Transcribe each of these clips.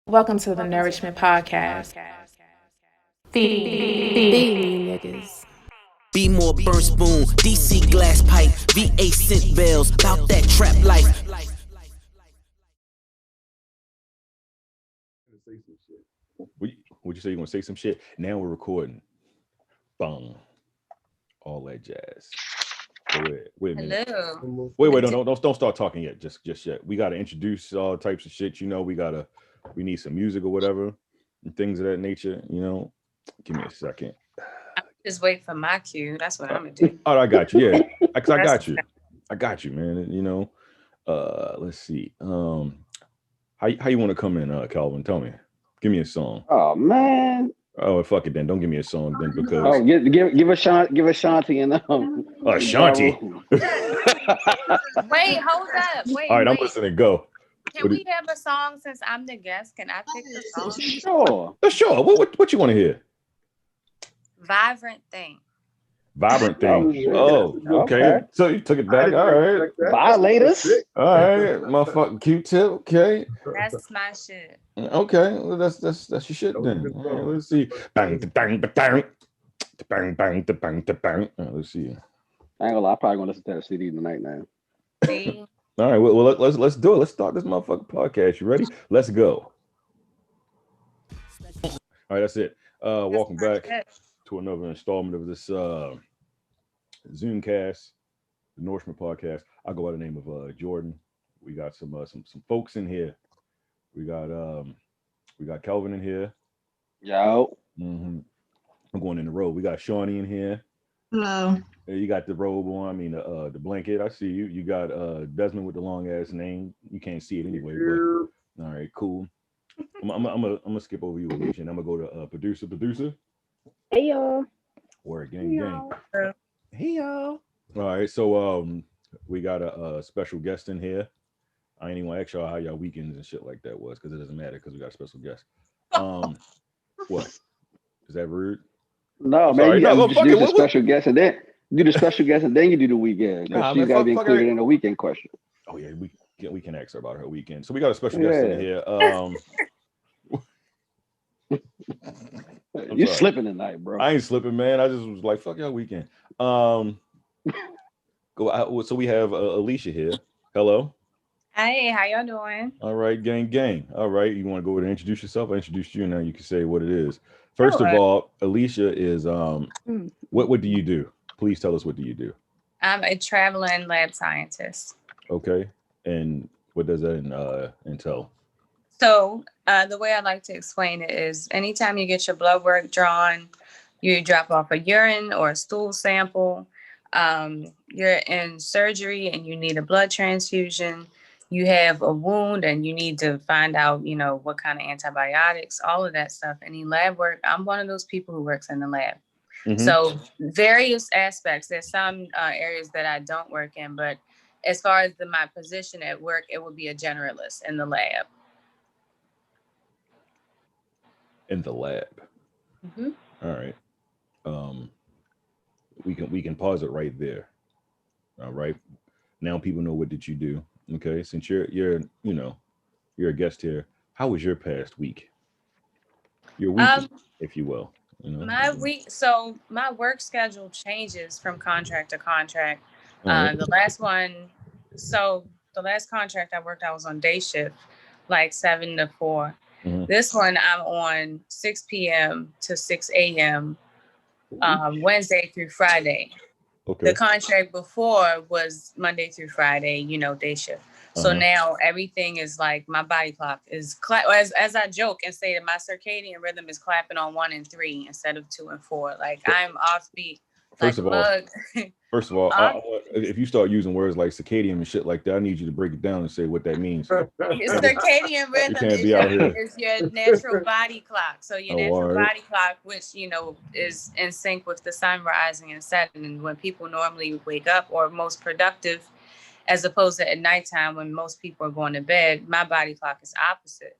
Welcome to the Nourishment Podcast. Feed me, niggas. Be more burn spoon, DC glass pipe, VA scent bells, about that trap life. Say some shit. Would you say you want to say some shit? Now we're recording. Bong. All that jazz. So wait a minute. Hello. Wait, don't start talking yet. Just yet. We gotta introduce all types of shit. We need some music or whatever and things of that nature. Give me a second. Just wait for my cue. That's what I'm gonna do. Oh, I got you. Yeah, because I got you, man. Let's see. How you want to come in, Calvin? Tell me. Give me a song. Oh man. Oh, fuck it then. Don't give me a song then because. Give a Shanti and Shanti. Wait, hold up. Wait. All right, I'm listening. Go. Can we have a song since I'm the guest? Can I pick the song? Sure. Sure. What you want to hear? Vibrant Thing. Vibrant Thing. Oh, okay. So you took it back. All right. Violators. All right. Motherfucking Q-tip. Okay. That's my shit. Okay. Well, that's your shit then. All right, let's see. Bang, bang, bang, bang, bang, bang, bang, bang. Let's see. I ain't gonna lie. I'm probably gonna listen to that CD tonight now. See? All right. Well, let's do it. Let's start this motherfucking podcast. You ready? Let's go. All right. That's it. Welcome back to another installment of this Zoomcast, the Nourishment Podcast. I go by the name of Jordan. We got some folks in here. We got Kelvin in here. Yo. Mm-hmm. I'm going in the robe. We got Shawnee in here. Hello. You got the robe on. I mean the blanket. I see you. You got Desmond with the long ass name. You can't see it anyway. But all right, cool. I'm gonna skip over you, Alicia, and I'm gonna go to producer. Hey y'all. Word gang. Hey y'all. All right, so we got a special guest in here. I ain't even gonna ask y'all how y'all weekends and shit like that was because it doesn't matter because we got a special guest. What? Is that rude? No, man. Sorry. You gotta do the special guest and then do the special guest and then you do the weekend. Nah, she's gotta be included in the weekend question. Oh yeah, we can ask her about her weekend. So we got a special guest in here. You're slipping tonight, bro. I ain't slipping, man. I just was like, fuck y'all weekend. So we have Alicia here. Hello. Hey, how y'all doing? All right, gang. All right, you want to go over and introduce yourself? I introduced you, now you can say what it is. First of all, Alicia is what do you do? Please tell us, what do you do? I'm a traveling lab scientist. Okay, and what does that entail? So the way I like to explain it is anytime you get your blood work drawn, you drop off a urine or a stool sample, you're in surgery and you need a blood transfusion, you have a wound and you need to find out, what kind of antibiotics, all of that stuff. Any lab work, I'm one of those people who works in the lab. Mm-hmm. So various aspects, there's some areas that I don't work in, but as far as my position at work, it would be a generalist in the lab. In the lab. Mm-hmm. All right. We can pause it right there. All right. Now people know what did you do. Okay. Since you're a guest here, how was your past week? Your week, if you will. My week. So my work schedule changes from contract to contract. Right. The last contract I worked, I was on day shift, like 7 to 4. Mm-hmm. This one I'm on 6 p.m. to 6 a.m. Wednesday through Friday. Okay. The contract before was Monday through Friday, day shift. So now everything is like my body clock is as I joke and say that my circadian rhythm is clapping on 1 and 3 instead of 2 and 4. Like I'm offbeat. First of all, if you start using words like circadian and shit like that, I need you to break it down and say what that means. Circadian rhythm is your natural body clock. So your natural body clock, which, is in sync with the sun rising and setting. And when people normally wake up or most productive, as opposed to at nighttime when most people are going to bed, my body clock is opposite.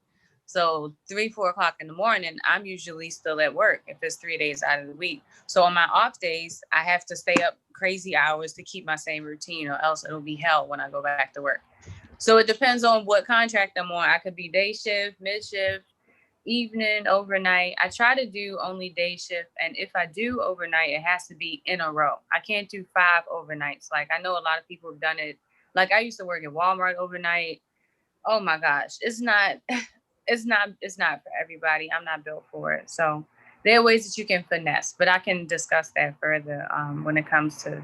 So 3-4 o'clock in the morning, I'm usually still at work if it's 3 days out of the week. So on my off days, I have to stay up crazy hours to keep my same routine, or else it'll be hell when I go back to work. So it depends on what contract I'm on. I could be day shift, mid shift, evening, overnight. I try to do only day shift. And if I do overnight, it has to be in a row. I can't do 5 overnights. Like I know a lot of people have done it. Like I used to work at Walmart overnight. Oh my gosh. It's not for everybody. I'm not built for it. So there are ways that you can finesse, but I can discuss that further when it comes to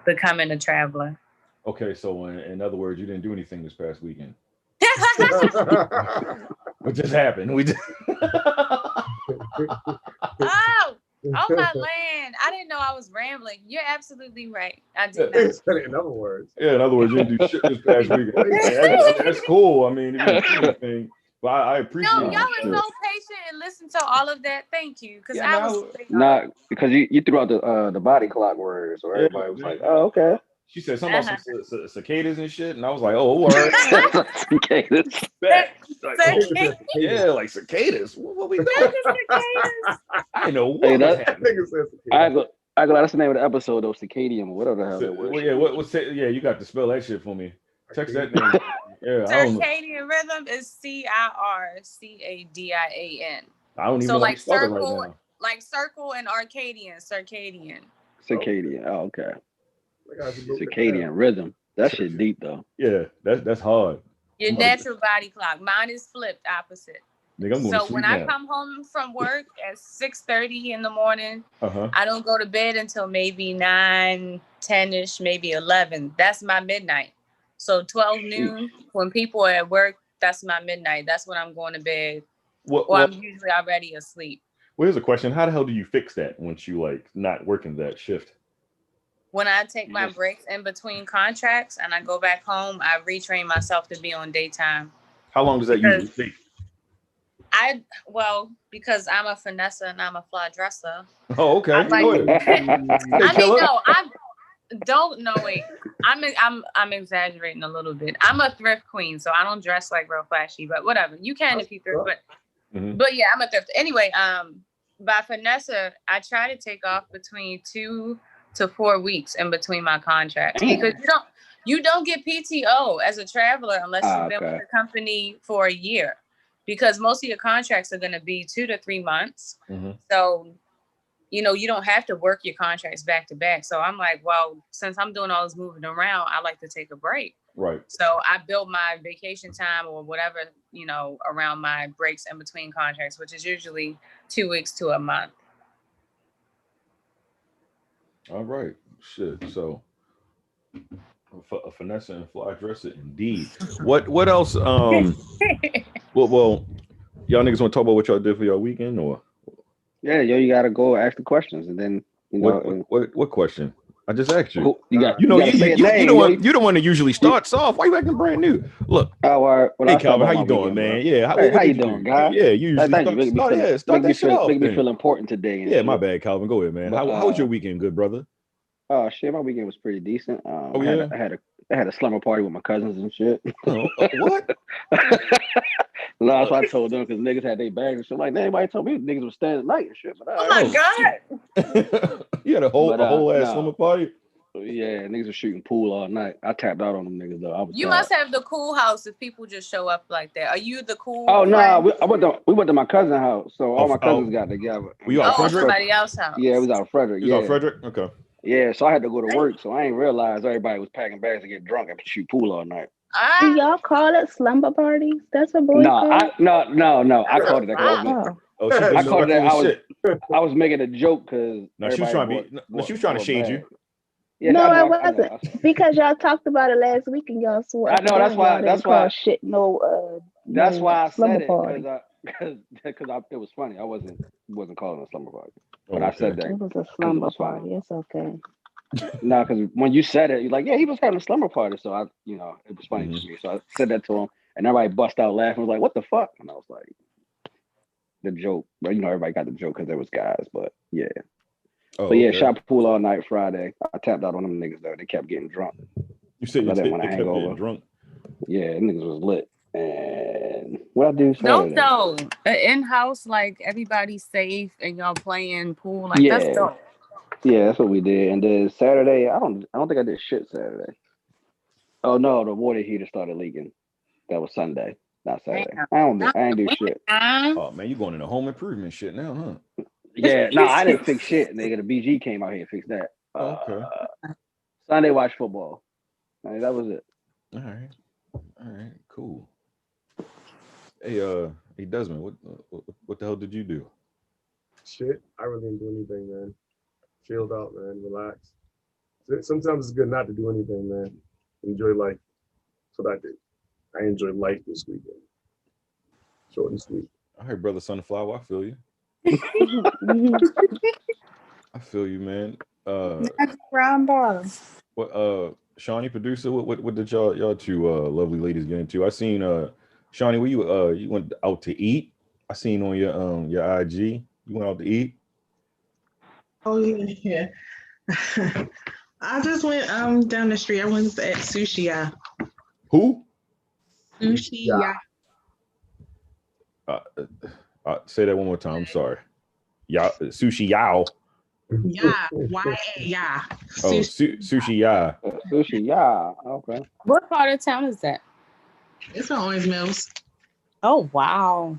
becoming a traveler. Okay, so in other words, you didn't do anything this past weekend. What just happened? We just Oh my land. I didn't know I was rambling. You're absolutely right. I did not. In other words. Yeah, in other words, you didn't do shit this past weekend. That's cool. I mean, if you didn't do anything, but I appreciate it. No, y'all were so patient and listened to all of that. Thank you. Because Yeah, I was not because you threw out the body clock words, so everybody was like, "Oh, okay." She said something about some cicadas and shit, and I was like, "Oh, all right." Cicadas. Yeah, like cicadas. What we doing? I know what was happening. I go. That's the name of the episode, though. Circadian, or whatever the hell it was. Well, yeah, yeah, you got to spell that shit for me. Text that name. Yeah, Circadian Rhythm is CIRCADIAN. I don't even so know like how to circle, spell it right now. like circle and Arcadian, circadian. Circadian. Oh, okay. Circadian rhythm. That shit deep though. Yeah, that's hard. Your natural body clock. Mine is flipped opposite. Nigga, I'm going so when I come home from work at 6:30 in the morning, I don't go to bed until maybe 9, 10ish, maybe 11. That's my midnight. So 12 noon, when people are at work, that's my midnight. That's when I'm going to bed. I'm usually already asleep. Well, here's a question. How the hell do you fix that once you like not working that shift? When I take my breaks in between contracts and I go back home, I retrain myself to be on daytime. How long does that usually take? Because I'm a finesser and I'm a fly dresser. Oh, okay. I don't know it. I'm exaggerating a little bit. I'm a thrift queen, so I don't dress like real flashy, but whatever. You can if you thrift, but yeah, I'm a thrift. Anyway, by finesser, I try to take off between 2 to 4 weeks in between my contracts because you don't get PTO as a traveler unless you've been with the company for a year, because most of your contracts are going to be 2 to 3 months. So, you don't have to work your contracts back to back. So I'm like, well, since I'm doing all this moving around, I like to take a break. Right. So I build my vacation time or whatever, around my breaks in between contracts, which is usually 2 weeks to a month. All right. Shit. So a finesse and fly dresser indeed. What else? Well, y'all niggas want to talk about what y'all did for your weekend or? Yeah, you gotta go ask the questions and then what question? I just asked you. You don't want to usually starts off. Why you acting brand new? Look. Hey Calvin, how you doing, man? Yeah. How you doing, guy? Yeah, you usually start that shit off. Make me feel important today. Yeah, my bad, Calvin. Go ahead, man. How was your weekend, good brother? Oh shit, my weekend was pretty decent. I had a slumber party with my cousins and shit. What? No, that's what I told them, because niggas had their bags and shit. Like, anybody told me niggas was staying at night and shit. But my god! You had a whole ass slumber party. Yeah, niggas were shooting pool all night. I tapped out on them niggas though. You must have the cool house if people just show up like that. Are you the cool? Oh no, we went to my cousin's house, so all my cousins got together. Were you out Frederick? Somebody else's house. Yeah, it was out Frederick. You was out Frederick? Okay. Yeah, so I had to go to work, so I ain't realize everybody was packing bags to get drunk and shoot pool all night. Do y'all call it slumber parties? That's what boys call it? No. I called it that. I called it that. I was making a joke because she was trying to shade you. Yeah, no, I wasn't. Because y'all talked about it last week and y'all swore. I know that's why shit. That's why I said it because it was funny. I wasn't calling it a slumber party, but I said that it was a slumber party. It's okay. No, because when you said it, you're like, yeah, he was having a slumber party. So it was funny to me. So I said that to him, and everybody bust out laughing. Was like, what the fuck? And I was like, the joke. But everybody got the joke because there was guys. But yeah. Shot pool all night Friday. I tapped out on them niggas though. They kept getting drunk. You said they kept getting drunk. Yeah, niggas was lit. And what I do Saturday? No, in-house, like everybody's safe and y'all playing pool. Like that's dope. Yeah, that's what we did. And then Saturday, I don't think I did shit Saturday. Oh no, the water heater started leaking. That was Sunday. Not Saturday. Damn. I ain't do shit. Oh man, you going into home improvement shit now, huh? Yeah, no, I didn't fix shit. Nigga, the BG came out here and fixed that. Okay. Sunday watch football. I mean, that was it. All right, cool. Hey, Desmond, what the hell did you do? Shit, I really didn't do anything, man. Chilled out, man. Relax. Sometimes it's good not to do anything, man. Enjoy life. That's what I did. I enjoyed life this weekend. Short and sweet. All right, brother Sunflower, I feel you. I feel you, man. Round bottom. What Shawnee, producer, what did y'all two lovely ladies get into? I seen Shawnee, where you went out to eat? I seen on your IG, you went out to eat. Oh yeah. I just went down the street. I went at Sushi Ya. Who? Sushi Ya. Say that one more time. I'm sorry. Sushi Yao. Ya. Y-A Ya. Oh, Sushi Ya. Sushi, yeah. Okay. What part of town is that? It's on Orange Mills. Oh wow.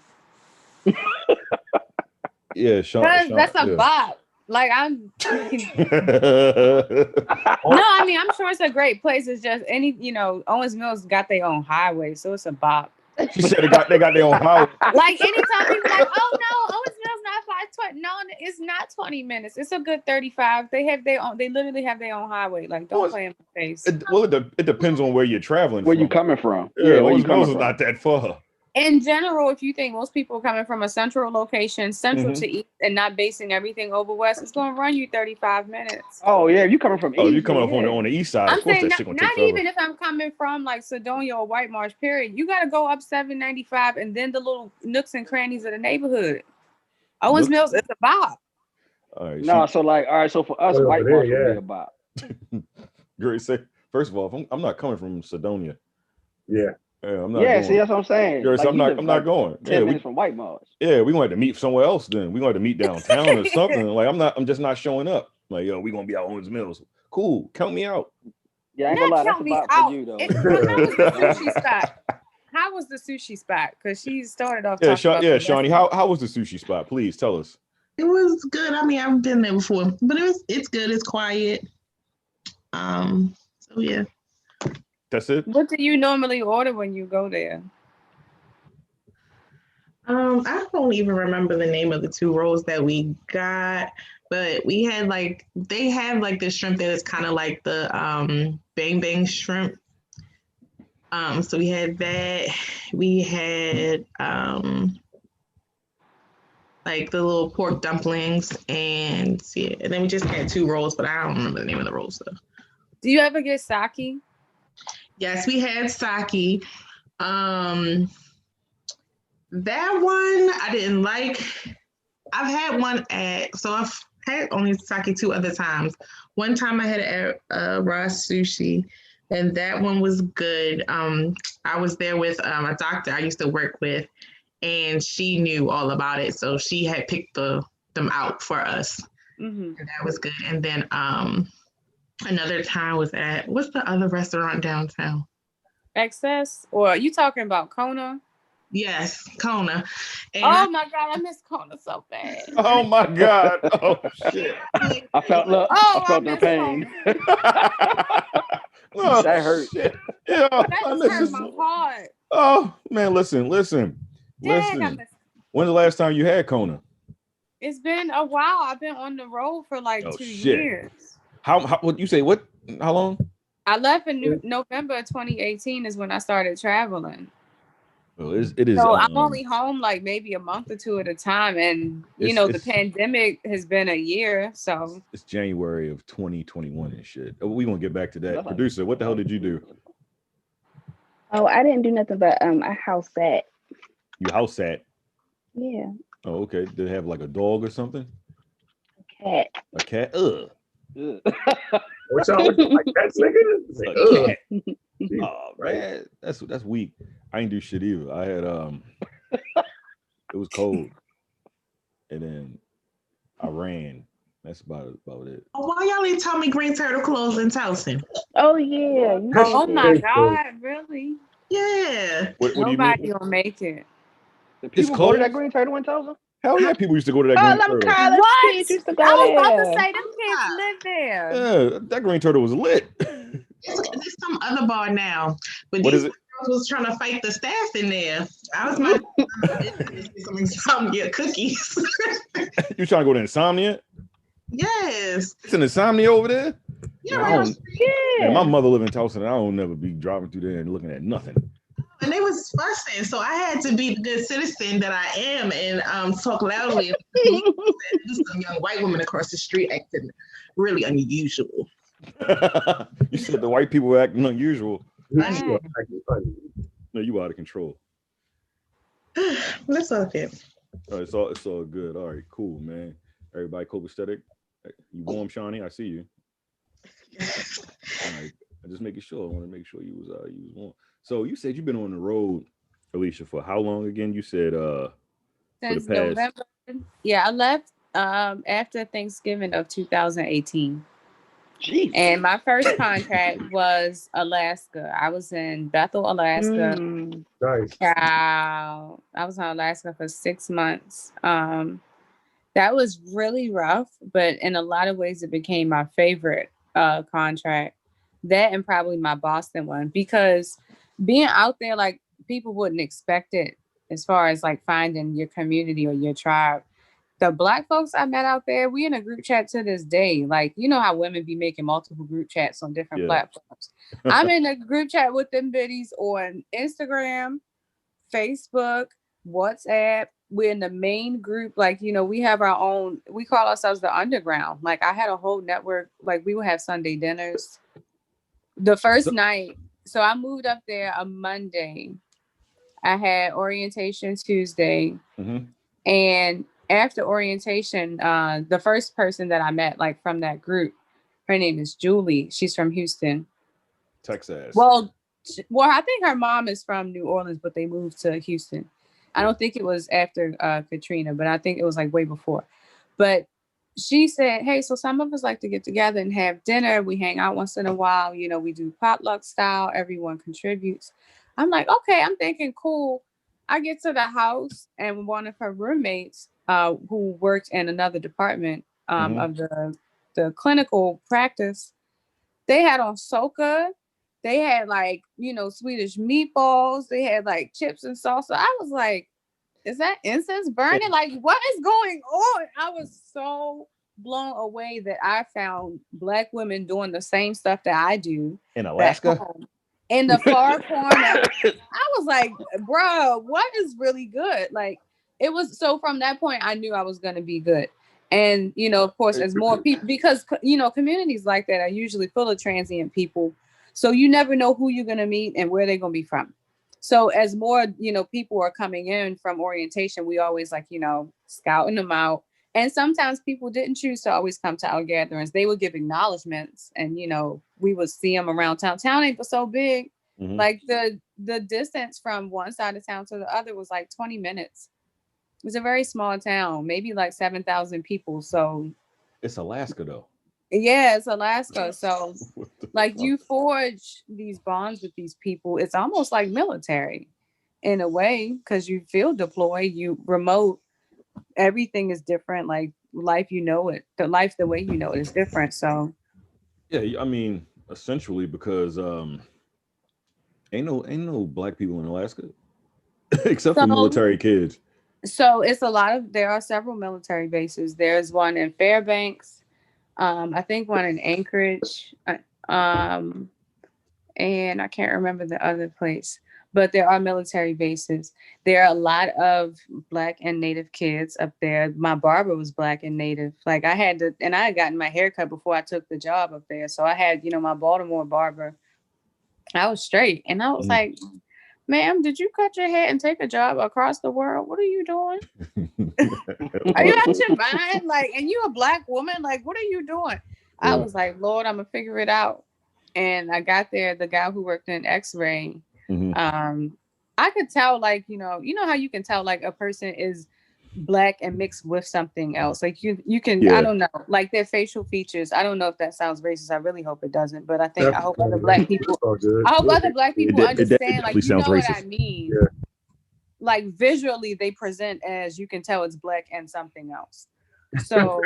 Yeah, Sean. That's a bop. Like I'm no, I mean I'm sure it's a great place. It's just Owens Mills got their own highway, so it's a bop. She said they got their own highway. Like anytime people like, oh no, Owens Mills not 520. No, it's not 20 minutes. It's a good 35. They literally have their own highway. Like don't play in my face. It depends on where you're traveling. Where you coming from? Yeah, where you Owens coming Mills is from? not that far. In general, if you think most people are coming from a central location, to east, and not basing everything over west, it's going to run you 35 minutes. Oh yeah, if you coming from east. Oh, you coming up on the east side? I'm saying not even if I'm coming from like Sedonia or White Marsh. Period. You got to go up 795 and then the little nooks and crannies of the neighborhood. Owens Mills is a bop. All right. No, so for us, White Marsh would be a bop. Great. Say first of all, I'm not coming from Sedonia. Yeah. Yeah, I'm not. Yeah, going. see, that's what I'm saying. Like, I'm not going. 10 minutes from White Marsh. Yeah, we wanted to meet somewhere else. Then we wanted to meet downtown or something. Like I'm just not showing up. Like yo, we gonna be at Owens Mills. Cool, count me out. Yeah, I ain't gonna lie, that's a bop for you though. How was the sushi spot? Because she started off. Shawnee, how was the sushi spot? Please tell us. It was good. I mean, I've been there before, but it's good. It's quiet. So yeah. That's it. What do you normally order when you go there? I don't even remember the name of the two rolls that we got, but we had they have the shrimp that is kind of like the bang bang shrimp. So we had that. We had the little pork dumplings and then we just had two rolls, but I don't remember the name of the rolls though. Do you ever get sake? Yes, we had sake. That one I didn't like. I've had one I've had only sake two other times. One time I had it at Raw Sushi, and that one was good. I was there with a doctor I used to work with, and she knew all about it, so she had picked them out for us. Mm-hmm. And that was good. And then another time was at, what's the other restaurant downtown? Excess? Or are you talking about Kona? Yes, Kona. And oh my God, I miss Kona so bad. Oh my God. Oh shit. I felt the pain. Oh, that hurt. Shit. Yeah, that hurt my heart. Oh man, listen. Dang, When's the last time you had Kona? It's been a while. I've been on the road for 2 years. How what you say? What? How long? I left in November 2018 is when I started traveling. Well, it is. So I'm only home maybe a month or two at a time, and the pandemic has been a year. So it's January of 2021 and shit. We gonna get back to that. Producer, what the hell did you do? Oh, I didn't do nothing but I house sat. You house sat? Yeah. Oh, okay. Did it have a dog or something? A cat? Ugh. What's y'all like cats, nigga? Oh man, that's weak. I ain't do shit either. I had it was cold, and then I ran. That's about it. Oh, why y'all ain't tell me Green Turtle closed in Towson? Oh yeah. Oh my God, really? Yeah. What do you Nobody mean? will make it. The It's people go to that closed? Green Turtle in Tulsa? Hell yeah, people used to go to that All Green them Turtle. college What? kids used to I go was about to there. say them kids live there. Yeah, that Green Turtle was lit. It's some other bar now, but What these is it? girls was trying to fight the staff in there. I was about to get some insomnia cookies. You trying to go to Insomnia? Yes. It's an Insomnia over there? Yeah, Man, right on. man, my Yeah. mother live in Tulsa, and I don't never be driving through there and looking at nothing. And they was fussing, so I had to be the good citizen that I am and talk loudly. Some young white woman across the street acting really unusual. You said the white people were acting unusual. You are acting funny. No, you out of control. That's okay. It's all good. All right, cool, man. Everybody copacetic. You warm, Shawnee? I see you. All right. I just making sure. I want to make sure you was warm. So you said you've been on the road, Alicia, for how long again? You said Since for the past. November. Yeah, I left after Thanksgiving of 2018. Jeez. And my first contract was Alaska. I was in Bethel, Alaska. Nice. Wow. I was in Alaska for 6 months. That was really rough, but in a lot of ways it became my favorite contract. That and probably my Boston one, because being out there, like, people wouldn't expect it as far as like finding your community or your tribe. The Black folks I met out there, we in a group chat to this day. Like, you know how women be making multiple group chats on different platforms. I'm in a group chat with them biddies on Instagram, Facebook, WhatsApp. We're in the main group. Like, you know, we have our own, we call ourselves the underground. Like, I had a whole network. Like, we would have Sunday dinners. The first night, so I moved up there a Monday. I had orientation Tuesday. And after orientation, the first person that I met, like from that group, her name is Julie. She's from Houston, Texas. Well, I think her mom is from New Orleans, but they moved to Houston. I don't think it was after Katrina, but I think it was like way before. But she said, hey, so some of us like to get together and have dinner. We hang out once in a while. You know, we do potluck style. Everyone contributes. I'm like, okay, I'm thinking, cool. I get to the house and one of her roommates who worked in another department of the clinical practice, they had on soca. They had like, you know, Swedish meatballs. They had like chips and salsa. I was like, is that incense burning? Like, what is going on? I was so blown away that I found Black women doing the same stuff that I do in Alaska, in the far corner. I was like, bro, what is really good? Like, it was, so from that point, I knew I was going to be good. And, you know, of course, as more people, because, you know, communities like that are usually full of transient people. So you never know who you're going to meet and where they're going to be from. So as more, you know, people are coming in from orientation, we always like, you know, scouting them out. And sometimes people didn't choose to always come to our gatherings. They would give acknowledgments and, you know, we would see them around town. Town ain't so big. Like the distance from one side of town to the other was like 20 minutes. It was a very small town, maybe like 7,000 people. So it's Alaska though. Yeah, it's Alaska. So like you forge these bonds with these people. It's almost like military in a way, because you feel deployed, you remote, everything is different. Like life, you know it, the life, the way you know it is different. So yeah, I mean, essentially because ain't no Black people in Alaska except for military kids. So it's a lot of, there are several military bases. There's one in Fairbanks. I think one in Anchorage, and I can't remember the other place, but there are military bases. There are a lot of Black and Native kids up there. My barber was Black and Native. Like I had gotten my hair cut before I took the job up there. So I had, you know, my Baltimore barber. I was straight. And I was like, ma'am, did you cut your hair and take a job across the world? What are you doing? Are you out your mind? Like, and you a Black woman? Like, what are you doing? I was like, Lord, I'm gonna figure it out. And I got there. The guy who worked in X-ray, I could tell, like, you know how you can tell like a person is black and mixed with something else. Like you can, Yeah. I don't know, like their facial features. I don't know if that sounds racist. I really hope it doesn't, but I hope other black people, I hope other black people understand, like, you know what I mean? Yeah. Like visually they present as, you can tell it's black and something else. So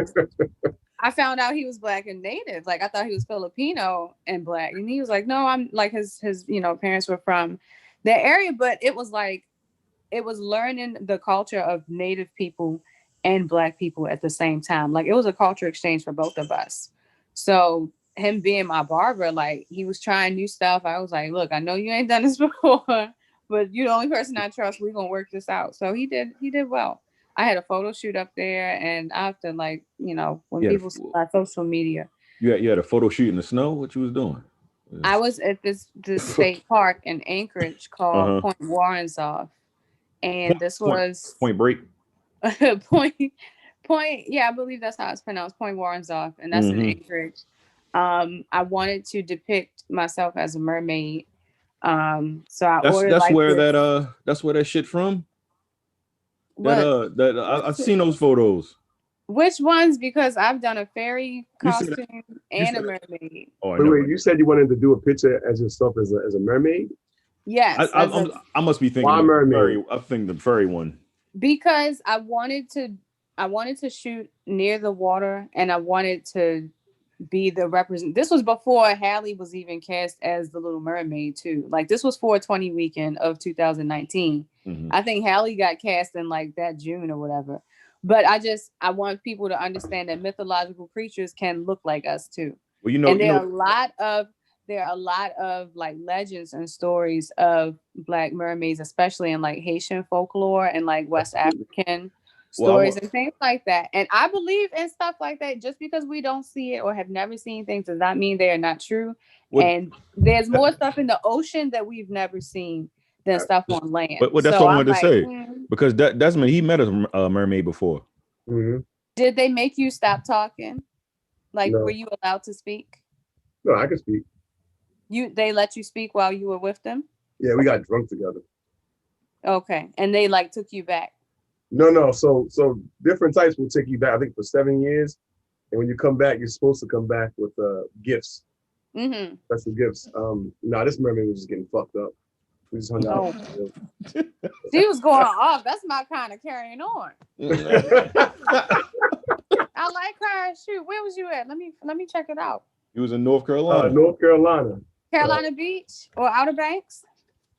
I found out he was black and native. Like I thought he was Filipino and black. And he was like, no, I'm like his parents were from that area, but it was like, it was learning the culture of native people and black people at the same time. Like it was a culture exchange for both of us. So him being my barber, like he was trying new stuff. I was like, look, I know you ain't done this before, but you're the only person I trust. We're gonna work this out. So he did well. I had a photo shoot up there, and after, like, when people see my social media. You had a photo shoot in the snow? What you was doing? I was at this state park in Anchorage called Point Warrenzoff. And this was Point Break. Point. Yeah, I believe that's how it's pronounced. Point Warrenzoff, and that's in Anchorage. I wanted to depict myself as a mermaid. So I ordered. That's where that shit from. I've seen those photos. Which ones? Because I've done a fairy costume and a mermaid. Oh, wait, you said you wanted to do a picture as yourself as a mermaid? Yes. I must be thinking why mermaid? I think the fairy one. Because I wanted to shoot near the water, and I wanted to be the represent. This was before Halle was even cast as the Little Mermaid too. Like this was 420 weekend of 2019. I think Halle got cast in like that June or whatever. But I want people to understand that mythological creatures can look like us too. Well, and there are a lot of like legends and stories of Black mermaids, especially in like Haitian folklore and like West African stories and things like that. And I believe in stuff like that. Just because we don't see it or have never seen things does not mean they are not true. And there's more stuff in the ocean that we've never seen than stuff on land. But that's what I wanted to say. Because Desmond, he met a mermaid before. Did they make you stop talking? Like, no. Were you allowed to speak? No, I could speak. They let you speak while you were with them? Yeah, we got drunk together. Okay. And they like took you back? No. So different types will take you back, I think, for 7 years. And when you come back, you're supposed to come back with gifts. Special gifts. This mermaid was just getting fucked up. We just hung out. She was going off. That's my kind of carrying on. I like her. Shoot, where was you at? Let me check it out. He was in North Carolina. North Carolina. Carolina Beach or Outer Banks?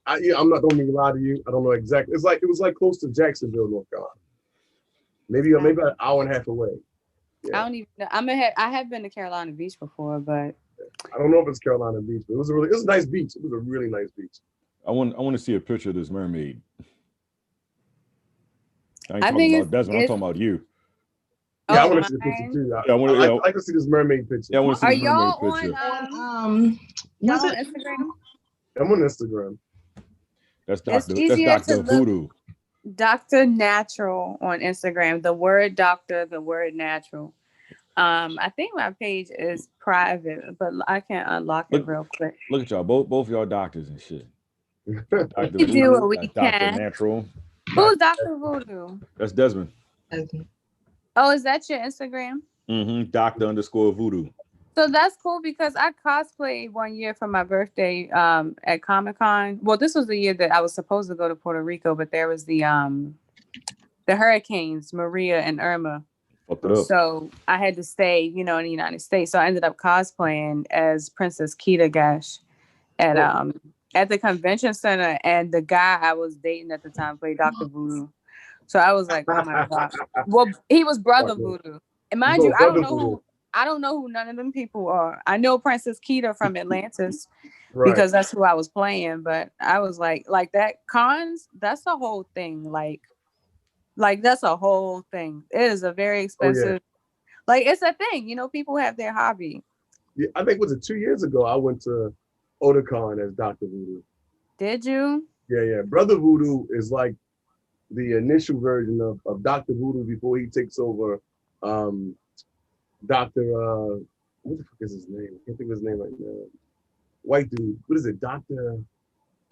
I'm not gonna lie to you. I don't know exactly. It was like close to Jacksonville, North Carolina. Maybe an hour and a half away. Yeah. I don't even know. I have been to Carolina Beach before, but I don't know if it's Carolina Beach, but it was a nice beach. It was a really nice beach. I want to see a picture of this mermaid. I ain't I talking think about Desmond. I'm talking about you. Yeah, I want to see the picture too. I like to see this mermaid picture. Yeah, I want to see the mermaid picture. Y'all on Instagram? I'm on Instagram. That's Dr. Voodoo. Dr. Natural on Instagram. The word doctor, the word natural. I think my page is private, but I can't unlock it real quick. Look at y'all, both y'all doctors and shit. Dr. We do what we Dr. can. Natural. Who's Dr. Voodoo? That's Desmond. Oh, is that your Instagram? Dr._Voodoo. So that's cool because I cosplayed one year for my birthday at Comic-Con. Well, this was the year that I was supposed to go to Puerto Rico, but there was the hurricanes, Maria and Irma. So I had to stay, in the United States. So I ended up cosplaying as Princess Kita Gash at the convention center, and the guy I was dating at the time played Dr. Voodoo. So I was like, oh my God. Well, he was Brother Voodoo. And mind you, I don't know who none of them people are. I know Princess Kita from Atlantis because that's who I was playing. But I was like that cons, that's a whole thing. Like that's a whole thing. It is a very expensive, it's a thing. People have their hobby. Yeah, I think was it 2 years ago? I went to Oticon as Dr. Voodoo. Did you? Yeah. Brother Voodoo is like the initial version of Dr. Voodoo before he takes over. Dr. What the fuck is his name? I can't think of his name right now. White dude. What is it? Dr.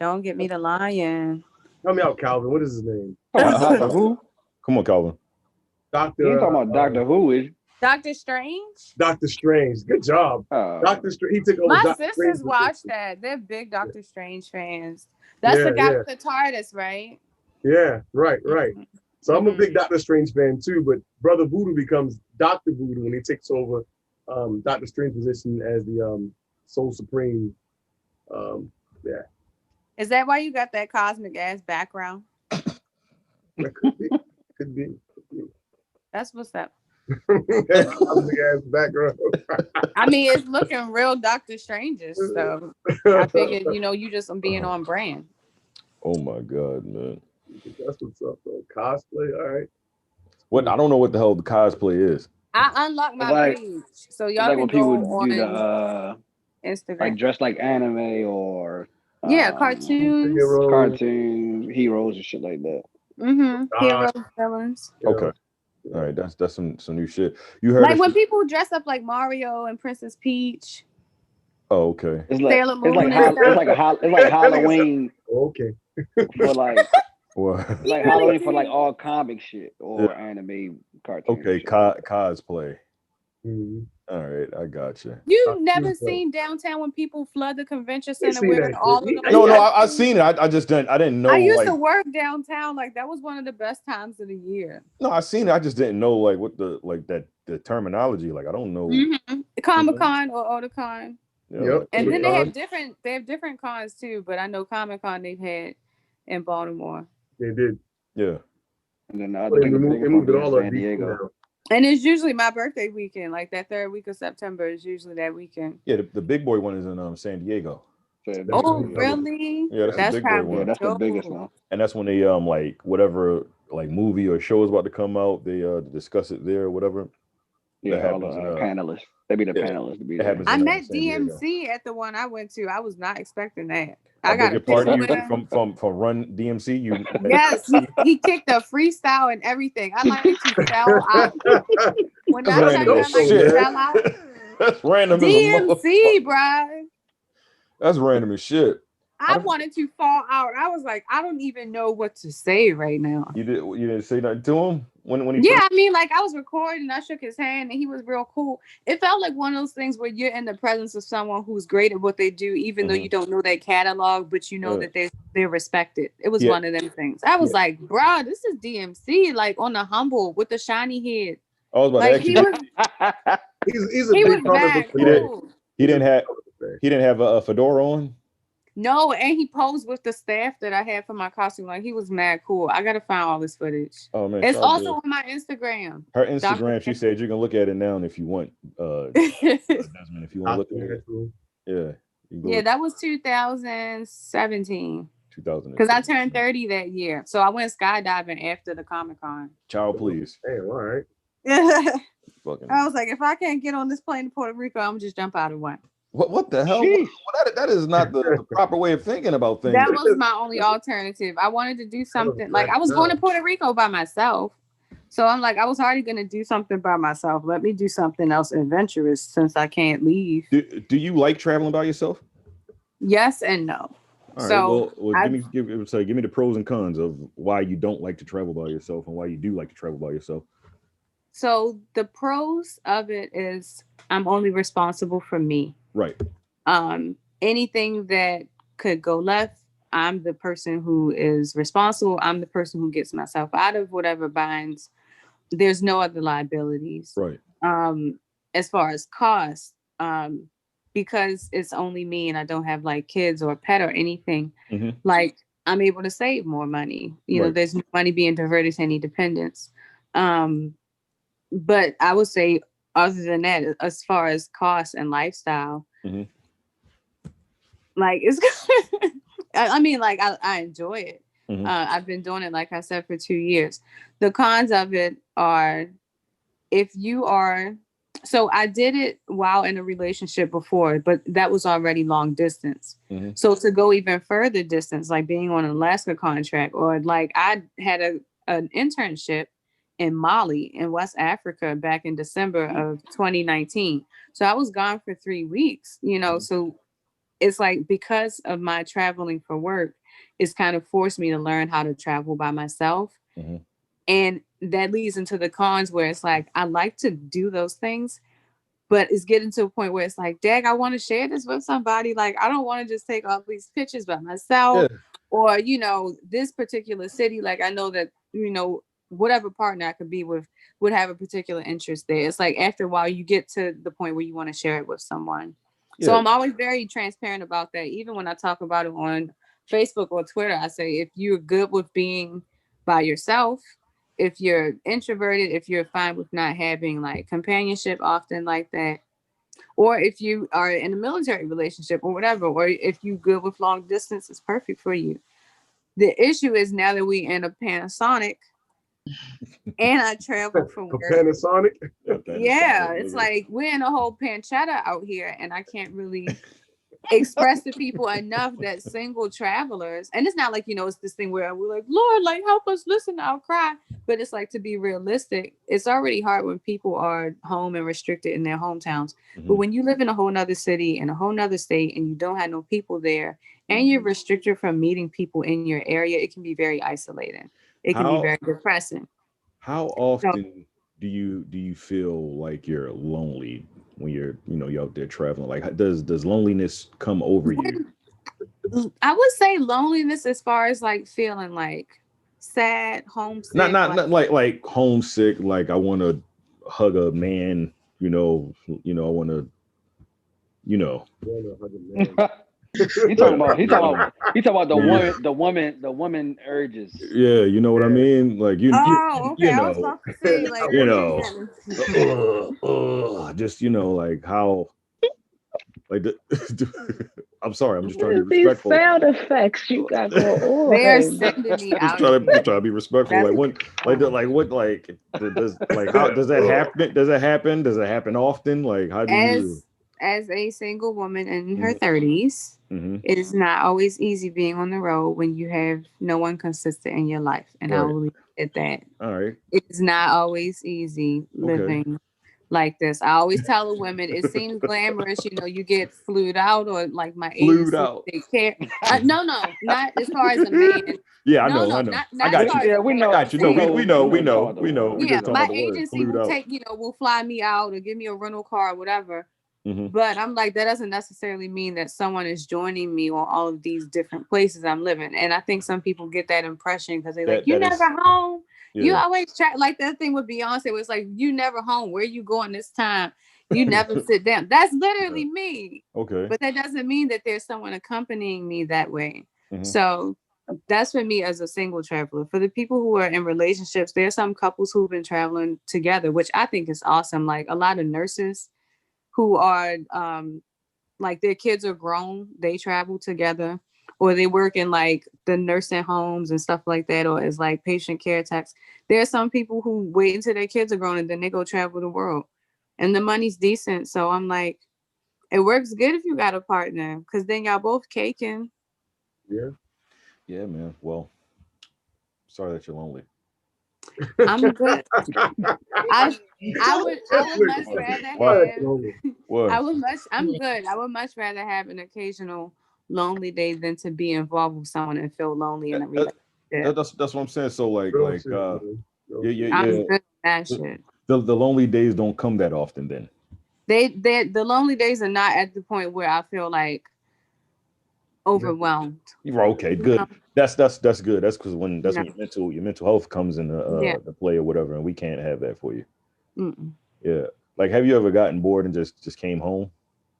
Don't get me the lion. Help me out, Calvin. What is his name? Who? Come on, Calvin. You ain't talking about Doctor Who, is you? Doctor Strange? Doctor Strange. Good job. Doctor Strange. He took over. My Dr. sisters Strange. watch that. They're big Doctor Strange fans. That's the guy with the TARDIS, right? Yeah, right. So I'm a big Doctor Strange fan too, but Brother Voodoo becomes Dr. Voodoo when he takes over Doctor Strange's position as the Soul Supreme. Yeah. Is that why you got that cosmic ass background? Could be. That's what's up. Cosmic ass background. I mean, it's looking real Doctor Strange-ish, so I figured, you just being on brand. Oh my God, man. That's what's up, though. Cosplay, all right. What? I don't know what the hell the cosplay is. I unlocked my page, so y'all can when go people on do the Instagram. like dressed like anime or cartoons, heroes and shit like that. Heroes, villains. Okay. All right, that's some new shit. You heard like when people dress up like Mario and Princess Peach. Oh, okay. It's like Halloween. Okay. For like what? Like Halloween for like all comic shit or anime cartoons. Okay, cosplay. Mm-hmm. All right, I got you. You never seen downtown when people flood the convention center wearing all of them? No, I seen it. I just didn't know. I used to work downtown. Like that was one of the best times of the year. No, I seen it. I just didn't know like what the the terminology. Like I don't know. Comic-Con or Oticon. Yep. And then they have different cons too. But I know Comic-Con they've had in Baltimore. They did. Yeah. And then they moved it all up San Diego. And it's usually my birthday weekend, like that third week of September is usually that weekend. Yeah, the big boy one is in San Diego. Oh, really? Yeah, that's the big boy one. Yeah, that's the biggest one. And that's when they like whatever like movie or show is about to come out, they discuss it there or whatever. Yeah, all the panelists. They be the panelists to be there. I met DMC at the one I went to. I was not expecting that. I got a party from Run DMC. You yes, he kicked a freestyle and everything. I like to sell out. When I tell you I like to sell out, that's random. DMC, bro. That's random as shit. I wanted to fall out. I was like, I don't even know what to say right now. You didn't say nothing to him when he. Yeah, I mean, like I was recording. I shook his hand, and he was real cool. It felt like one of those things where you're in the presence of someone who's great at what they do, even though you don't know their catalog, but you know that they're respected. It was one of them things. I was like, bro, this is DMC, like on the humble with the shiny head. I was about to ask you. He's a big comic book. He didn't have a fedora on. No, and he posed with the staff that I had for my costume. Like he was mad cool. I gotta find all this footage. Oh man, it's also on my Instagram. Her Instagram, she said you can look at it now, and if you want, Desmond, if you want to look at it, yeah, that was 2017. 2000, because I turned 30 that year, so I went skydiving after the Comic-Con. Child, please. Hey, all right. I was like, if I can't get on this plane to Puerto Rico, I'm just jump out of one. What the hell? Well, that is not the proper way of thinking about things. That was my only alternative. I wanted to do something like I was going to Puerto Rico by myself. So I'm like, I was already going to do something by myself. Let me do something else adventurous since I can't leave. Do you like traveling by yourself? Yes and no. All so right, give me the pros and cons of why you don't like to travel by yourself and why you do like to travel by yourself. So the pros of it is I'm only responsible for me. Right. Anything that could go left, I'm the person who is responsible. I'm the person who gets myself out of whatever binds. There's no other liabilities. Right. As far as cost, because it's only me and I don't have like kids or a pet or anything, like I'm able to save more money. You know, there's no money being diverted to any dependents. But I would say other than that, as far as cost and lifestyle, like it's good. I mean, like I enjoy it. I've been doing it, like I said, for 2 years. The cons of it are if you are, so I did it while in a relationship before, but that was already long distance. So to go even further distance, like being on an Alaska contract, or like I had an internship in Mali in West Africa back in December of 2019. So I was gone for 3 weeks, you know, so it's like because of my traveling for work, it's kind of forced me to learn how to travel by myself. And that leads into the cons where it's like, I like to do those things, but it's getting to a point where it's like, Dag, I want to share this with somebody. Like, I don't want to just take all these pictures by myself or, you know, this particular city. Like, I know that, you know, whatever partner I could be with would have a particular interest there. It's like after a while, you get to the point where you want to share it with someone. Yeah. So I'm always very transparent about that. Even when I talk about it on Facebook or Twitter, I say, if you're good with being by yourself, if you're introverted, if you're fine with not having like companionship often like that, or if you are in a military relationship or whatever, or if you're good with long distance, it's perfect for you. The issue is now that we in a Panasonic and I travel from work. Panasonic? Yeah, it's like we're in a whole pancetta out here and I can't really express to people enough that single travelers, and it's not like, you know, it's this thing where we're like, Lord, like help us, listen, I'll cry. But it's like, to be realistic, it's already hard when people are home and restricted in their hometowns. But when you live in a whole nother city, in a whole nother state, and you don't have no people there, and you're restricted from meeting people in your area, it can be very isolating. It can be very depressing. How often do you feel like you're lonely when you're, you know, you're out there traveling? Like, does loneliness come over you? I would say loneliness as far as like feeling like sad, homesick. Not like homesick, like I want to hug a man, you know, I want to, you know. He talking about the woman urges. Yeah, you know what I mean? Like you know, I was about to say, like, you know, just, you know, like how, like I'm sorry, I'm just trying to be respectful. These sound effects you got going on. They're sending me out. Just trying to be respectful. Like when, does how does that happen? Does it happen? Does it happen often? Like how do you? As a single woman in her 30s, it is not always easy being on the road when you have no one consistent in your life. And I will leave it at that. All right. It's not always easy living like this. I always tell the women, it seems glamorous, you know, you get flued out, or like my agency, they care. No, not as far as a man. Yeah, I know. Not I got you. Yeah, we know. I got you. No, we know. Yeah, my agency will will fly me out or give me a rental car or whatever. But I'm like, that doesn't necessarily mean that someone is joining me on all of these different places I'm living. And I think some people get that impression because they're like, you never home. Yeah. You always try, like that thing with Beyonce was like, you never home. Where you going this time? You never sit down. That's literally me. Okay. But that doesn't mean that there's someone accompanying me that way. So that's for me as a single traveler. For the people who are in relationships, there are some couples who've been traveling together, which I think is awesome. Like a lot of nurses who are like their kids are grown, they travel together, or they work in like the nursing homes and stuff like that, or as like patient care techs. There are some people who wait until their kids are grown and then they go travel the world, and the money's decent. So I'm like, it works good if you got a partner, because then y'all both caking. Yeah, man. Well, sorry that you're lonely. I'm good. I would much rather have. I'm good. I would much rather have an occasional lonely day than to be involved with someone and feel lonely in a relationship. That's what I'm saying. So like I'm good at that shit. The lonely days don't come that often. Then the lonely days are not at the point where I feel like overwhelmed. You're okay. Good. That's good. That's because when your mental health comes in the play or whatever, and we can't have that for you. Yeah. Like, have you ever gotten bored and just came home?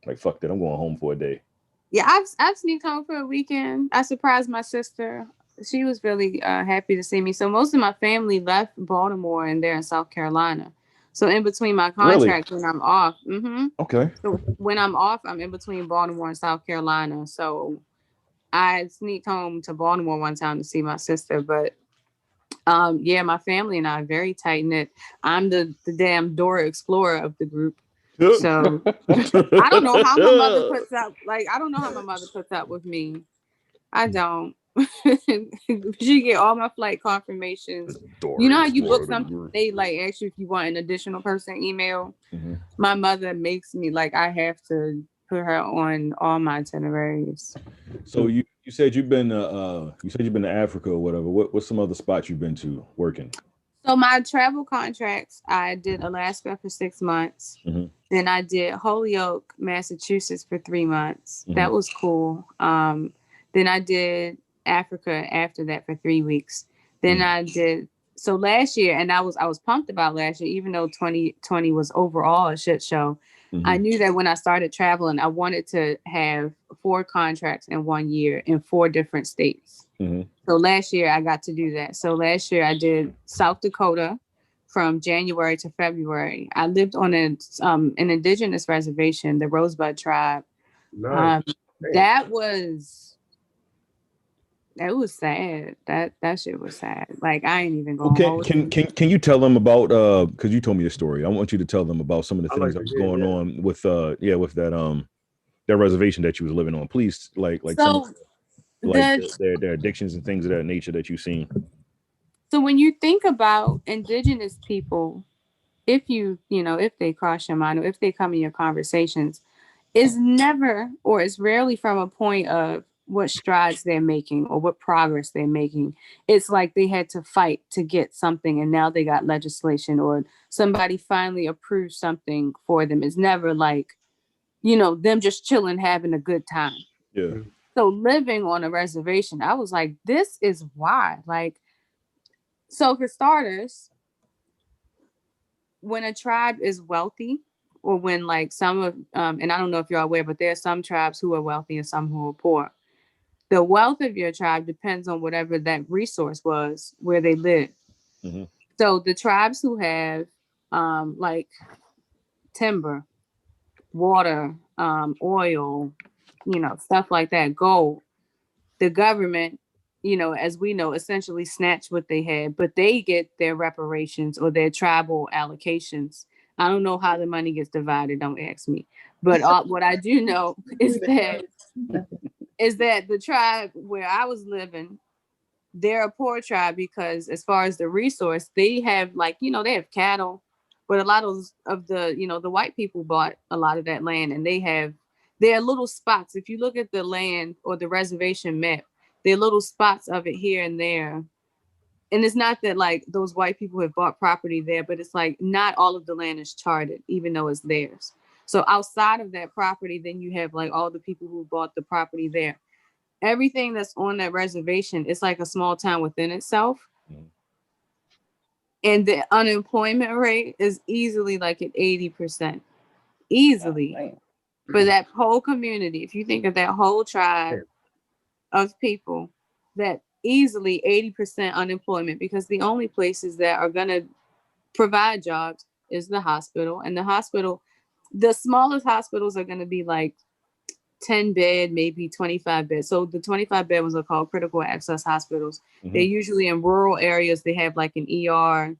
Like, fuck that, I'm going home for a day. Yeah, I've sneaked home for a weekend. I surprised my sister. She was really happy to see me. So most of my family left Baltimore and they're in South Carolina. So in between my contracts, when I'm off, okay. So when I'm off, I'm in between Baltimore and South Carolina. So I sneaked home to Baltimore one time to see my sister, but my family and I are very tight knit. I'm the damn Dora Explorer of the group. So I don't know how my mother puts up. Like, I don't know how my mother puts up with me. I don't. She get all my flight confirmations. You know how you book something, they like ask you if you want an additional person email. My mother makes me like I have to put her on all my itineraries. So you said you've been to Africa or whatever. What's some other spots you've been to working? So my travel contracts, I did Alaska for 6 months. Mm-hmm. Then I did Holyoke, Massachusetts for 3 months. Mm-hmm. That was cool. Then I did Africa after that for 3 weeks. Then I did so last year, and I was pumped about last year, even though 2020 was overall a shit show. Mm-hmm. I knew that when I started traveling, I wanted to have 4 contracts in 1 year in 4 different states. Mm-hmm. So last year I got to do that. So last year I did South Dakota from January to February. I lived on an indigenous reservation, the Rosebud tribe. Nice. That was sad. That shit was sad. Like I ain't even going. Okay, can you tell them about because you told me the story. I want you to tell them about some of the things that was going on with with that reservation that you was living on. Please, like so some like their addictions and things of that nature that you've seen. So when you think about indigenous people, if if they cross your mind or if they come in your conversations, it's never or it's rarely from a point of what strides they're making or what progress they're making. It's like they had to fight to get something and now they got legislation or somebody finally approved something for them. It's never like, them just chilling, having a good time. Yeah. So living on a reservation, I was like, this is why. Like, so for starters, when a tribe is wealthy, or when like some of, and I don't know if you're aware, but there are some tribes who are wealthy and some who are poor. The wealth of your tribe depends on whatever that resource was where they live. Mm-hmm. So the tribes who have like timber, water, oil, stuff like that, gold, the government, as we know, essentially snatch what they had, but they get their reparations or their tribal allocations. I don't know how the money gets divided. Don't ask me. But what I do know is that the tribe where I was living, they're a poor tribe because as far as the resource, they have they have cattle, but a lot of the white people bought a lot of that land and there are little spots. If you look at the land or the reservation map, there are little spots of it here and there. And it's not that like those white people have bought property there, but it's like not all of the land is charted, even though it's theirs. So outside of that property, then you have like all the people who bought the property there. Everything that's on that reservation is like a small town within itself. Mm-hmm. And the unemployment rate is easily like at 80%. Easily. For that whole community. If you think of that whole tribe of people, that easily 80% unemployment, because the only places that are going to provide jobs is the hospital. And the hospital, the smallest hospitals are going to be like 10 bed, maybe 25 bed. So the 25 bed ones are called critical access hospitals. Mm-hmm. They're usually in rural areas. They have like an ER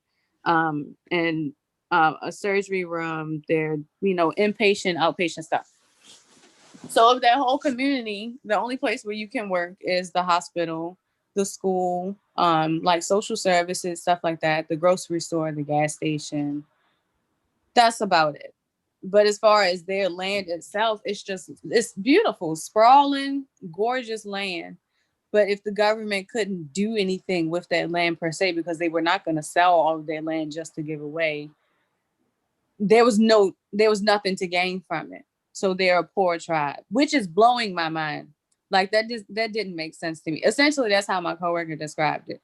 and a surgery room. They're, inpatient, outpatient stuff. So of that whole community, the only place where you can work is the hospital, the school, like social services, stuff like that, the grocery store, the gas station. That's about it. But as far as their land itself, it's beautiful, sprawling, gorgeous land. But if the government couldn't do anything with that land per se, because they were not going to sell all of their land just to give away, there was nothing to gain from it. So they're a poor tribe, which is blowing my mind. Like that didn't make sense to me. Essentially, that's how my coworker described it.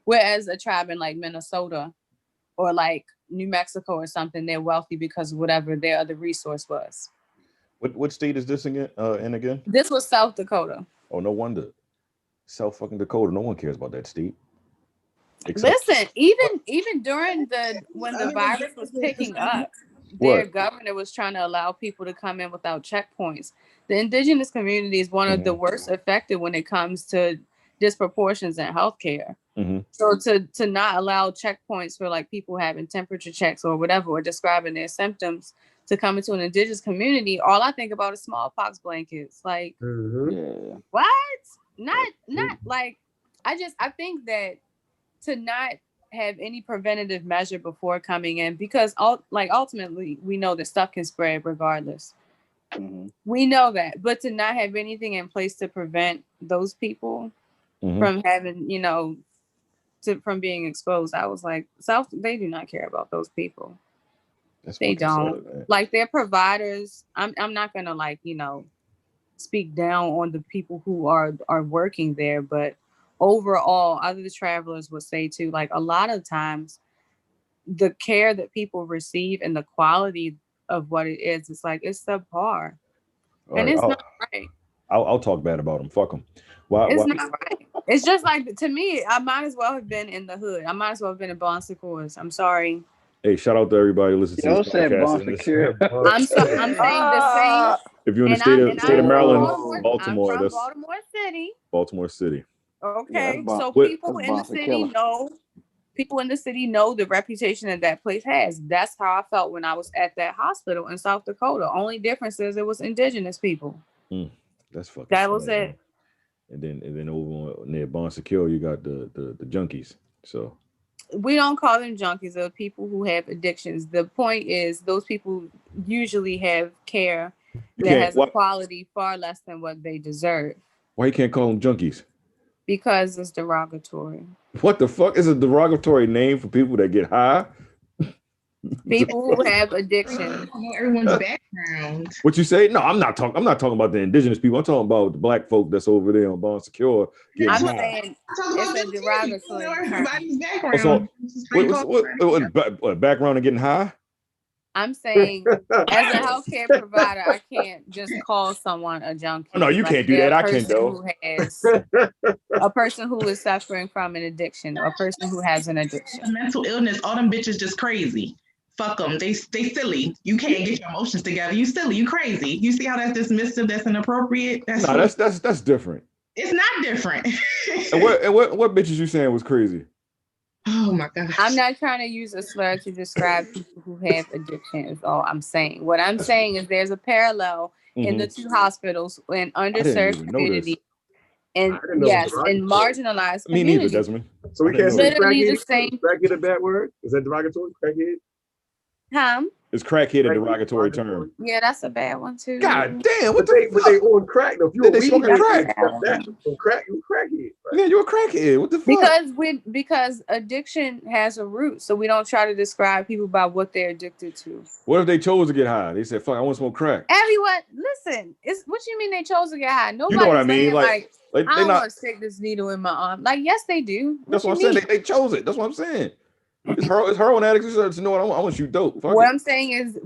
Whereas a tribe in like Minnesota or like New Mexico or something, they're wealthy because of whatever their other resource was. What state is this again? Again? This was South Dakota. Oh, no wonder. South fucking Dakota. No one cares about that state. Listen, even during when the virus was picking up, their governor was trying to allow people to come in without checkpoints. The indigenous community is one of the worst affected when it comes to disproportions in healthcare. Mm-hmm. So to not allow checkpoints for like people having temperature checks or whatever, or describing their symptoms to come into an indigenous community, all I think about is smallpox blankets. Like, what? Not like, I think that to not have any preventative measure before coming in, because ultimately we know that stuff can spread regardless. Mm-hmm. We know that, but to not have anything in place to prevent those people from having, from being exposed. I was like, South, they do not care about those people. They don't. Like their providers. I'm not gonna like, speak down on the people who are working there, but overall, other travelers would say too, like a lot of times the care that people receive and the quality of what it is, it's like it's subpar. And it's not right. I'll talk bad about them. Fuck them. It's not right. It's just like, to me, I might as well have been in the hood. I might as well have been in Bon Secours. I'm sorry. Hey, shout out to everybody listening to this podcast. I'm saying the same. If you're in the state of Maryland, Baltimore, I'm from Baltimore City. Okay, so people in the city know. People in the city know the reputation that place has. That's how I felt when I was at that hospital in South Dakota. Only difference is it was indigenous people. That's fucking. That was it. And then over near Bon Secure, you got the junkies. So we don't call them junkies. They're people who have addictions. The point is, those people usually have care that has a quality far less than what they deserve. Why you can't call them junkies? Because it's derogatory. What the fuck is a derogatory name for people that get high? People who have addiction. Everyone's background. What you say? No, I'm not talking about the indigenous people. I'm talking about the black folk that's over there on Bon Secure. I'm saying it's a derogatory. Everybody's background. What background of getting high? I'm saying, as a healthcare provider, I can't just call someone a junkie. No, you can't do that. I can though. A person who is suffering from an addiction, or a person who has an addiction. A mental illness, all them bitches just crazy. Fuck them. They silly. You can't get your emotions together. You silly. You crazy. You see how that's dismissive? That's inappropriate. That's different. It's not different. and what bitches you saying was crazy? Oh my God. I'm not trying to use a slur to describe people who have addiction, is all I'm saying. What I'm saying is there's a parallel in the two hospitals in underserved communities. And yes, in marginalized communities. Me neither, Desmond. So we can't say literally the same. Crackhead a bad word? Is that derogatory? Crackhead? Is crackhead a derogatory term? Yeah, that's a bad one too. God damn! But they on crack though. If you they smoking crack? On crack, you a crackhead. Right? Yeah, you're a crackhead. What the fuck? Because addiction has a root, so we don't try to describe people by what they're addicted to. What if they chose to get high? They said, "Fuck, I want to smoke crack." Everyone, listen. It's what you mean they chose to get high? Nobody. You know what I mean? Like I don't want to stick this needle in my arm. Like, yes, they do. That's what I'm saying. They chose it. That's what I'm saying. It's heroin addicts. You know what? I want to shoot dope. What I'm saying is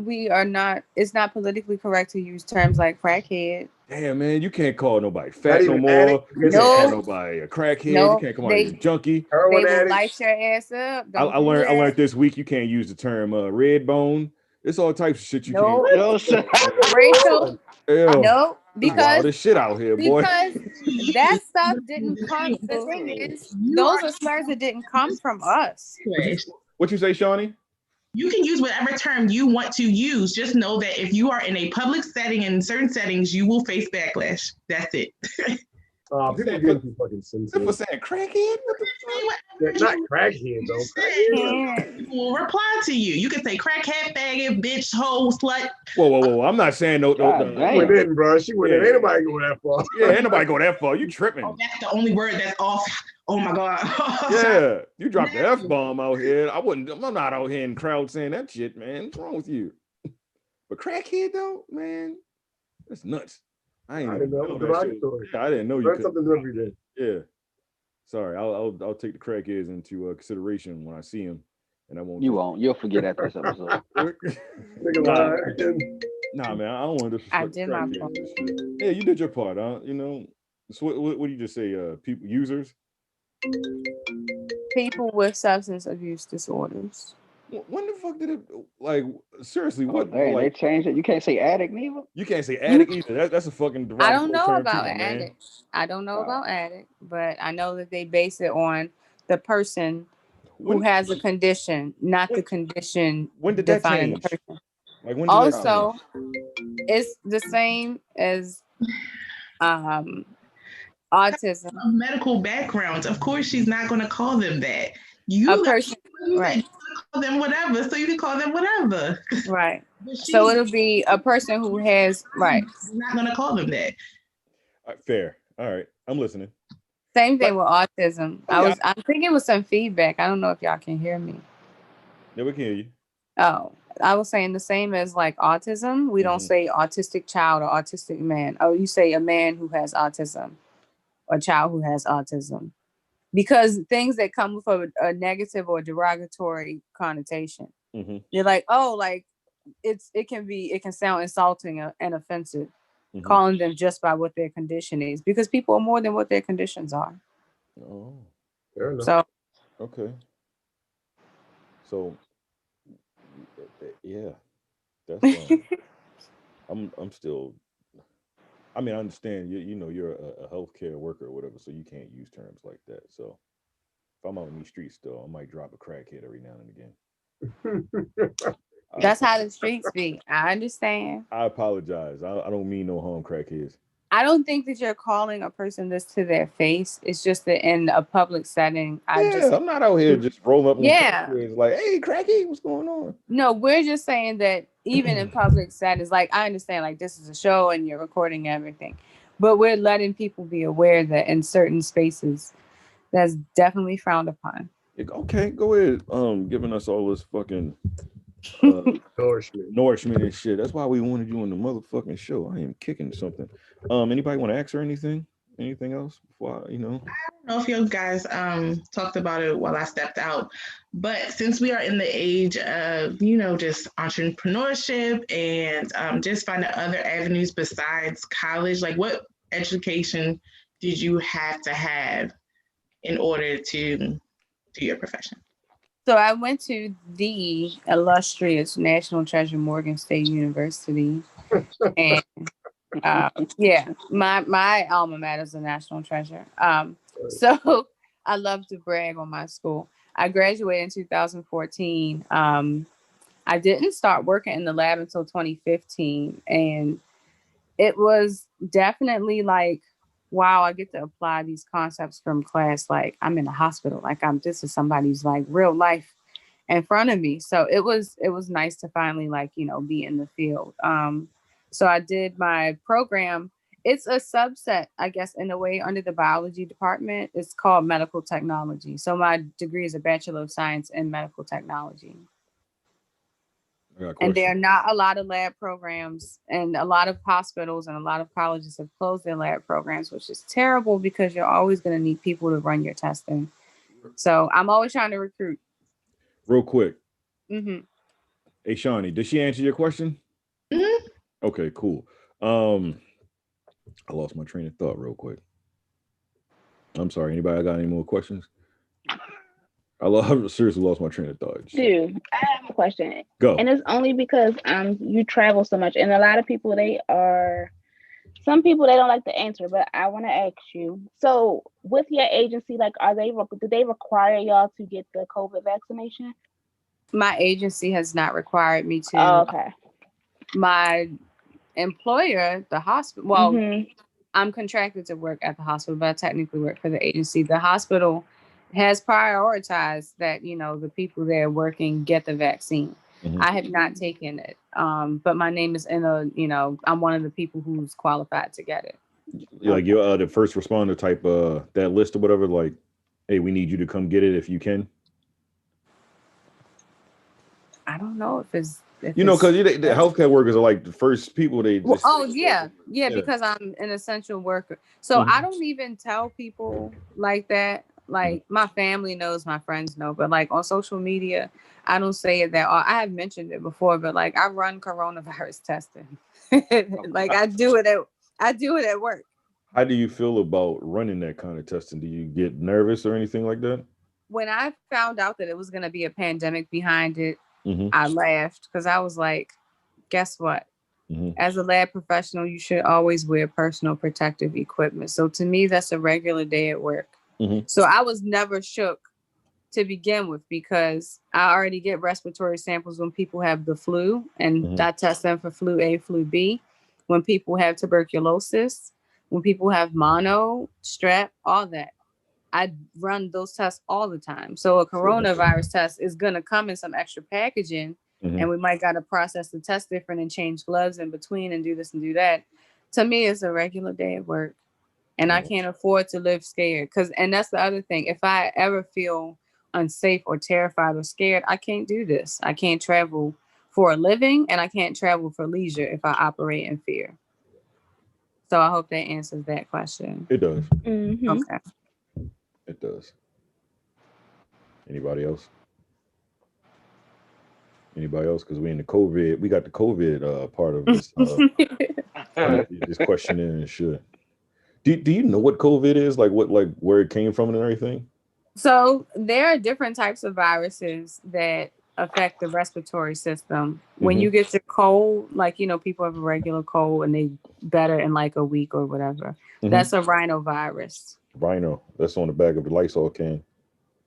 it's not politically correct to use terms like crackhead. Damn, man, you can't call nobody fat no more. You can't call nobody a crackhead. You can't call nobody a junkie. They will light your ass up. I learned this week you can't use the term red bone. It's all types of shit you can't. Racial. No, because this shit out here, boy. Because that stuff didn't come. The thing is, those are slurs that didn't come from us. What you say, Shawnee? You can use whatever term you want to use. Just know that if you are in a public setting and in certain settings, you will face backlash. That's it. People get too fucking sensitive. People saying crackhead? Not crackhead though. People will reply to you. You can say crackhead, faggot, bitch, hoe, slut. Whoa! I'm not saying no. She went in, bro. She went in. Ain't nobody go that far. Yeah, ain't nobody go that far. You tripping? Oh, that's the only word that's off. Oh my God. Yeah, you dropped the F-bomb out here. I'm not out here in crowd saying that shit, man. What's wrong with you? But crackhead though, man, that's nuts. I didn't know that shit. I didn't know you could. Something every day. Yeah. Sorry, I'll take the crackheads into consideration when I see them, and I won't. You won't. You'll forget after this episode. Nah, man, I don't want to. I did my part. Yeah, you did your part, huh? You know. So what do you just say? People, users. People with substance abuse disorders. When the fuck did it, like, seriously, what? Dang, they changed it. You can't say addict neither. You can't say addict either. That's a fucking. I don't know about addict. I don't know about addict, but I know that they base it on the person who has a condition, not the condition. When did that change? Like, when also, it's the same as autism. Medical backgrounds. Of course, she's not going to call them that. A person, right? Call them whatever, so you can call them whatever. Right. So it'll be a person who has right. You're not going to call them that. Fair. All right, I'm listening. Same thing with autism. I'm thinking with some feedback. I don't know if y'all can hear me. Yeah, we can hear you. Oh, I was saying the same as like autism. We don't say autistic child or autistic man. Oh, you say a man who has autism or a child who has autism. Because things that come with a negative or derogatory connotation. You're like, oh, like it can sound insulting and offensive, calling them just by what their condition is, because people are more than what their conditions are. Oh, fair enough. So okay. So yeah, that's I'm still. I mean, I understand you know you're a healthcare worker or whatever, so you can't use terms like that. So if I'm out in these streets still, I might drop a crackhead every now and again. That's how the streets be. I understand. I apologize. I don't mean no harm, crackheads. I don't think that you're calling a person this to their face. It's just that in a public setting, I'm not out here just rolling up on crackheads like, hey, crackhead, what's going on? No, we're just saying that even in public settings, like I understand, like this is a show and you're recording everything, but we're letting people be aware that in certain spaces, that's definitely frowned upon. Okay, go ahead. Giving us all this fucking nourishment and shit. That's why we wanted you on the motherfucking show. I am kicking something. Anybody want to ask her anything? Anything else before I don't know if you guys talked about it while I stepped out, but since we are in the age of, just entrepreneurship and just finding other avenues besides college, like what education did you have to have in order to do your profession? So I went to the illustrious National Treasure Morgan State University, and my alma mater is a national treasure. So I love to brag on my school. I graduated in 2014. I didn't start working in the lab until 2015, and it was definitely like, wow, I get to apply these concepts from class. Like I'm in a hospital. Like this is somebody's like real life in front of me. So it was nice to finally be in the field. So I did my program. It's a subset, I guess, in a way under the biology department. It's called medical technology. So my degree is a Bachelor of Science in medical technology. And there are not a lot of lab programs, and a lot of hospitals and a lot of colleges have closed their lab programs, which is terrible because you're always going to need people to run your testing. So I'm always trying to recruit. Real quick. Hey, Shawnee, did she answer your question? Okay, cool. I lost my train of thought real quick. I'm sorry. Anybody got any more questions? I seriously lost my train of thought. Dude, I have a question. Go. And it's only because you travel so much, and a lot of people some people they don't like to answer, but I want to ask you. So with your agency, like, do they require y'all to get the COVID vaccination? My agency has not required me to. Oh, okay. My employer, the hospital, well, I'm contracted to work at the hospital, but I technically work for the agency. The hospital has prioritized that, the people there working get the vaccine. I have not taken it. But my name is in I'm one of the people who's qualified to get it. Like you're the first responder type, that list or whatever, like, hey, we need you to come get it if you can. I don't know if it's because the healthcare workers are like the first people they just yeah, because I'm an essential worker. So I don't even tell people like that. Like my family knows, my friends know, but like on social media, I don't say it that. I have mentioned it before, but like I run coronavirus testing. Like I do it at work. How do you feel about running that kind of testing? Do you get nervous or anything like that? When I found out that it was going to be a pandemic behind it, I laughed because I was like, guess what? As a lab professional, you should always wear personal protective equipment. So to me, that's a regular day at work. So I was never shook to begin with because I already get respiratory samples when people have the flu, and I test them for flu A, flu B. When people have tuberculosis, when people have mono, strep, all that. I run those tests all the time. So a coronavirus test is going to come in some extra packaging, and we might got to process the test different and change gloves in between and do this and do that. To me, it's a regular day at work. and I can't afford to live scared. And that's the other thing. If I ever feel unsafe or terrified or scared, I can't do this. I can't travel for a living, and I can't travel for leisure if I operate in fear. So I hope that answers that question. It does. Mm-hmm. Okay. It does. Anybody else? Anybody else? Because we in the COVID. We got the COVID part of this. This questioning and shit. Do you know what COVID is? Like where it came from and everything? So there are different types of viruses that affect the respiratory system. When you get your cold, like, people have a regular cold and they better in like a week or whatever. That's a rhinovirus. Rhino. That's on the back of the Lysol can.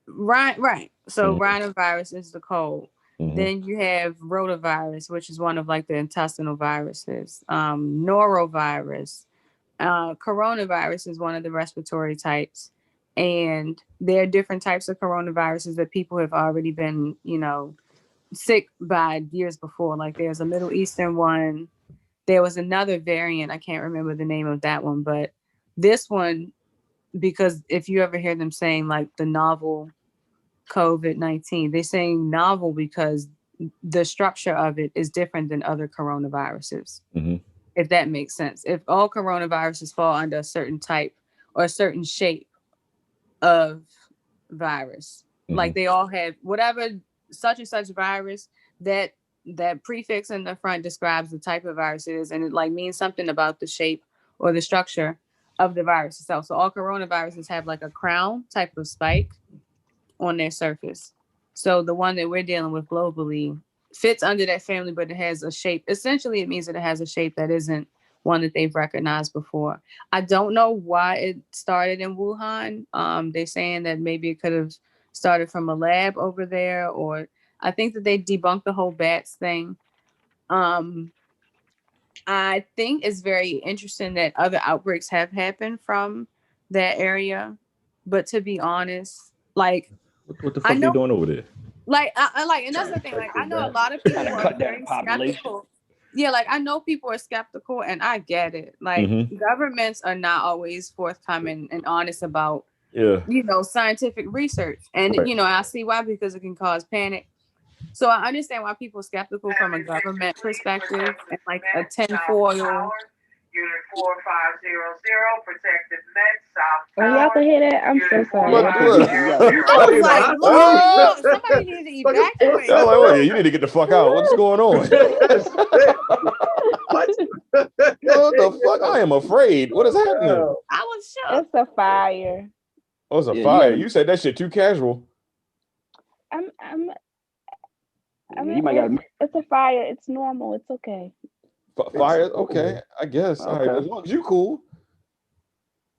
Right. So rhinovirus is the cold. Then you have rotavirus, which is one of like the intestinal viruses. Norovirus. Coronavirus is one of the respiratory types. And there are different types of coronaviruses that people have already been, sick by years before. Like there's a Middle Eastern one. There was another variant. I can't remember the name of that one, but this one, because if you ever hear them saying like the novel COVID-19, they're saying novel because the structure of it is different than other coronaviruses. If that makes sense. If all coronaviruses fall under a certain type or a certain shape of virus, like they all have whatever such and such virus, that prefix in the front describes the type of virus it is, and it like means something about the shape or the structure of the virus itself. So all coronaviruses have like a crown type of spike on their surface. So the one that we're dealing with globally fits under that family, but it has a shape. Essentially, it means that it has a shape that isn't one that they've recognized before. I don't know why it started in Wuhan. They're saying that maybe it could have started from a lab over there, or I think that they debunked the whole bats thing. I think it's very interesting that other outbreaks have happened from that area. But to be honest, like, what the fuck are you doing over there? Like, I like, and that's the thing. Like, I know a lot of people are very skeptical. Yeah, like I know people are skeptical, and I get it. Like, governments are not always forthcoming and honest about, scientific research, and I see why, because it can cause panic. So I understand why people are skeptical from a government perspective, and like a tinfoil. Unit 4500, protective med, South Tower. Y'all can hear that? I'm so sorry. I was like, Lord, somebody needs to evacuate. I was like, wait, you need to get the fuck out. What's going on? What the fuck? I am afraid. What is happening? I was shocked. It's a fire. Oh, it's a fire. You said that shit too casual. It's a fire. It's normal. It's okay. Fire, okay, I guess. Okay. All right, as long as you cool.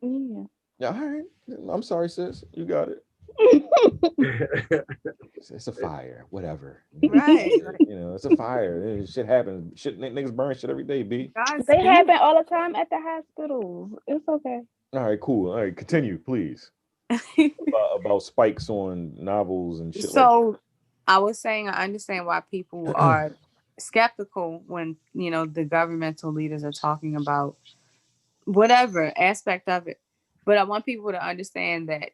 Yeah. Yeah, all right. I'm sorry, sis. You got it. It's a fire, whatever. Right. It's a fire. Shit happens. Shit, niggas burn shit every day, B. They happen all the time at the hospitals. It's okay. All right, cool. All right, continue, please. about spikes on novels and shit. So I was saying I understand why people are skeptical when the governmental leaders are talking about whatever aspect of it, but I want people to understand that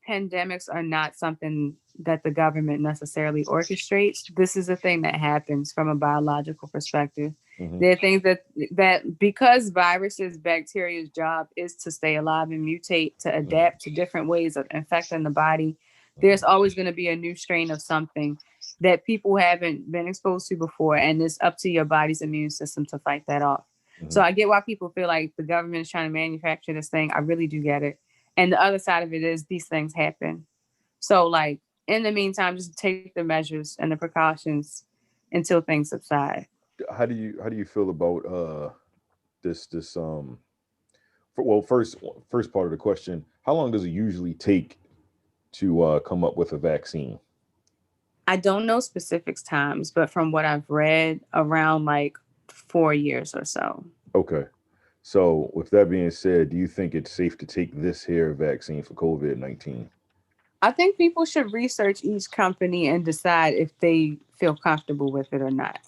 pandemics are not something that the government necessarily orchestrates. This is a thing that happens from a biological perspective. There are things that because viruses, bacteria's job is to stay alive and mutate, to adapt to different ways of infecting the body. There's always going to be a new strain of something that people haven't been exposed to before, and it's up to your body's immune system to fight that off. So I get why people feel like the government is trying to manufacture this thing. I really do get it. And the other side of it is these things happen. So like in the meantime, just take the measures and the precautions until things subside. How do you feel about this first part of the question, how long does it usually take to come up with a vaccine? I don't know specific times, but from what I've read, around like 4 years or so. Okay. So with that being said, do you think it's safe to take this here vaccine for COVID-19? I think people should research each company and decide if they feel comfortable with it or not.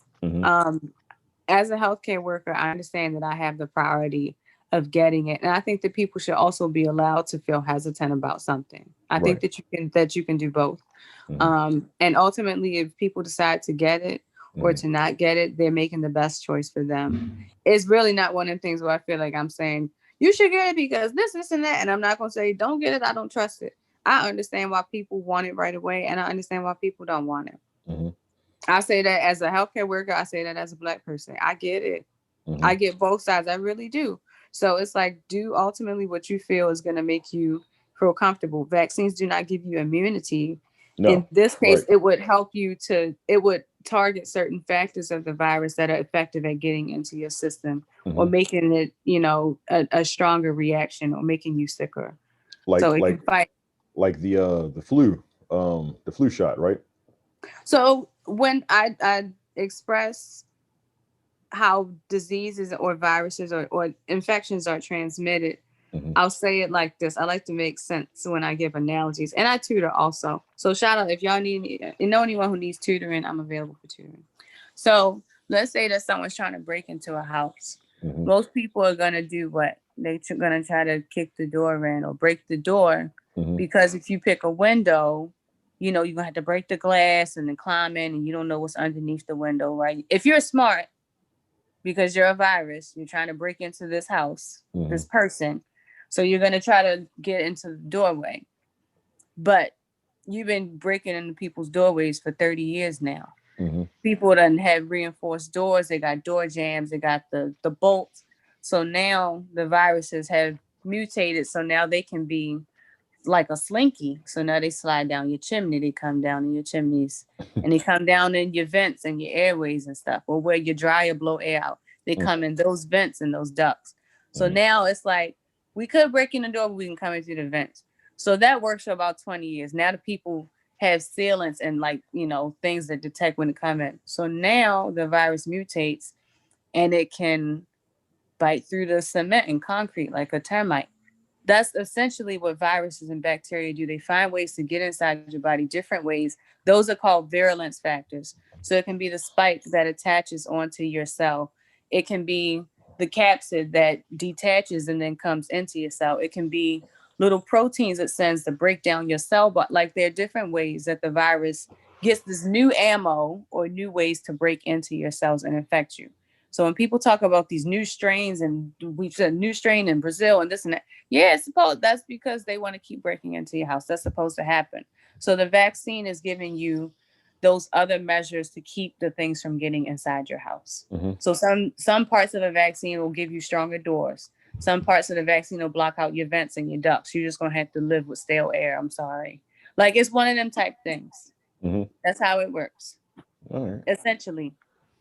As a healthcare worker, I understand that I have the priority of getting it. And I think that people should also be allowed to feel hesitant about something. I think that you can do both. And ultimately, if people decide to get it or to not get it, they're making the best choice for them. It's really not one of the things where I feel like I'm saying, you should get it because this, and that. And I'm not going to say, don't get it. I don't trust it. I understand why people want it right away. And I understand why people don't want it. I say that as a healthcare worker. I say that as a Black person. I get it. I get both sides. I really do. So it's like, do ultimately what you feel is going to make you feel comfortable. Vaccines do not give you immunity. No. In this case, it would help you it would target certain factors of the virus that are effective at getting into your system or making it, a stronger reaction or making you sicker. So it can fight. Like the flu shot, right? So when I express how diseases or viruses or infections are transmitted, I'll say it like this. I like to make sense when I give analogies, and I tutor also. So shout out if y'all know anyone who needs tutoring, I'm available for tutoring. So let's say that someone's trying to break into a house. Most people are gonna do what? They're gonna try to kick the door in or break the door, because if you pick a window, you're gonna have to break the glass and then climb in, and you don't know what's underneath the window, right? If you're smart, because you're a virus, you're trying to break into this house, this person. So you're going to try to get into the doorway. But you've been breaking into people's doorways for 30 years now. People done have reinforced doors. They got door jams. They got the bolts. So now the viruses have mutated. So now they can be like a slinky. So now they slide down your chimney. They come down in your chimneys. And they come down in your vents and your airways and stuff. Or where your dryer blow air out. They come in those vents and those ducts. So now it's like, we could break in the door, but we can come in through the vents. So that works for about 20 years. Now the people have sealants and things that detect when it come in. So now the virus mutates and it can bite through the cement and concrete like a termite. That's essentially what viruses and bacteria do. They find ways to get inside your body different ways. Those are called virulence factors. So it can be the spike that attaches onto your cell. It can be the capsid that detaches and then comes into your cell. It can be little proteins it sends to break down your cell. But there are different ways that the virus gets this new ammo or new ways to break into your cells and infect you. So when people talk about these new strains, and we've said new strain in Brazil and this and that, that's because they want to keep breaking into your house. That's supposed to happen. So the vaccine is giving you those other measures to keep the things from getting inside your house. So some parts of the vaccine will give you stronger doors. Some parts of the vaccine will block out your vents and your ducts. You're just going to have to live with stale air. I'm sorry. It's one of them type things. That's how it works. All right. Essentially.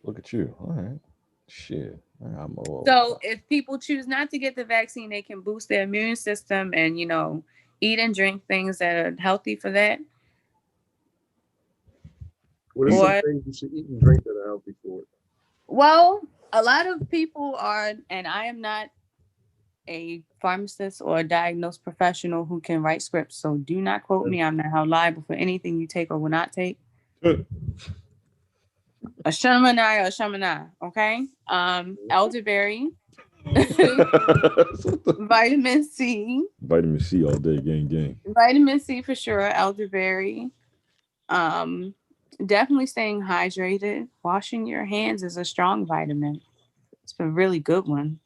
Look at you. All right. Shit. I'm old. So if people choose not to get the vaccine, they can boost their immune system and, eat and drink things that are healthy for that. What are some things you should eat and drink that are healthy for it? Well, a lot of people are, and I am not a pharmacist or a diagnosed professional who can write scripts. So do not quote me. I'm not held liable for anything you take or will not take. A shamanai, okay? Elderberry, vitamin C. Vitamin C all day, gang. Vitamin C for sure, elderberry. Definitely staying hydrated. Washing your hands is a strong vitamin. It's a really good one.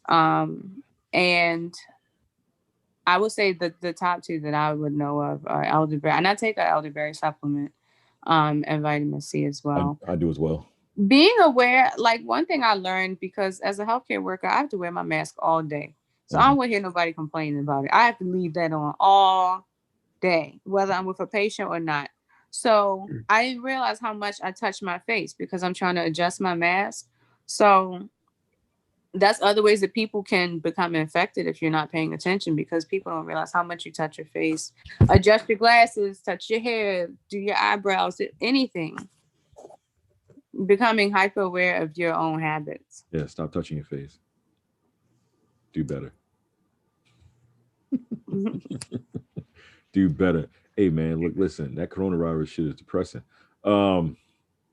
And I would say that the top two that I would know of are elderberry. And I take an elderberry supplement, and vitamin C as well. I do as well. Being aware, one thing I learned, because as a healthcare worker, I have to wear my mask all day. So I don't want to hear nobody complaining about it. I have to leave that on all day, whether I'm with a patient or not. So I didn't realize how much I touch my face because I'm trying to adjust my mask. So that's other ways that people can become infected if you're not paying attention, because people don't realize how much you touch your face. Adjust your glasses, touch your hair, do your eyebrows, anything. Becoming hyper aware of your own habits. Yeah, stop touching your face. Do better. Do better. Hey man, look, listen, that coronavirus shit is depressing.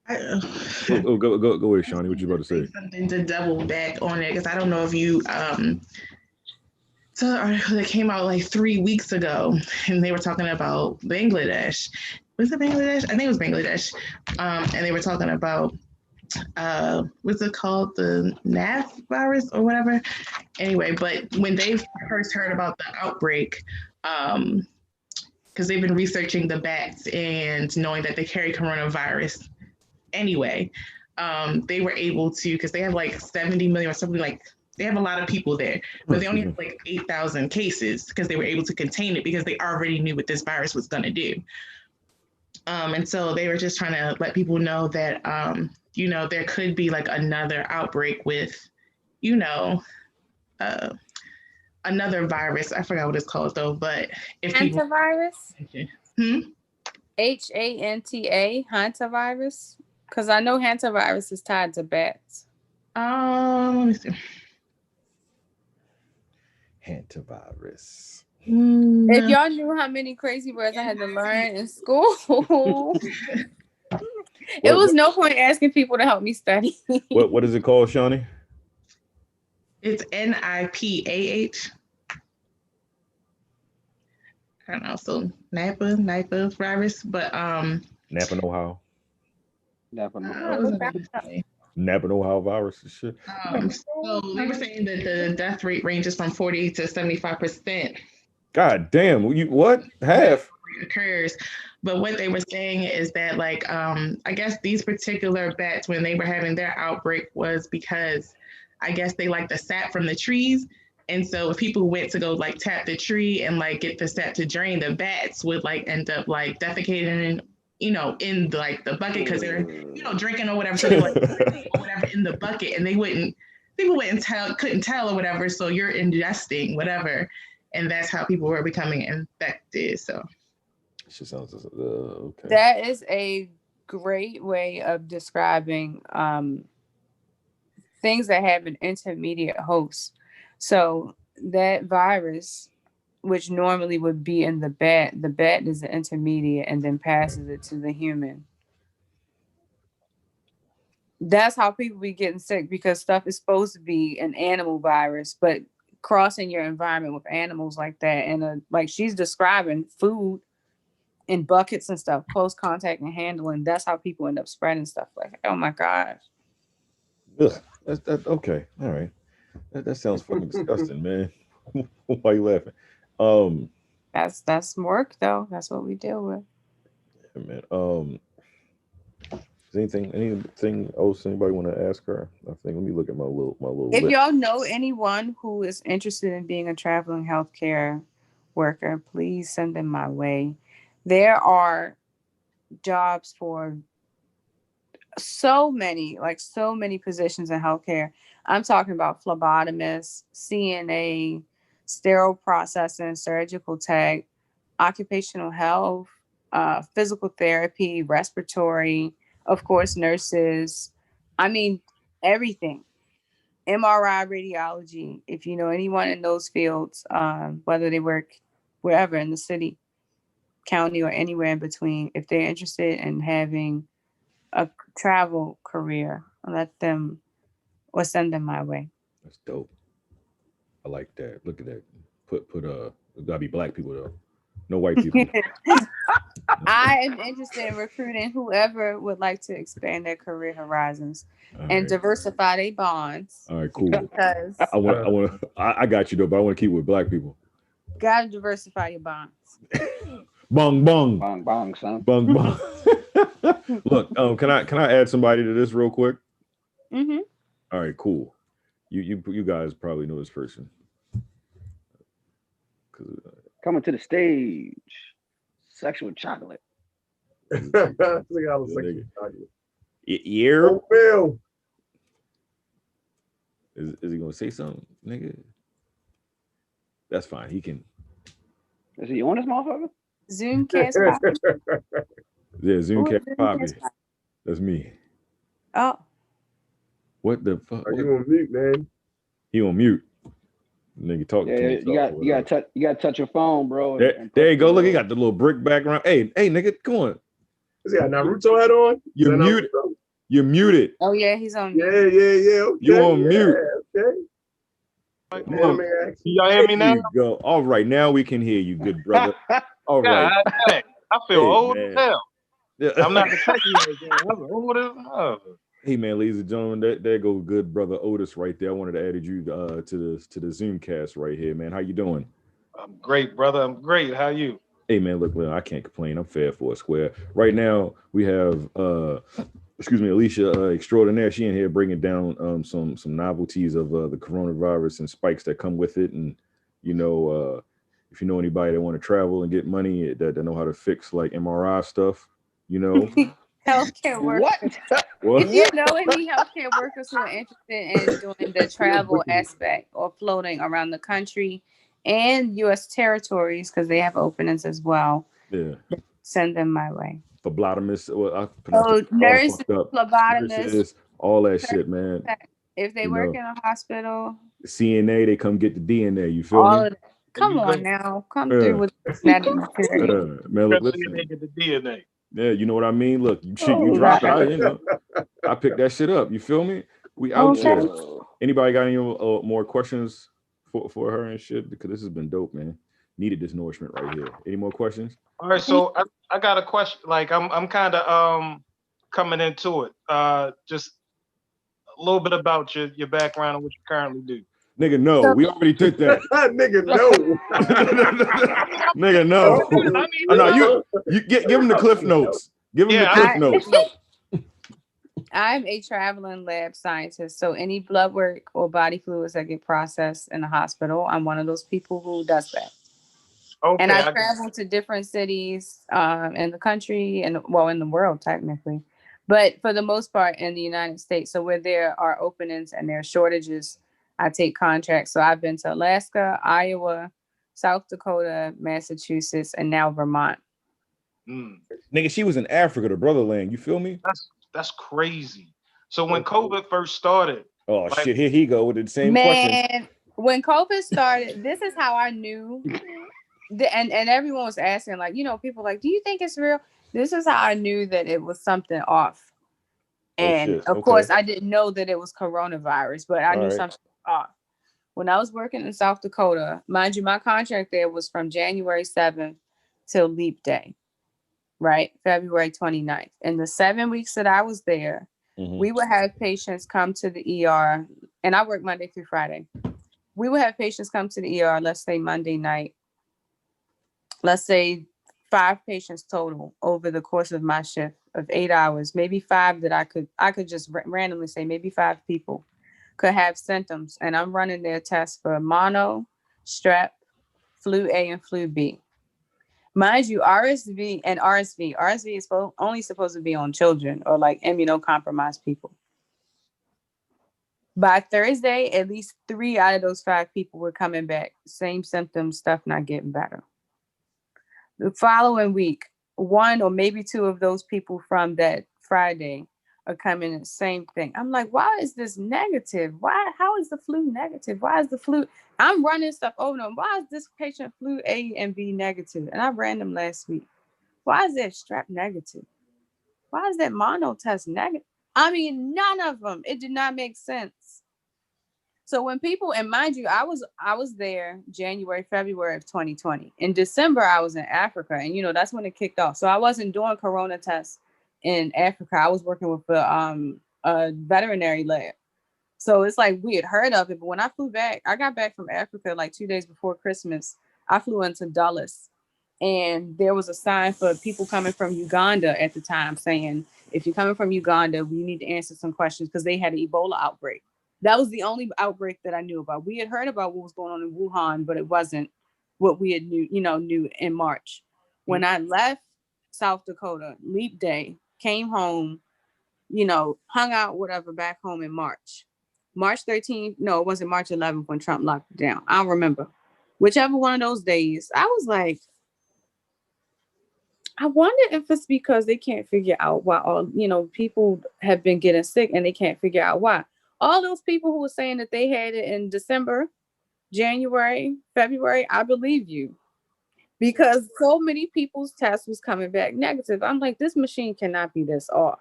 Go away, Shawnee. What you about to say? Something to double back on it because I don't know if you so an article that came out like 3 weeks ago, and they were talking about Bangladesh. Was it Bangladesh? I think it was Bangladesh. And they were talking about what's it called, the NAF virus or whatever. Anyway, but when they first heard about the outbreak, because they've been researching the bats and knowing that they carry coronavirus anyway, they were able to, because they have like 70 million or something, like they have a lot of people there, but they only have like 8,000 cases because they were able to contain it because they already knew what this virus was going to do. And so they were just trying to let people know that, there could be like another outbreak with, another virus. I forgot what it's called though, but if hantavirus? People... HANTA, hantavirus? Because I know hantavirus is tied to bats. Let me see. Hantavirus. If y'all knew how many crazy words I had to learn in school, it was no point asking people to help me study. What is it called, Shawnee? It's NIPAH. I don't know, so Napa virus, but Napa know-how. Napa know-how virus and shit. So they were saying that the death rate ranges from 40 to 75%. God damn, what? Half occurs. But what they were saying is that, like, I guess these particular bats, when they were having their outbreak, was because I guess they like the sap from the trees. And so if people went to go like tap the tree and like get the sap to drain, the bats would like end up like defecating, in like the bucket because they're, drinking or whatever. So they like or whatever in the bucket, and people couldn't tell or whatever. So you're ingesting whatever. And that's how people were becoming infected. So she sounds okay. That is a great way of describing things that have an intermediate host. So that virus, which normally would be in the bat is the intermediate and then passes it to the human. That's how people be getting sick, because stuff is supposed to be an animal virus, but crossing your environment with animals like that, and like she's describing food in buckets and stuff, close contact and handling, that's how people end up spreading stuff. Like, oh my gosh. Ugh, that's okay. All right. That sounds fucking disgusting, man. Why you laughing? That's work though. That's what we deal with. Yeah, man. Anything else anybody want to ask her? I think, let me look at my little If list. y'all know anyone who is interested in being a traveling healthcare worker, please send them my way. There are jobs for so many positions in healthcare. I'm talking about phlebotomists, CNA, sterile processing, surgical tech, occupational health, physical therapy, respiratory, of course, nurses. I mean, everything. MRI, radiology. If you know anyone in those fields, whether they work wherever in the city, county, or anywhere in between, if they're interested in having a travel career, let them or send them my way. That's dope. I like that. Look at that. Put it gotta be black people though. No white people. I am interested in recruiting whoever would like to expand their career horizons and diversify their bonds. All right, cool. Because I got you though, but I want to keep it with black people. Gotta diversify your bonds. Bong bong. Bong bong, son. Bong bong. Look, can I add somebody to this real quick? Mm-hmm. All right, cool. You guys probably know this person. Coming to the stage, Sexual Chocolate. Look at all the sexual chocolate. Yeah. Oh, Bill. Is he gonna say something, nigga? That's fine. He can. Is he on this motherfucker? Zoomcast Poppy. Yeah, Zoomcast Poppy. That's me. Oh. What the fuck? Are you on mute, man? He on mute. Nigga talking. Yeah, you gotta touch your phone, bro. There you go. Look, he got the little brick background. Hey, nigga, come on. Is he got Naruto hat on? You're muted. You're muted. Oh yeah, he's on Yeah, mute. yeah. Okay. You on mute. Okay. Well, Can y'all hear me there now? you go. All right, now we can hear you, good brother. All right. God dang. I feel Hey, old man. as hell. Yeah. I'm not the techie right there. I'm old as hell. Hey man, ladies and gentlemen, there go good brother Otis right there. I wanted to add you to the Zoomcast right here, man. How you doing? I'm great, brother. I'm great. How you? Hey man, look, I can't complain. I'm fair for a square. Right now we have Alicia extraordinaire. She in here bringing down some novelties of the coronavirus and spikes that come with it, and if you know anybody that want to travel and get money that know how to fix like MRI stuff, Healthcare workers. What? If you know any healthcare workers who are interested in doing the travel aspect or floating around the country and U.S. territories, because they have openings as well, Yeah. send them my way. Phlebotomist, I pronounced it all nurses, fucked up. phlebotomists, Nurses, all that shit, man. If they work in a hospital, CNA, they come get the DNA. You feel all me? of that. Come on now, come through with genetic material. Man, look, Especially listen. if they get the DNA. Yeah, you know what I mean. Look, you drop it. I pick that shit up. You feel me? We out here. Anybody got any more questions for her and shit? Because this has been dope, man. Needed this nourishment right here. Any more questions? All right, so I got a question. Like I'm kind of coming into it. Just a little bit about your background and what you currently do. Nigga, no, we already did that. Nigga, no. Nigga, no. No, you give him the cliff notes. Give him the cliff notes. I'm a traveling lab scientist, so any blood work or body fluids that get processed in a hospital, I'm one of those people who does that. Okay, and I travel to different cities in the country and in the world technically, but for the most part in the United States. So where there are openings and there are shortages, I take contracts. So I've been to Alaska, Iowa, South Dakota, Massachusetts, and now Vermont. Nigga, she was in Africa, the brotherland. You feel me? That's crazy. So when COVID first started, shit, here he go with the same question. When COVID started, this is how I knew. And everyone was asking, like, people like, do you think it's real? This is how I knew that it was something off. And of course, I didn't know that it was coronavirus, but I knew something was off. When I was working in South Dakota, mind you, my contract there was from January 7th till Leap Day, right? February 29th. In the 7 weeks that I was there, we would have patients come to the ER, and I work Monday through Friday. We would have patients come to the ER, let's say Monday night. Let's say 5 patients total over the course of my shift of 8 hours, maybe 5 that I could just randomly say maybe 5 people could have symptoms, and I'm running their tests for mono, strep, flu A, and flu B. Mind you, RSV is only supposed to be on children or like immunocompromised people. By Thursday, at least 3 out of those 5 people were coming back. Same symptoms, stuff not getting better. The following week, 1 or maybe 2 of those people from that Friday are coming in the same thing. I'm like, why is this negative? How is the flu negative? Why is the flu? I'm running stuff over them. Why is this patient flu A and B negative? And I ran them last week. Why is that strep negative? Why is that mono test negative? I mean, none of them. It did not make sense. So when people, and mind you, I was there January, February of 2020. In December, I was in Africa, and that's when it kicked off. So I wasn't doing corona tests in Africa. I was working with a veterinary lab. So it's like we had heard of it, but when I flew back, I got back from Africa like 2 days before Christmas. I flew into Dulles, and there was a sign for people coming from Uganda at the time saying, if you're coming from Uganda, we need to answer some questions because they had an Ebola outbreak. That was the only outbreak that I knew about. We had heard about what was going on in Wuhan, but it wasn't what we had knew in March. When I left South Dakota, Leap Day, came home, hung out, whatever, back home in March. March 13th, no, it wasn't March 11th when Trump locked it down. I don't remember. Whichever one of those days, I was like, I wonder if it's because they can't figure out why people have been getting sick and they can't figure out why. All those people who were saying that they had it in December, January, February, I believe you. Because so many people's tests was coming back negative. I'm like, this machine cannot be this off.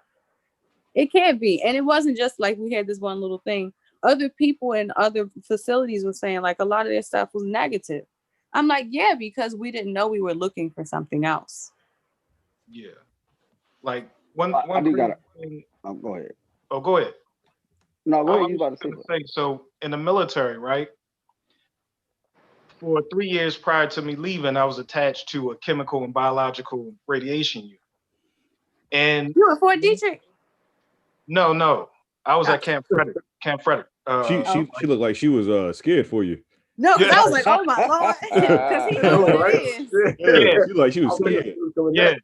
It can't be. And it wasn't just like we had this one little thing. Other people in other facilities were saying like a lot of their stuff was negative. I'm like, yeah, because we didn't know we were looking for something else. Yeah. Like one I do crazy gotta. thing. Go ahead. Oh, go ahead. No, go I ahead. You was about to gonna say, so in the military, right? For 3 years prior to me leaving, I was attached to a chemical and biological radiation unit. And You were Fort Detrick? no, I was at Camp Frederick. Camp Frederick. She looked like she was scared for you. No, because I was like, oh my Lord. Because he knows what it is. Yeah, she like she was scared. Yeah.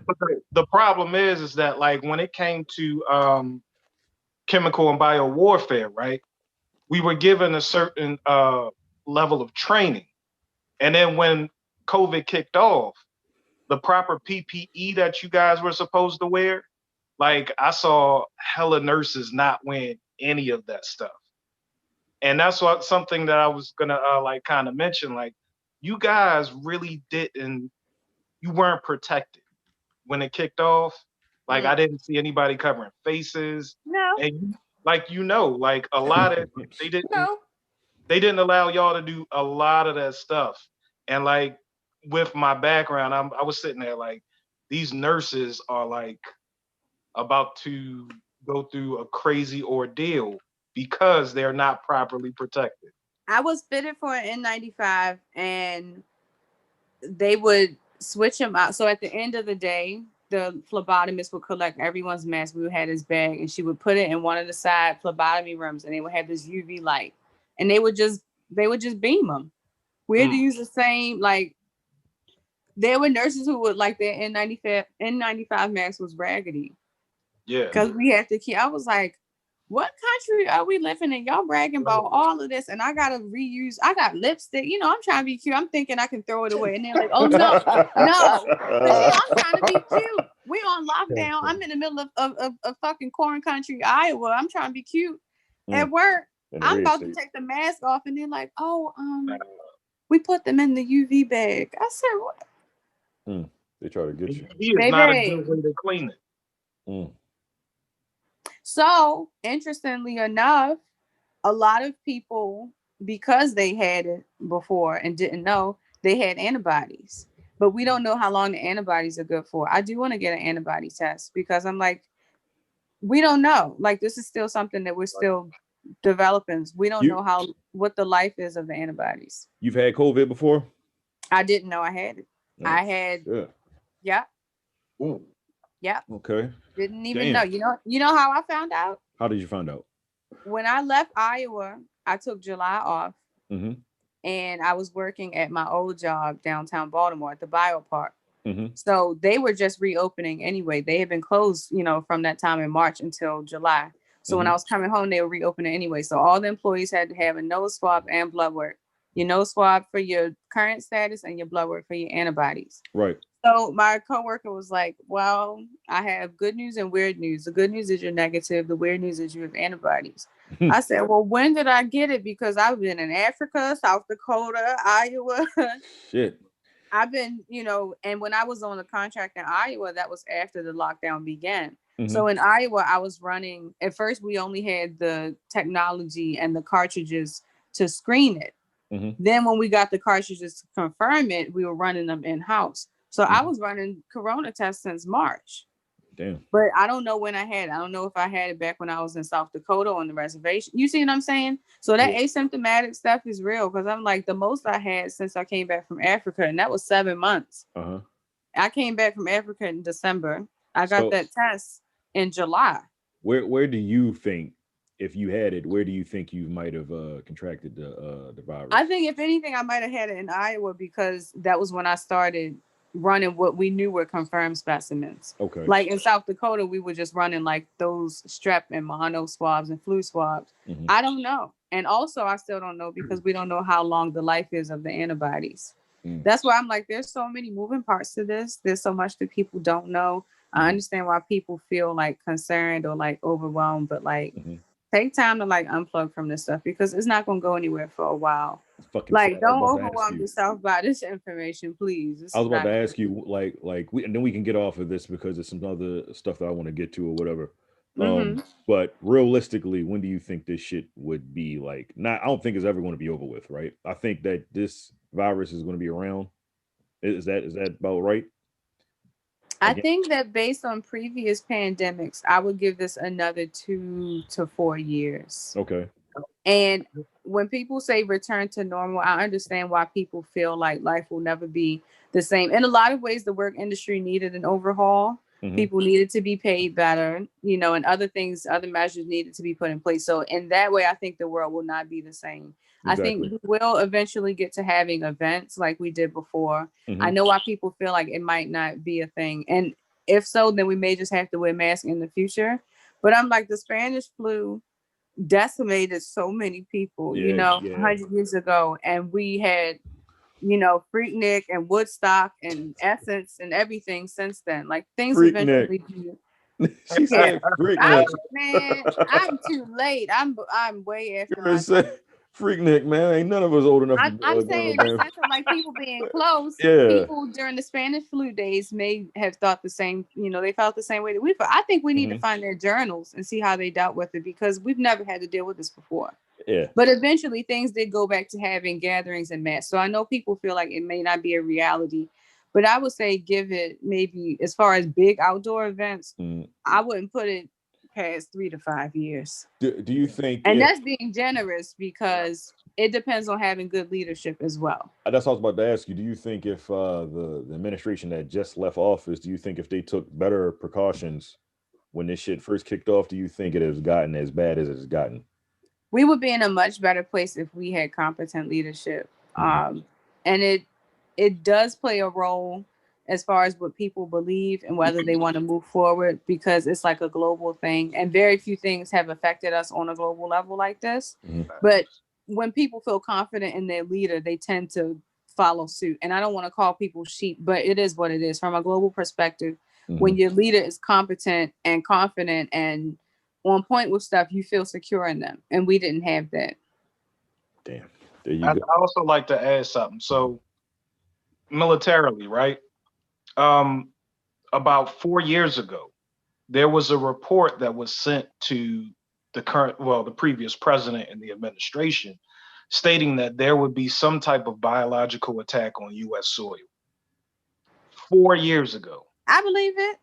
But the problem is that like when it came to chemical and bio warfare, right? We were given a certain level of training. And then when COVID kicked off, the proper PPE that you guys were supposed to wear, like I saw hella nurses not wearing any of that stuff. And that's something that I was gonna like kind of mention. Like, you guys really didn't, you weren't protected when it kicked off. Like, I didn't see anybody covering faces. No. And like like a lot of they didn't allow y'all to do a lot of that stuff. And like with my background, I was sitting there like, these nurses are like about to go through a crazy ordeal because they're not properly protected. I was fitted for an N95 and they would switch them out. So at the end of the day, the phlebotomist would collect everyone's mask. We would have this bag and she would put it in one of the side phlebotomy rooms and they would have this UV light and they would just beam them. We had to use the same, like, there were nurses who would like their N95 mask was raggedy. Yeah. Because we had to keep, I was like, what country are we living in? Y'all bragging about all of this, and I gotta reuse. I got lipstick. You know, I'm trying to be cute. I'm thinking I can throw it away, and they're like, "Oh no, no!" But I'm trying to be cute. We on lockdown. I'm in the middle of fucking corn country, Iowa. I'm trying to be cute at work. I'm about to take the mask off, and they're like, "Oh, we put them in the UV bag." I said, "What?" They try to get you. He is not a good way to clean it. So, interestingly enough, a lot of people, because they had it before and didn't know, they had antibodies. But we don't know how long the antibodies are good for. I do want to get an antibody test because I'm like, we don't know. Like, this is still something that we're still developing. We don't know what the life is of the antibodies. You've had COVID before? I didn't know I had it. I had, yeah. Yeah. Okay. Didn't even know. You know how I found out? How did you find out? When I left Iowa, I took July off. And I was working at my old job downtown Baltimore at the biopark. So they were just reopening anyway. They had been closed, from that time in March until July. So when I was coming home, they were reopening anyway. So all the employees had to have a nose swab and blood work. Your nose swab for your current status and your blood work for your antibodies. Right. So my coworker was like, well, I have good news and weird news. The good news is you're negative. The weird news is you have antibodies. I said, well, when did I get it? Because I've been in Africa, South Dakota, Iowa. Shit. I've been, and when I was on the contract in Iowa, that was after the lockdown began. So in Iowa, I was running, at first we only had the technology and the cartridges to screen it. Then when we got the cartridges to confirm it, we were running them in-house. So I was running corona tests since March. Damn. But I don't know when I had it. I don't know if I had it back when I was in South Dakota on the reservation. You see what I'm saying? So that asymptomatic stuff is real because I'm like the most I had since I came back from Africa, and that was 7 months. I came back from Africa in December. I got that test in July. Where do you think, if you had it, where do you think you might have contracted the virus? I think if anything, I might have had it in Iowa because that was when I started running what we knew were confirmed specimens. Okay. Like in South Dakota, we were just running like those strep and mono swabs and flu swabs. I don't know. And also I still don't know because we don't know how long the life is of the antibodies. That's why I'm like, there's so many moving parts to this. There's so much that people don't know. I understand why people feel like concerned or like overwhelmed, but like take time to like unplug from this stuff because it's not going to go anywhere for a while. Like, don't overwhelm yourself by this information, please. I was about to ask you, and then we can get off of this because there's some other stuff that I want to get to or whatever. But realistically, when do you think this shit would be like? Not, I don't think it's ever going to be over with, right? I think that this virus is going to be around. Is that about right? I think that based on previous pandemics, I would give this another 2 to 4 years. Okay. And when people say return to normal, I understand why people feel like life will never be the same. In a lot of ways, the work industry needed an overhaul. People needed to be paid better, you know, and other things, other measures needed to be put in place. So in that way, I think the world will not be the same. Exactly. I think we will eventually get to having events like we did before. I know why people feel like it might not be a thing. And if so, then we may just have to wear masks in the future. But I'm like, the Spanish flu decimated so many people, you know, 100 years ago. And we had, you know, Freaknik and Woodstock and Essence and everything since then. Like things eventually do. She said Freaknik. Man, I'm too late. I'm way after my time. Freaknik, man. Ain't none of us old enough. I'm saying in the sense of like people being close. People during the Spanish flu days may have thought the same, you know, they felt the same way that we felt. I think we need to find their journals and see how they dealt with it, because we've never had to deal with this before. But eventually things did go back to having gatherings and masks. So I know people feel like it may not be a reality, but I would say give it maybe, as far as big outdoor events, I wouldn't put it past 3 to 5 years. Do you think? And that's being generous, because it depends on having good leadership as well. That's what I was about to ask you. Do you think if the administration that just left office, do you think if they took better precautions when this shit first kicked off, do you think it has gotten as bad as it's gotten? We would be in a much better place if we had competent leadership. And it does play a role as far as what people believe and whether they want to move forward, because it's like a global thing. And very few things have affected us on a global level like this. But when people feel confident in their leader, they tend to follow suit. And I don't want to call people sheep, but it is what it is. From a global perspective, when your leader is competent and confident and on point with stuff, you feel secure in them. And we didn't have that. Damn. There you I go. also like to add something. So militarily, right? About 4 years ago, there was a report that was sent to the previous president and the administration, stating that there would be some type of biological attack on U.S. soil. 4 years ago. I believe it.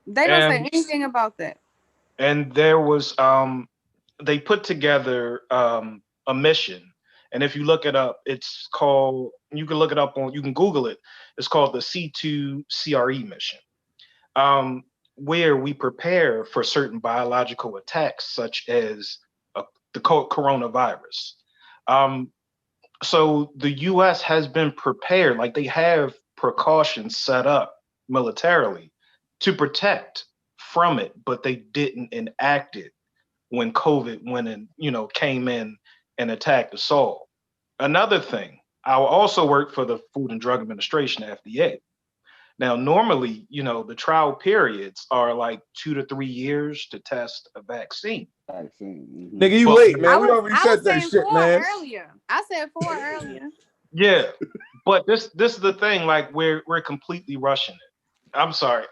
They don't say anything about that. And there was, they put together a mission. And if you look it up, it's called, you can look it up you can Google it. It's called the C2CRE mission, where we prepare for certain biological attacks, such as the coronavirus. So the U.S. has been prepared, like they have precautions set up militarily to protect from it, but they didn't enact it when COVID went and, came in and attacked us all. Another thing, I also work for the Food and Drug Administration, FDA. Now, normally, the trial periods are like 2 to 3 years to test a vaccine. Nigga, you late, man. We already said that shit, man. I said 4 earlier. Yeah, but this is the thing. Like we're completely rushing it. I'm sorry.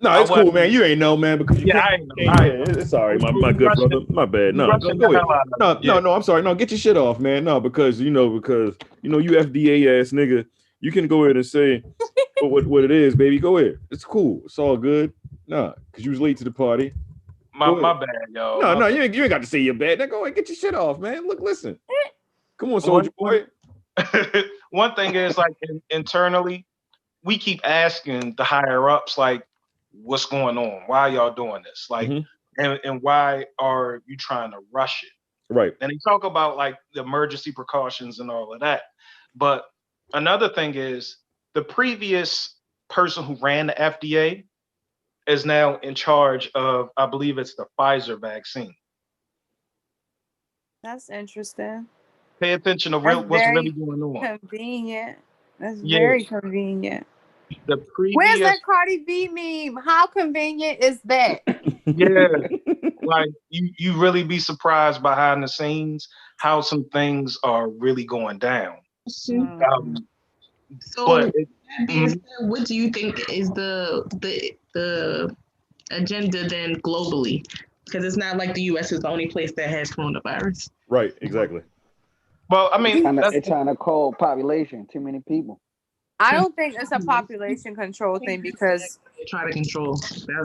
No, it's cool, man. You ain't know, man, because it's all right, my good brother. My bad. No, go ahead. No, I'm sorry. No, get your shit off, man. No, because you FDA ass nigga, you can go ahead and say what it is, baby. Go ahead. It's cool. It's all good. Nah, because you was late to the party. My bad, yo. No, you ain't got to say you're bad. Now go ahead, get your shit off, man. Look, listen. Come on, soldier boy. One thing is, like, internally, we keep asking the higher ups, like, what's going on? Why y'all doing this? Like, and why are you trying to rush it? Right. And they talk about like the emergency precautions and all of that. But another thing is the previous person who ran the FDA is now in charge of, I believe it's the Pfizer vaccine. That's interesting. Pay attention to what's really going on. Convenient. That's very convenient. The previous... Where's that Cardi B meme? How convenient is that? Yeah, like you really be surprised behind the scenes how some things are really going down. So, what do you think is the agenda than globally, because it's not like the U.S. is the only place that has coronavirus. Right, exactly. Well, I mean, it's trying to call population. Too many people. I don't think it's a population control thing because they try to control.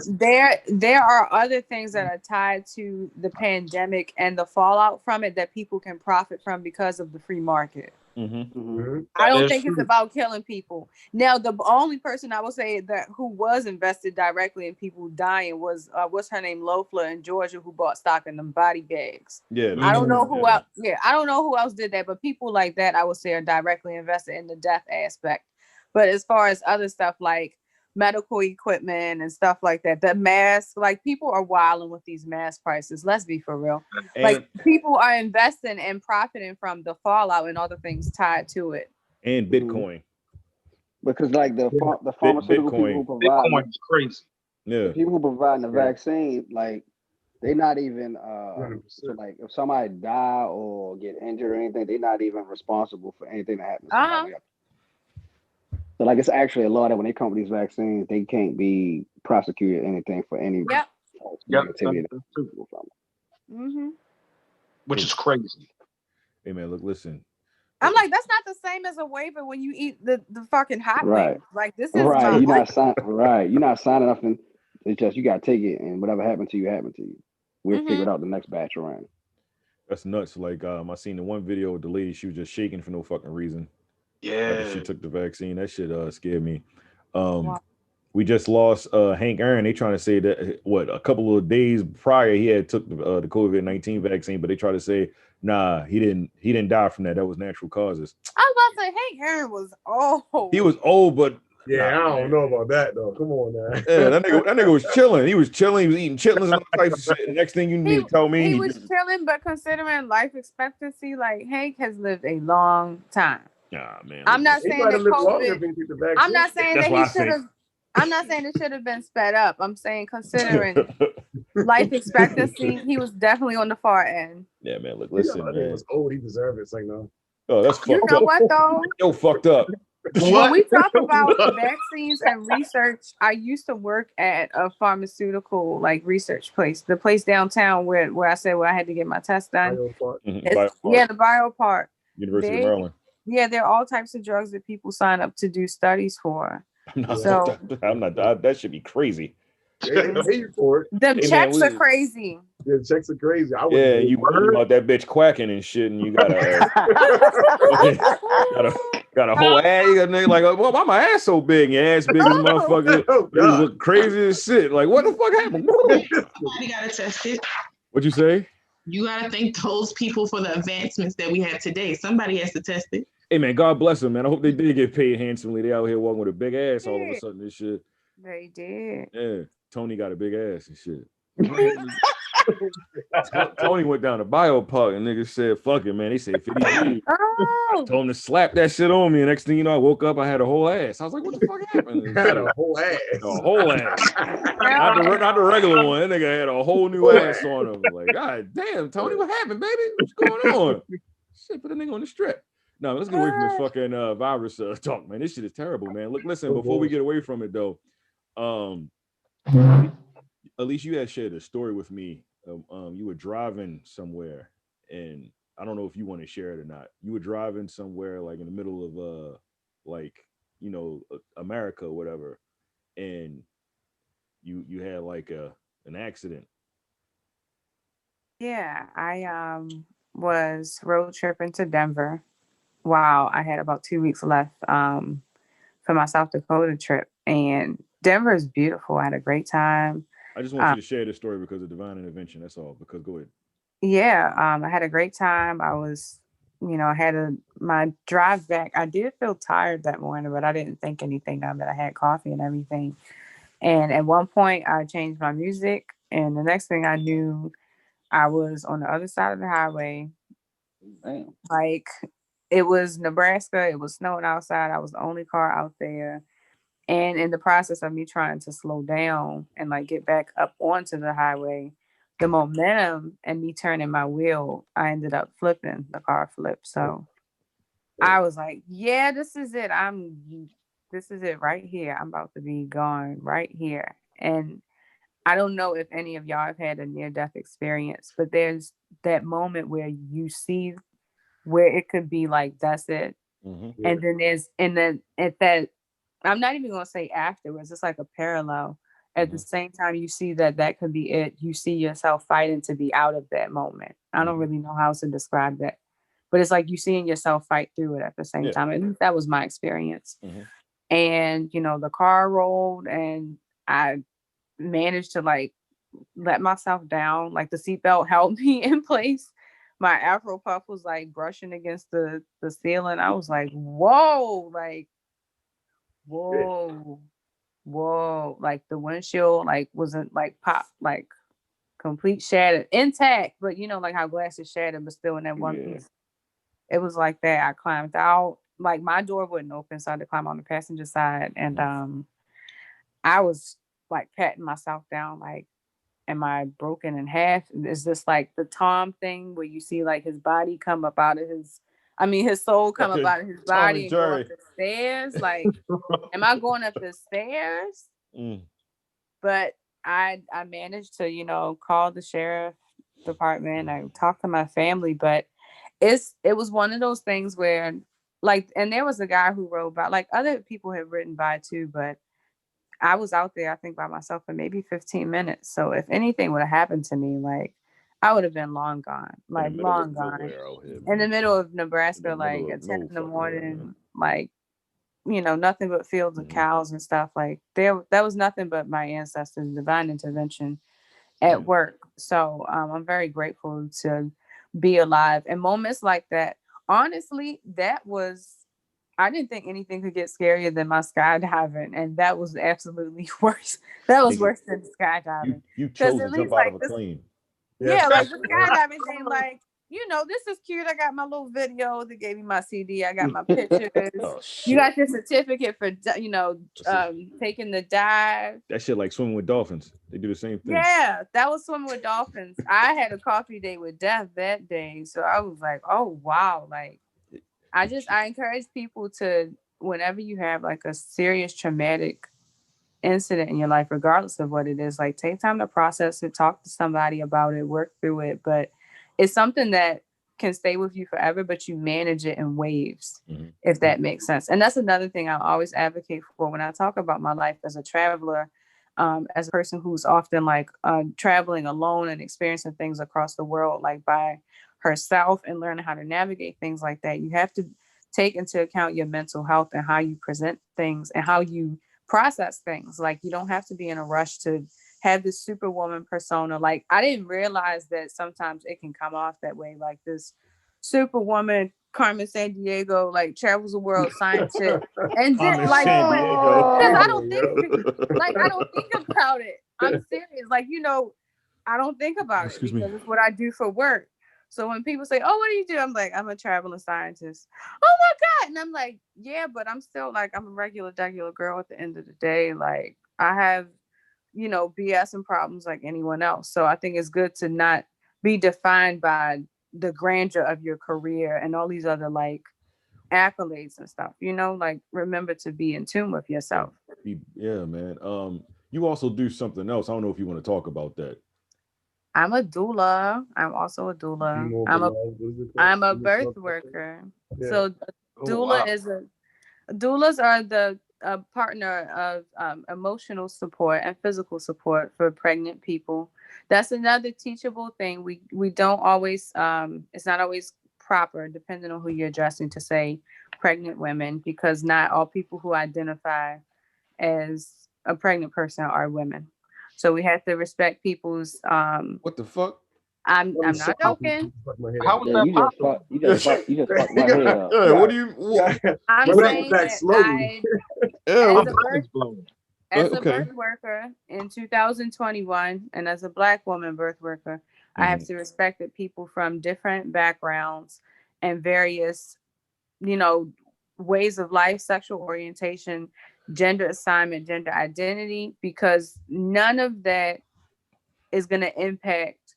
There are other things that are tied to the pandemic and the fallout from it that people can profit from because of the free market. I don't think it's about killing people. Now, the only person I will say that who was invested directly in people dying was what's her name, Loeffler in Georgia, who bought stock in them body bags. Yeah, I don't know who else. Yeah, I don't know who else did that, but people like that, I would say, are directly invested in the death aspect. But as far as other stuff like medical equipment and stuff like that, the mask, like people are wilding with these mask prices. Let's be for real. Like people are investing and profiting from the fallout and other things tied to it. And Bitcoin. Because like the pharmaceutical people who provide Bitcoin is crazy. Yeah. The people who provide the vaccine, like they're not even so like if somebody die or get injured or anything, they're not even responsible for anything that happens to somebody else. So like it's actually a law that when they come with these vaccines, they can't be prosecuted or anything for any negativity that people from it. Which is crazy. Hey man, look, listen. I'm like, that's not the same as a waiver when you eat the fucking hot wings. Like this is you're not signing up, and it's just you gotta take it, and whatever happened to you happened to you. We'll figure it out the next batch around. That's nuts. Like I seen the one video with the lady, she was just shaking for no fucking reason. Yeah, she took the vaccine. That shit scared me. We just lost Hank Aaron. They trying to say that a couple of days prior he had took the COVID-19 vaccine, but they try to say nah, he didn't die from that. That was natural causes. I was about to say Hank Aaron was old. He was old, but I don't know about that though. Come on now. Yeah, that nigga was chilling. He was chilling. He was eating chitlins and all types of shit. The next thing you need to tell me, he was chilling, but considering life expectancy, like Hank has lived a long time. Nah, man. I'm not saying that COVID. I'm not saying that he should have. I'm not saying it should have been sped up. I'm saying considering life expectancy, he was definitely on the far end. Yeah, man. Look, listen, man. He was old. He deserved it. It's like no. Oh, that's fucked up. You know what though? Yo, fucked up. When we talk about vaccines and research, I used to work at a pharmaceutical research place. The place downtown where I said I had to get my test done. The BioPark. University of Maryland. Yeah, there are all types of drugs that people sign up to do studies for. I'm not. That should be crazy. They pay you for it. The checks are crazy. Yeah, the checks are crazy. You worried about that bitch quacking and shit, and you got a whole ass. You got a nigga like, well, why my ass so big? Your ass big as a motherfucker. You look crazy as shit. Like, what the fuck happened? You gotta test it. What'd you say? You gotta thank those people for the advancements that we have today. Somebody has to test it. Hey man, God bless them, man. I hope they did get paid handsomely. They out here walking with a big ass all of a sudden. This shit. They did. Yeah, Tony got a big ass and shit. Tony went down to BioPark and niggas said, "Fuck it, man." They said 50 G's. I told him to slap that shit on me. And next thing you know, I woke up, I had a whole ass. I was like, "What the fuck happened?" Had a whole ass. A whole ass. Not the regular one. That nigga had a whole new ass on him. Like, God damn, Tony, what happened, baby? What's going on? Shit, put the nigga on the strip. No, let's get away from this fucking virus talk, man. This shit is terrible, man. Look, listen, before we get away from it, though, Alicia, you had shared a story with me. You were driving somewhere, and I don't know if you want to share it or not. You were driving somewhere, like in the middle of, America or whatever, and you had like an accident. Yeah, I was road tripping to Denver. Wow, I had about 2 weeks left for my South Dakota trip, and Denver is beautiful. I had a great time. I just want you to share this story because of divine intervention. That's all. Because go ahead. Yeah, I had a great time. I was, I had my drive back. I did feel tired that morning, but I didn't think anything of it. I had coffee and everything. And at one point, I changed my music, and the next thing I knew, I was on the other side of the highway. Damn. Like, it was Nebraska. It was snowing outside. I was the only car out there. And in the process of me trying to slow down and get back up onto the highway, the momentum and me turning my wheel, I ended up flipping. The car flipped. So I was like, yeah, this is it. This is it right here. I'm about to be gone right here. And I don't know if any of y'all have had a near-death experience, but there's that moment where you see where it could be like, that's it. Mm-hmm. And then at that, I'm not even going to say afterwards, it's like a parallel. At the same time, you see that could be it. You see yourself fighting to be out of that moment. I don't really know how to describe that, but it's like you seeing yourself fight through it at the same time. At least that was my experience. And, you know, the car rolled and I managed to like let myself down. Like the seatbelt held me in place. My Afro puff was like brushing against the ceiling. I was like, whoa, like the windshield like wasn't like pop, like complete shattered, intact, but you know, like how glass is shattered but still in that one piece. It was like that. I climbed out, like my door wouldn't open, so I had to climb on the passenger side, and I was like patting myself down, like, am I broken in half? Is this like the Tom thing where you see like his body come up out of his soul come up out of his body and go up the stairs? Like, am I going up the stairs? But I managed to, you know, call the sheriff department. I talked to my family, but it was one of those things where, like, and there was a guy who rode by, like other people had ridden by too, but I was out there, I think, by myself for maybe 15 minutes. So if anything would have happened to me, like, I would have been long gone, like long gone. In the middle of Nebraska, like at 10 in the morning, like, you know, nothing but fields of cows and stuff. Like that was nothing but my ancestors' divine intervention at work. So I'm very grateful to be alive. And moments like that, honestly, I didn't think anything could get scarier than my skydiving, and that was absolutely worse. That was worse than skydiving. You chose to jump out of a plane. Yeah, like the skydiving thing, like, you know, this is cute. I got my little video. They gave me my CD. I got my pictures. You got your certificate for, you know, taking the dive. That shit like swimming with dolphins. They do the same thing. Yeah, that was swimming with dolphins. I had a coffee date with death that day, so I was like, oh wow, like. I encourage people to, whenever you have like a serious traumatic incident in your life, regardless of what it is, like take time to process it, talk to somebody about it, work through it. But it's something that can stay with you forever, but you manage it in waves, if that makes sense. And that's another thing I always advocate for when I talk about my life as a traveler, as a person who's often like traveling alone and experiencing things across the world, like by herself, and learning how to navigate things like that. You have to take into account your mental health and how you present things and how you process things. Like, you don't have to be in a rush to have this superwoman persona. Like, I didn't realize that sometimes it can come off that way, like this superwoman Carmen Sandiego, like travels the world, scientist, and then like, because I don't think about it. I'm serious. Like, you know, I don't think about it because it's what I do for work. So when people say, oh, what do you do? I'm like, I'm a traveling scientist. Oh my God. And I'm like, yeah, but I'm still like, I'm a regular girl at the end of the day. Like, I have, you know, BS and problems like anyone else. So I think it's good to not be defined by the grandeur of your career and all these other like accolades and stuff, you know, like remember to be in tune with yourself. Yeah, man. You also do something else. I don't know if you want to talk about that. I'm a doula. I'm also a doula. I'm a birth worker. Yeah. So doulas are the partner of emotional support and physical support for pregnant people. That's another teachable thing. We don't always it's not always proper, depending on who you're addressing, to say pregnant women, because not all people who identify as a pregnant person are women. So we have to respect people's what the fuck? I'm not joking. How was that you just fucked my head up. What do you I'm saying that as a birth worker in 2021, and as a Black woman birth worker, I have to respect that people from different backgrounds and various, you know, ways of life, sexual orientation, gender assignment, gender identity, because none of that is going to impact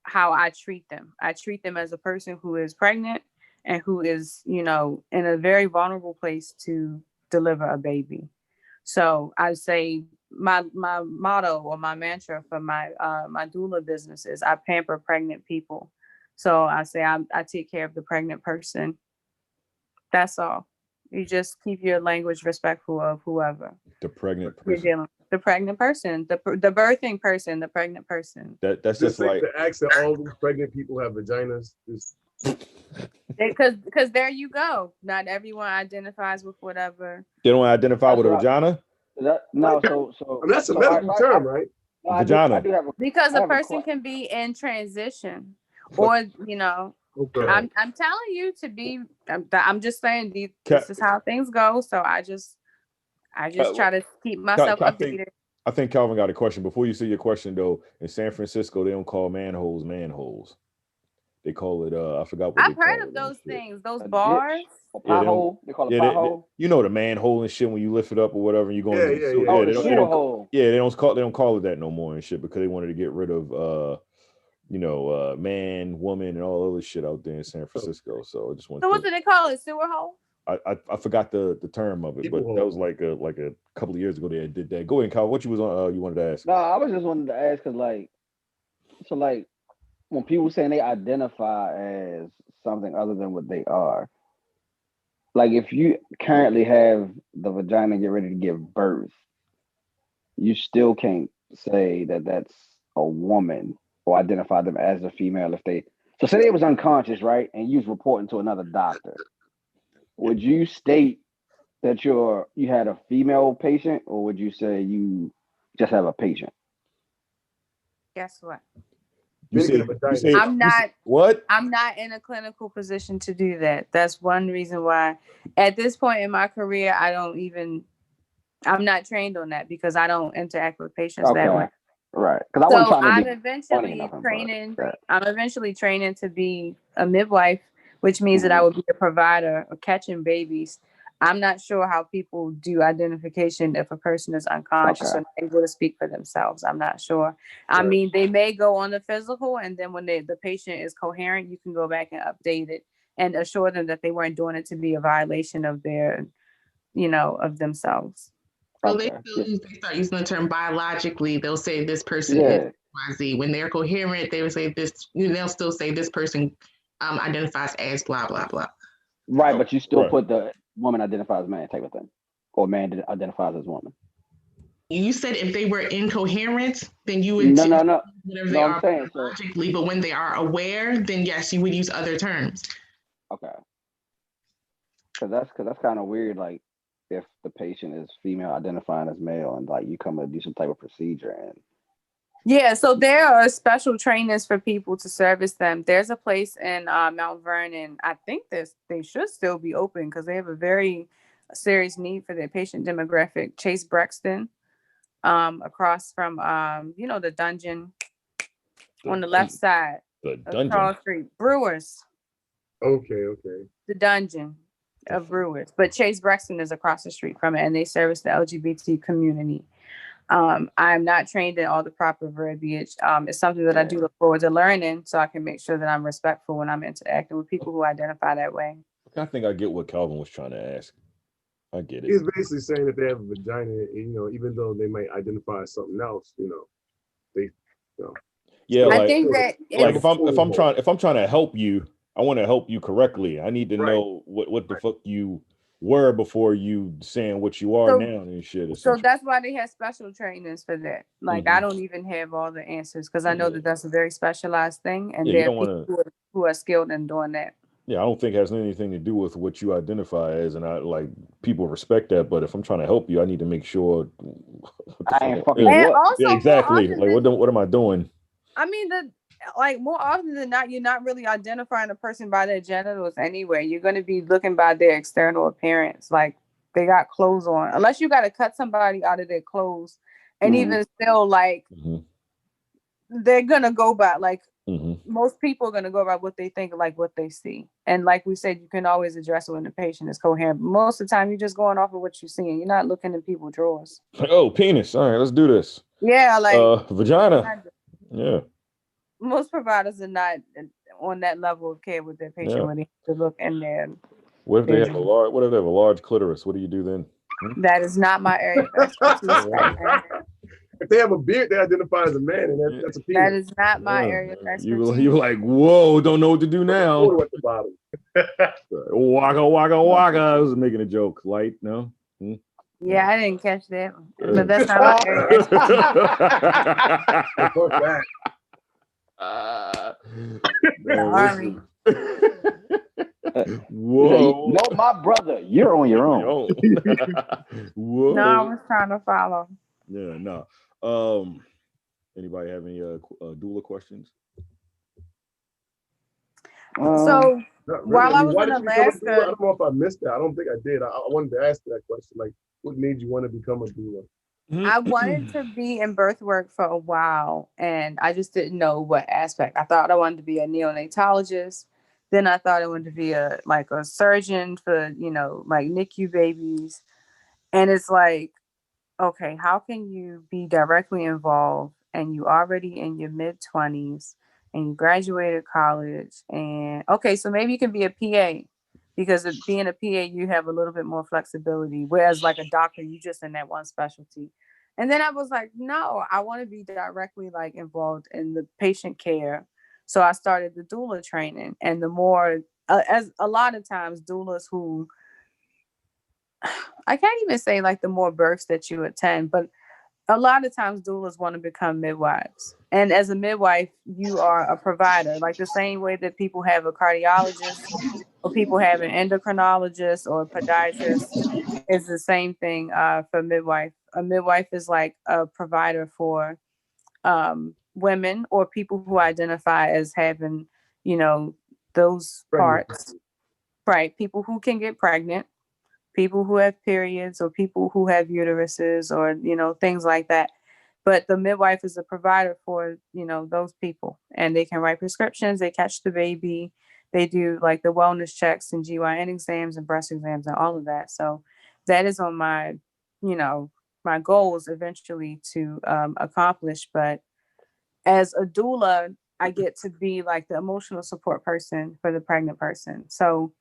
how I treat them. I treat them as a person who is pregnant and who is, you know, in a very vulnerable place to deliver a baby. So I say my motto or my mantra for my my doula business is I pamper pregnant people. So I say I take care of the pregnant person. That's all. You just keep your language respectful of whoever. The pregnant You're person. dealing with. The pregnant person, the birthing person, the pregnant person. That's just like the ask that all these pregnant people have vaginas. Because there you go. Not everyone identifies with whatever. They don't identify with a vagina. No, that's a medical term, right? Vagina. I do have because a person can be in transition, or you know. Okay. I'm telling you to be. I'm just saying this is how things go. So I just try to keep myself updated. I think Calvin got a question. Before you say your question, though, in San Francisco, they don't call manholes manholes. They call it. I forgot what I've heard of those things. Those bars. Pothole. They call it pothole. You know the manhole and shit when you lift it up or whatever, and you go into the sewer. Oh, the sewer hole. Yeah, they don't call it that no more and shit because they wanted to get rid of man, woman, and all other shit out there in San Francisco. So I just want. So what do they call it? Sewer hole? I forgot the term of it, but that was like a couple of years ago they did that. Go ahead, Kyle. What you was on? You wanted to ask? No, I was just wanted to ask because when people saying they identify as something other than what they are, like if you currently have the vagina, get ready to give birth, you still can't say that that's a woman or identify them as a female if they. So say they was unconscious, right, and you was reporting to another doctor. Would you state that you had a female patient, or would you say you just have a patient? Guess what? I'm not in a clinical position to do that. That's one reason why at this point in my career, I'm not trained on that because I don't interact with patients that way. Right. So I'm eventually training to be a midwife, which means that I would be a provider of catching babies. I'm not sure how people do identification if a person is unconscious or not able to speak for themselves. I'm not sure. I mean, they may go on the physical, and then when the patient is coherent, you can go back and update it and assure them that they weren't doing it to be a violation of their, of themselves. So they start using the term biologically. They'll say this person is XYZ. When they're coherent, they will say this. They'll still say this person identifies as blah blah blah. Right, but you still put the woman identifies as man type of thing, or man identifies as woman. You said if they were incoherent, then you would no. Whatever they are biologically, but when they are aware, then yes, you would use other terms. Okay, because that's kind of weird. Like if the patient is female identifying as male, and like you come to do some type of procedure and. Yeah, so there are special trainings for people to service them. There's a place in Mount Vernon. I think they should still be open because they have a very serious need for their patient demographic. Chase Brexton, across from the dungeon on the left side. The dungeon. Charles Street. Brewers. Okay. The dungeon of Brewers. But Chase Brexton is across the street from it, and they service the LGBT community. I'm not trained in all the proper verbiage. It's something that I do look forward to learning so I can make sure that I'm respectful when I'm interacting with people who identify that way. I think I get what Calvin was trying to ask. I get it. He's basically saying if they have a vagina, even though they might identify as something else, they. Yeah, I think that if I'm trying to help you, I want to help you correctly. I need to know what the fuck you were before you saying what you are now and shit. So that's why they have special trainings for that. Like I don't even have all the answers because I know that that's a very specialized thing, and there are people who are skilled in doing that. Yeah, I don't think it has anything to do with what you identify as, and I like people respect that. But if I'm trying to help you, I need to make sure. I ain't fucking what? Yeah, exactly. Like what am I doing? I mean, more often than not, you're not really identifying a person by their genitals anyway. You're going to be looking by their external appearance, like they got clothes on, unless you got to cut somebody out of their clothes, and even still, like they're gonna go by most people are gonna go by what they think, like what they see, and like we said, you can always address it when the patient is coherent. But most of the time, you're just going off of what you're seeing. You're not looking in people's drawers. Like, oh, penis. All right, let's do this. Yeah, like vagina. Yeah. Most providers are not on that level of care with their patient when they have to look in there. What if they have a large clitoris? What do you do then? That is not my area of expertise right now. if they have a beard, they identify as a man, and that's a penis. That is not my area of You expertise. were like, whoa, don't know what to do now. At the bottom. Waka waka waka. I was making a joke. Light, no. Yeah, I didn't catch that one. But that's not my area of expertise. Whoa. No, my brother, you're on your own. Whoa. No, I was trying to follow. Yeah, no. Anybody have any doula questions? So while I was in Alaska, I don't know if I missed that. I don't think I did. I wanted to ask that question. Like, what made you want to become a doula? I wanted to be in birth work for a while, and I just didn't know what aspect. I thought I wanted to be a neonatologist. Then I thought I wanted to be a surgeon for, like NICU babies. And it's like, okay, how can you be directly involved and you already in your mid-20s and you graduated college, and okay, so maybe you can be a PA, because of being a PA, you have a little bit more flexibility. Whereas like a doctor, you just in that one specialty. And then I was like, no, I want to be directly like involved in the patient care. So I started the doula training, and the more, as a lot of times doulas who, I can't even say like the more births that you attend, but a lot of times doulas want to become midwives. And as a midwife, you are a provider, like the same way that people have a cardiologist or people have an endocrinologist or a podiatrist is the same thing for midwife. A midwife is like a provider for women or people who identify as having, those parts, right? People who can get pregnant, people who have periods, or people who have uteruses, or, things like that. But the midwife is a provider for, those people, and they can write prescriptions, they catch the baby, they do like the wellness checks and GYN exams and breast exams and all of that. So that is on my, my goals eventually to accomplish. But as a doula, I get to be like the emotional support person for the pregnant person. So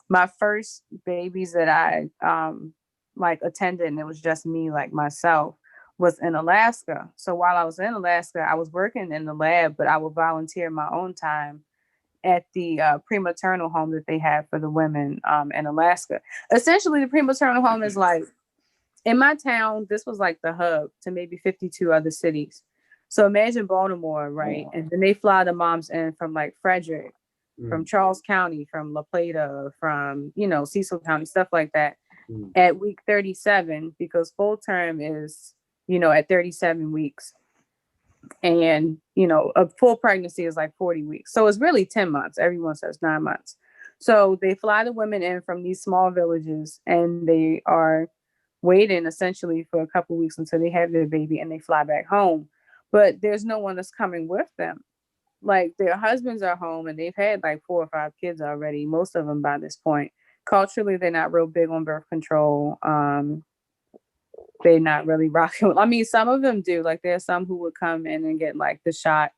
my first babies that I attended, and it was just me, like myself, was in Alaska. So while I was in Alaska, I was working in the lab, but I would volunteer my own time at the prematernal home that they have for the women in Alaska. Essentially, the prematernal home is like, in my town, this was like the hub to maybe 52 other cities. So imagine Baltimore, right? And then they fly the moms in from like Frederick, from Charles County, from La Plata, from, Cecil County, stuff like that, at week 37, because full term is, at 37 weeks. And, a full pregnancy is like 40 weeks. So it's really 10 months. Everyone says 9 months. So they fly the women in from these small villages, and they are waiting essentially for a couple of weeks until they have their baby, and they fly back home. But there's no one that's coming with them. Like, their husbands are home, and they've had like 4 or 5 kids already, most of them by this point. Culturally, they're not real big on birth control. They're not really rocking. I mean, some of them do. Like, there are some who would come in and get like the shot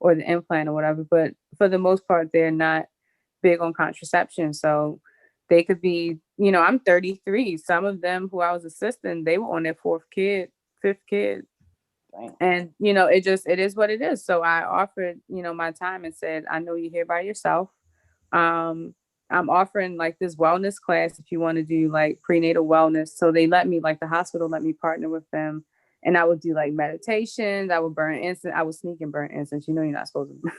or the implant or whatever. But for the most part, they're not big on contraception. So they could be, I'm 33. Some of them who I was assisting, they were on their 5th kid. And, it is what it is. So I offered, my time and said, I know you're here by yourself. I'm offering like this wellness class if you want to do like prenatal wellness. So they let me, like the hospital let me partner with them. And I would do like meditations. I would burn incense. I would sneak and burn incense. You're not supposed to.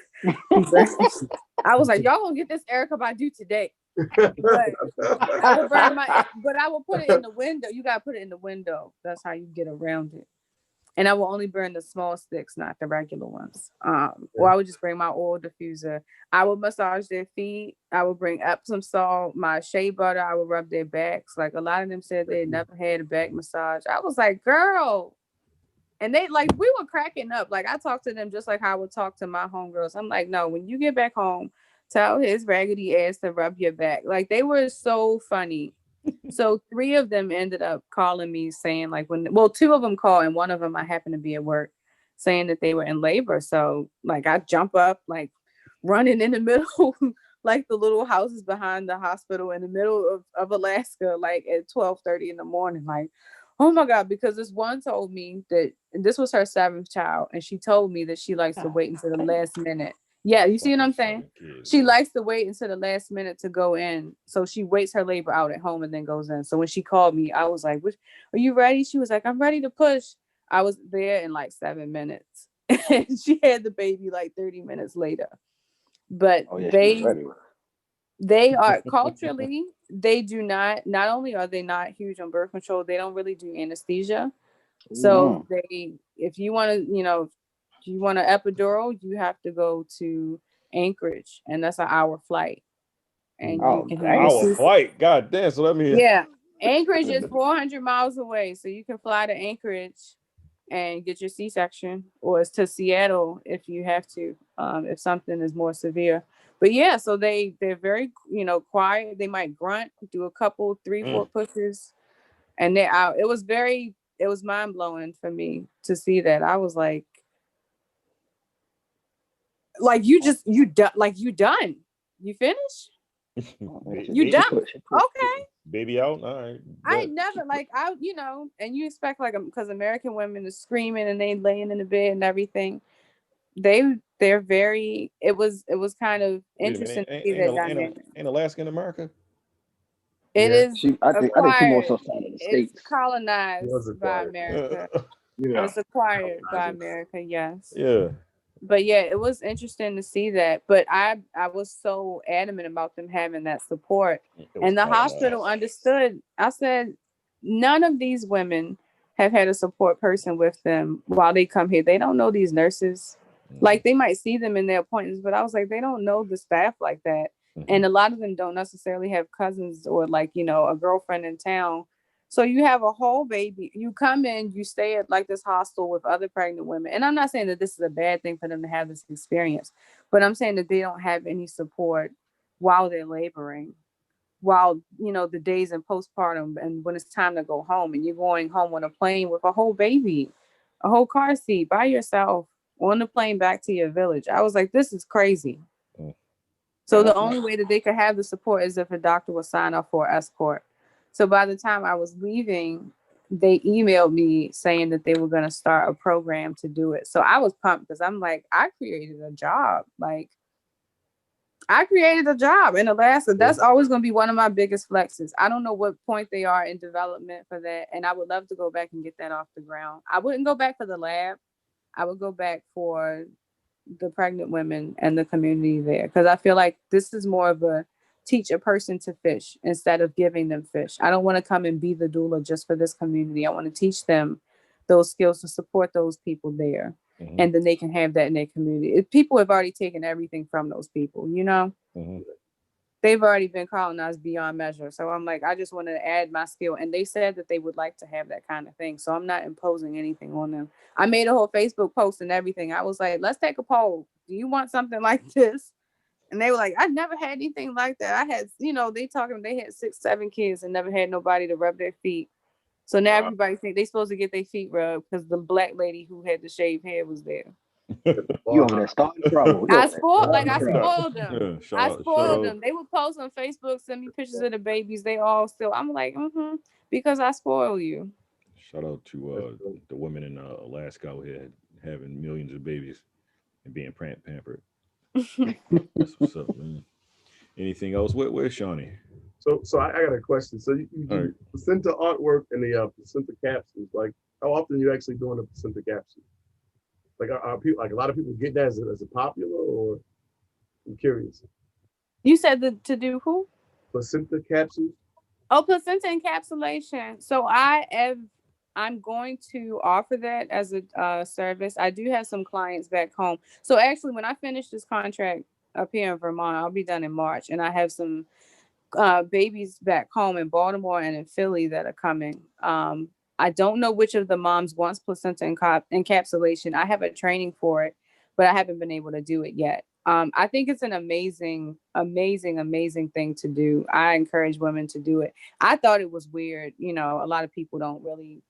I was like, y'all gonna get this Erykah Badu today. But I would put it in the window. You gotta put it in the window. That's how you get around it. And I will only burn the small sticks, not the regular ones. Or I would just bring my oil diffuser. I would massage their feet. I would bring Epsom salt, my shea butter. I would rub their backs. Like, a lot of them said they had never had a back massage. I was like, girl. And they we were cracking up. Like, I talked to them just like how I would talk to my homegirls. I'm like, no, when you get back home, tell his raggedy ass to rub your back. Like, they were so funny. So 3 of them ended up calling me saying 2 of them called, and one of them I happened to be at work, saying that they were in labor. So like, I jump up, like running in the middle, like the little houses behind the hospital in the middle of Alaska, like at 12:30 in the morning, like, Oh my God, because this one told me that this was her 7th child, and she told me that she likes to wait until the last minute. Yeah, you see what I'm saying? She likes to wait until the last minute to go in. So she waits her labor out at home and then goes in. So when she called me, I was like, are you ready? She was like, I'm ready to push. I was there in like 7 minutes. And she had the baby like 30 minutes later. But they are culturally, they do not only are they not huge on birth control, they don't really do anesthesia. So if you want to, if you want an epidural, you have to go to Anchorage, and that's an hour flight. And you can have hour flight. God damn. So let me. Yeah. Anchorage is 400 miles away. So you can fly to Anchorage and get your C-section, or it's to Seattle if you have to, if something is more severe. But yeah, so they're very, quiet. They might grunt, do a couple 3-4 pushes, and they're out. It was mind blowing for me to see that. I was like you done. You finished? You done? Okay. Baby out. All right. I never and you expect because American women are screaming and they laying in the bed and everything. They're very. It was kind of interesting to see that dynamic. Ain't Alaska in America? It is. I think she more so side of the states. It's colonized by America. It's acquired by America. Yes. Yeah. But yeah, it was interesting to see that. But I was so adamant about them having that support. And the hospital understood. I said, none of these women have had a support person with them while they come here. They don't know these nurses. Like, they might see them in their appointments, but I was like, they don't know the staff like that. And a lot of them don't necessarily have cousins or a girlfriend in town. So you have a whole baby. You come in, you stay at this hostel with other pregnant women. And I'm not saying that this is a bad thing for them to have this experience, but I'm saying that they don't have any support while they're laboring, while, the days in postpartum, and when it's time to go home, and you're going home on a plane with a whole baby, a whole car seat by yourself on the plane back to your village. I was like, this is crazy. So the only way that they could have the support is if a doctor would sign off for an escort. So by the time I was leaving, they emailed me saying that they were going to start a program to do it. So I was pumped because I'm like, I created a job. I created a job in Alaska. That's always going to be one of my biggest flexes. I don't know what point they are in development for that. And I would love to go back and get that off the ground. I wouldn't go back for the lab. I would go back for the pregnant women and the community there, because I feel like this is more of a teach a person to fish instead of giving them fish. I don't want to come and be the doula just for this community. I want to teach them those skills to support those people there. And then they can have that in their community. People have already taken everything from those people, they've already been colonized beyond measure. So I'm like, I just want to add my skill. And they said that they would like to have that kind of thing. So I'm not imposing anything on them. I made a whole Facebook post and everything. I was like, let's take a poll. Do you want something like this? And they were like, I've never had anything like that. I had, they had 6-7 kids and never had nobody to rub their feet. So now everybody think they're supposed to get their feet rubbed because the black lady who had the shaved head was there. You over there starting trouble. I spoiled them. I spoiled them. They would post on Facebook, send me pictures of the babies. They all still. I'm like, because I spoil you. Shout out to the women in Alaska out here having millions of babies and being pampered. That's what's up, man. Anything else? Where's Shawnee? So I got a question. So you do placenta artwork and the placenta capsules. Like, how often are you actually doing a placenta capsule? Like, are people, like, a lot of people get that as a popular, or I'm curious. You said to do who? Placenta capsules. Oh, placenta encapsulation. So I'm going to offer that as a service. I do have some clients back home. So actually, when I finish this contract up here in Vermont, I'll be done in March, and I have some babies back home in Baltimore and in Philly that are coming. I don't know which of the moms wants placenta encapsulation. I have a training for it, but I haven't been able to do it yet. I think it's an amazing, amazing, amazing thing to do. I encourage women to do it. I thought it was weird. A lot of people don't really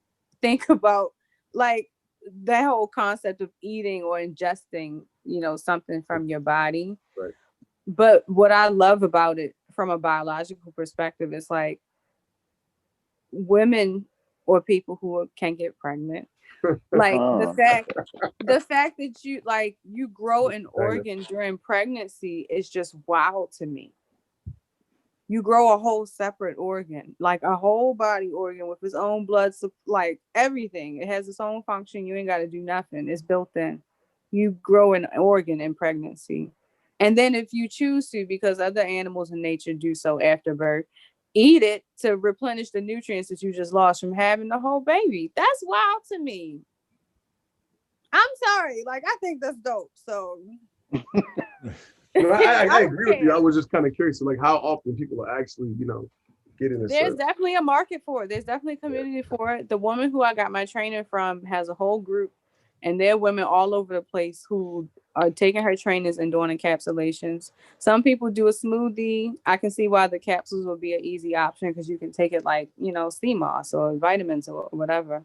think about like that whole concept of eating or ingesting, something from your body. Right. But what I love about it from a biological perspective is like women or people who can get pregnant. Like the fact that you grow an organ during pregnancy is just wild to me. You grow a whole separate organ, like a whole body organ with its own blood, like everything. It has its own function. You ain't got to do nothing. It's built in. You grow an organ in pregnancy. And then if you choose to, because other animals in nature do so after birth, eat it to replenish the nutrients that you just lost from having the whole baby. That's wild to me. I'm sorry. Like, I think that's dope. So... No, I agree with you. I was just kind of curious, like how often people are actually, getting this. There's definitely a market for it. There's definitely a community for it. The woman who I got my training from has a whole group, and there are women all over the place who are taking her trainings and doing encapsulations. Some people do a smoothie. I can see why the capsules would be an easy option because you can take it like, sea moss or vitamins or whatever.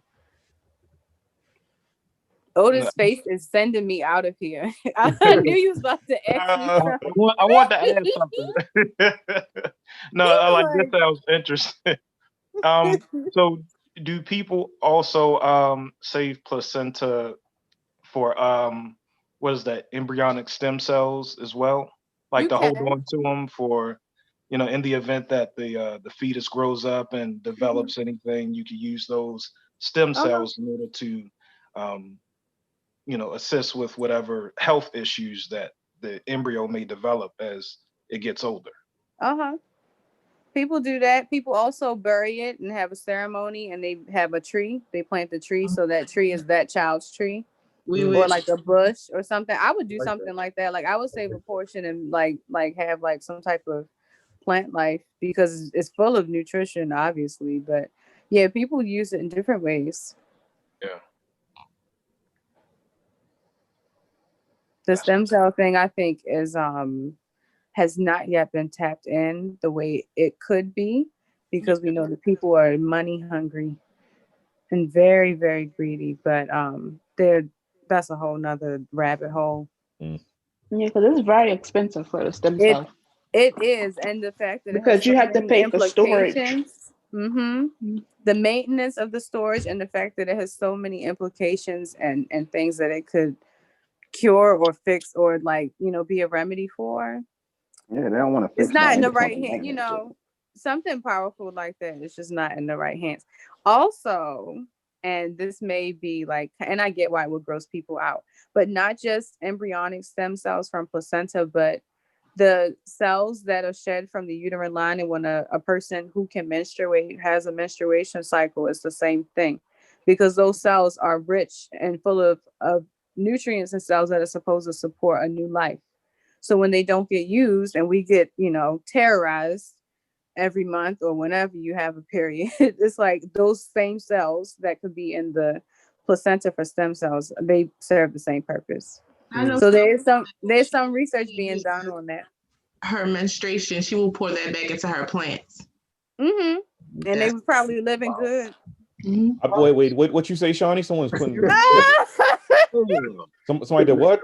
Otis' face is sending me out of here. I knew you was about to ask me something. I want to add something. This sounds interesting. So do people also save placenta for what is that, embryonic stem cells as well? Like hold on to them for, in the event that the fetus grows up and develops anything, you can use those stem cells in order to assist with whatever health issues that the embryo may develop as it gets older. People do that. People also bury it and have a ceremony, and they have a tree. They plant the tree, so that tree is that child's tree, or like a bush or something. I would do something like that. Like I would save a portion and like have like some type of plant life because it's full of nutrition, obviously. But yeah, people use it in different ways. Yeah. The stem cell thing, I think, is has not yet been tapped in the way it could be because we know that people are money hungry and very, very greedy. But that's a whole nother rabbit hole. Yeah, because it's very expensive for the stem cell. It is, and the fact that because you have to pay for storage. The maintenance of the storage and the fact that it has so many implications and things that it could cure or fix or be a remedy for. Yeah, they don't want to fix. It's not in the right hand, something powerful like that. It's just not in the right hands. Also, and this may be and I get why it would gross people out, but not just embryonic stem cells from placenta, but the cells that are shed from the uterine lining when a person who can menstruate has a menstruation cycle is the same thing, because those cells are rich and full of nutrients and cells that are supposed to support a new life. So when they don't get used and we get, terrorized every month or whenever you have a period, it's like those same cells that could be in the placenta for stem cells, they serve the same purpose. So there's some research being done on that. Her menstruation, she will pour that back into her plants. And they were probably living good. Wait, what you say, Shawnee? Someone's putting somebody did what?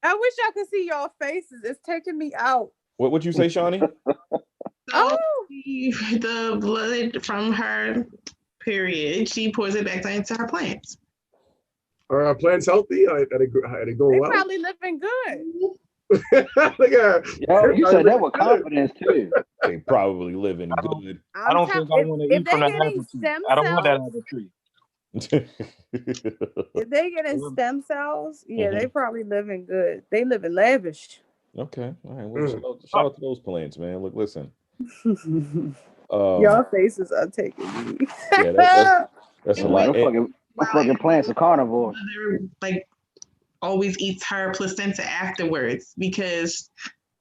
I wish I could see y'all faces. It's taking me out. What you say, Shawnee? The blood from her period, she pours it back into her plants. Are our plants healthy? Are they going well? They're probably living good. Yo, you said that with confidence too. They probably living good. I don't think I want to eat from that apple tree. I don't want that apple tree. If they getting stem cells, they probably living good. They living lavish. Okay, all right. Well, shout out to those plants, man. Look, listen. Y'all faces are taking me. That's a lot. Fucking plants are carnivores. Always eats her placenta afterwards because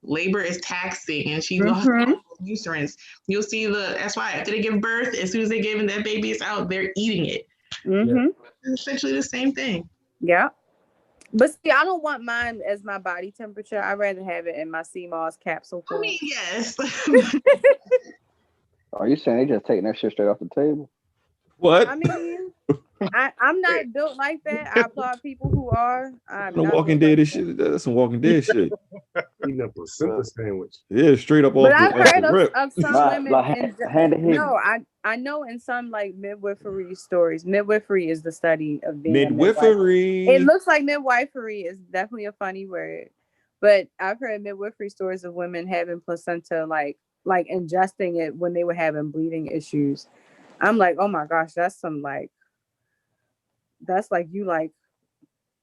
labor is taxing and she lost nutrients. You'll see that's why after they give birth, as soon as they give that baby is out, they're eating it. It's essentially the same thing. Yeah. But see, I don't want mine as my body temperature. I'd rather have it in my sea moss capsule form. I mean, yes. Are you saying they just taking that shit straight off the table? What? I mean, I'm not built like that. I applaud people who are. I'm not Walking built Dead like shit. That's some Walking Dead shit. Eating a placenta sandwich. Yeah, straight up But off I've off heard the rip. of some Like women. hand to head. No, I know in some like midwifery stories. Midwifery is the study of being a midwife. Midwifery. It looks like midwifery is definitely a funny word, but I've heard midwifery stories of women having placenta, like ingesting it when they were having bleeding issues. I'm like, oh my gosh, that's like you like.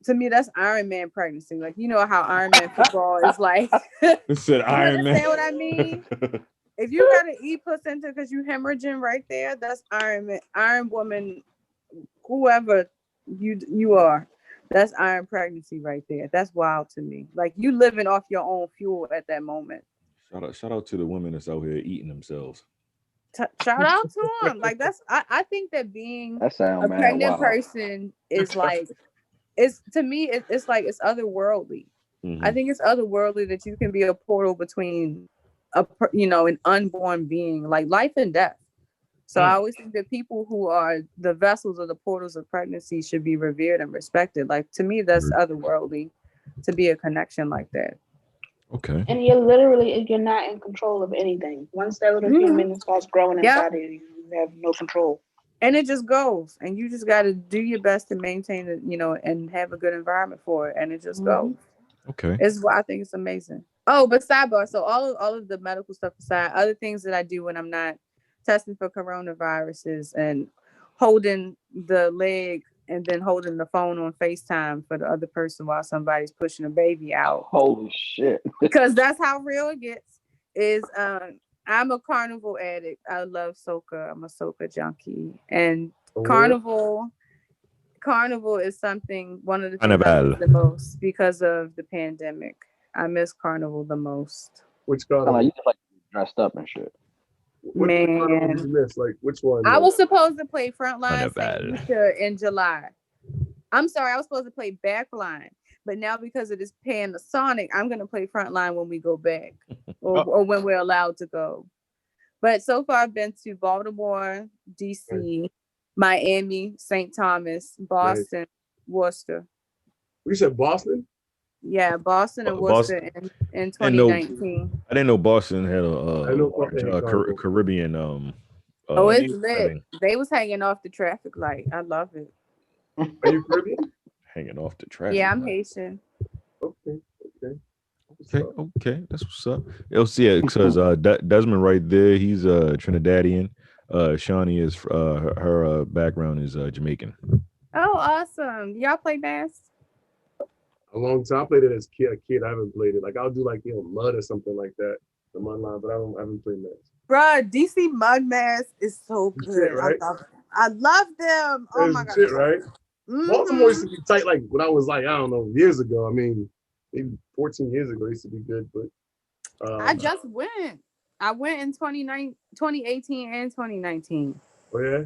To me, that's Iron Man pregnancy. Like, you know how Iron Man football is like. It said You Iron Man. understand what I mean? If you gotta eat placenta because you hemorrhaging right there, that's Iron Man, Iron Woman, whoever you are. That's Iron pregnancy right there. That's wild to me. Like, you living off your own fuel at that moment. Shout out to the women that's out here eating themselves. Shout out to them. Like, I think that being That sound a mad pregnant wild. person is like, it's to me, it's like it's otherworldly. Mm-hmm. I think it's otherworldly that you can be a portal between an unborn being, like life and death. So I always think that people who are the vessels or the portals of pregnancy should be revered and respected. Like, to me, that's otherworldly to be a connection like that. Okay. And you're not in control of anything. Once that little human starts growing inside of you, you have no control. And it just goes, and you just got to do your best to maintain it, and have a good environment for it, and it just goes. Okay. I think it's amazing. Oh, but sidebar. So all of the medical stuff aside, other things that I do when I'm not testing for coronaviruses and holding the leg and then holding the phone on FaceTime for the other person while somebody's pushing a baby out. Holy shit. Because that's how real it gets. I'm a carnival addict. I love soca. I'm a soca junkie. And carnival is one of the things I miss the most because of the pandemic. I miss carnival the most. Which carnival? Like, you just like dressed up and shit. Which carnival did you miss? Like, which one? I was supposed to play Frontline St. Lucia in July. I'm sorry, I was supposed to play Backline, but now because of this Panasonic, I'm gonna play Frontline when we go back, or when we're allowed to go. But so far, I've been to Baltimore, DC, Miami, St. Thomas, Boston, Worcester. You said Boston? Yeah, Boston and Worcester in 2019. I didn't know Boston had a Caribbean. It's lit. They was hanging off the traffic light. I love it. Are you Caribbean? Hanging off the traffic. Yeah, I'm Haitian. Okay. That's what's up. Because Desmond right there, he's Trinidadian. Shawnee is her background is Jamaican. Oh, awesome! Y'all play bass? A long time. I played it as a kid. I haven't played it. Like, I'll do mud or something like that, the mud line, but I haven't played that. Bruh, DC mud mass is so good. Shit, right? I love them. Oh my god. Shit, right? Mm-hmm. Baltimore used to be tight, like when I was like, I don't know, years ago. I mean, maybe 14 years ago, it used to be good, but I just went. I went in 2018 and 2019. Oh yeah?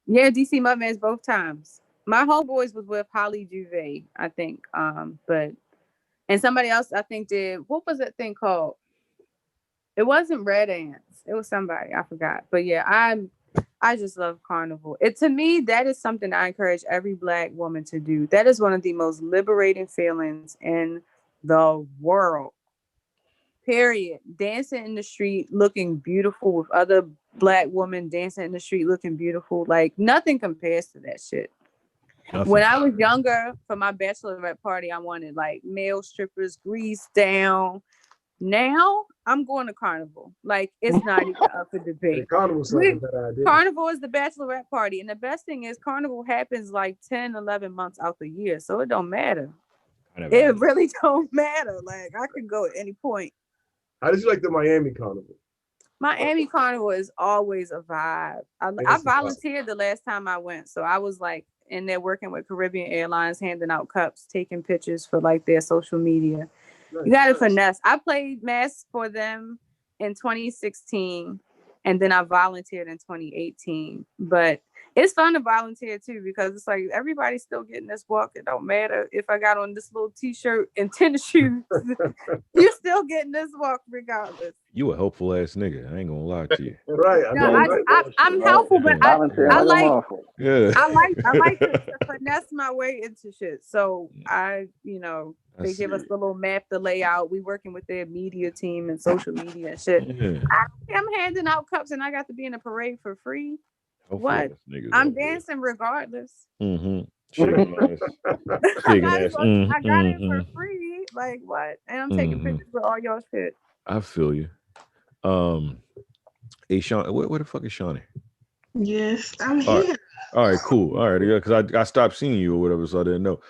Yeah, DC Mudmans both times. My homeboys was with Holly Juve, I think. And somebody else I think did, what was that thing called? It wasn't Red Ants. It was somebody, I forgot. But yeah, I just love carnival. To me, that is something I encourage every Black woman to do. That is one of the most liberating feelings in the world. Period. Dancing in the street, looking beautiful with other Black women dancing in the street, looking beautiful. Like, nothing compares to that shit. Nothing. When I was younger, for my bachelorette party, I wanted like male strippers, greased down. Now I'm going to carnival. Like, it's not even up for debate. Carnival is the bachelorette party. And the best thing is carnival happens like 10, 11 months out the year. So it don't matter. It really don't matter. Like, I could go at any point. How did you like the Miami carnival? Miami carnival is always a vibe. I volunteered the last time I went. So I was like in there working with Caribbean Airlines, handing out cups, taking pictures for like their social media. You got to finesse. I played mass for them in 2016, and then I volunteered in 2018. But It's fun to volunteer too because it's like everybody's still getting this walk. It don't matter if I got on this little t-shirt and tennis shoes. You're still getting this walk regardless. You a helpful ass nigga. I ain't gonna lie to you. Right. I'm helpful, but I like Yeah. I like to finesse my way into shit. So they give us the little map to lay out. We working with their media team and social media and shit. Yeah. I'm handing out cups and I got to be in a parade for free. Hopefully What? I'm dancing regardless. Mm-hmm. Shaking ass. Shaking ass. I got it for free. Like what? And I'm taking pictures with all y'all shit. I feel you. Hey Sean, where the fuck is Shawnee? Yes, I'm here. All right, cool. All right, yeah, because I stopped seeing you or whatever, so I didn't know.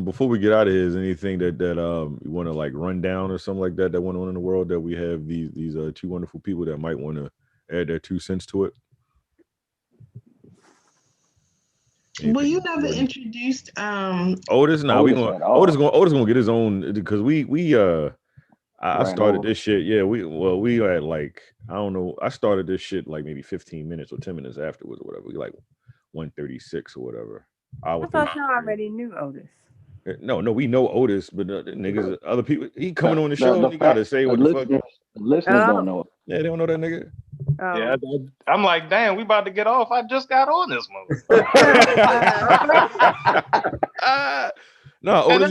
Before we get out of here, is anything that you want to like run down or something like that went on in the world that we have these two wonderful people that might want to add their 2 cents to it? Well, you never introduced Otis. Nah, Otis gonna get his own because I started this shit. Yeah, we had like I don't know. I started this shit like maybe 15 minutes or 10 minutes afterwards or whatever. We like 1:36 or whatever. I thought y'all already knew Otis. No, we know Otis, but the niggas, other people, he coming on the show. He gotta say what the fuck. The listeners don't know. Yeah, they don't know that nigga. Yeah, I'm like, damn, we about to get off. I just got on this movie. No, Otis,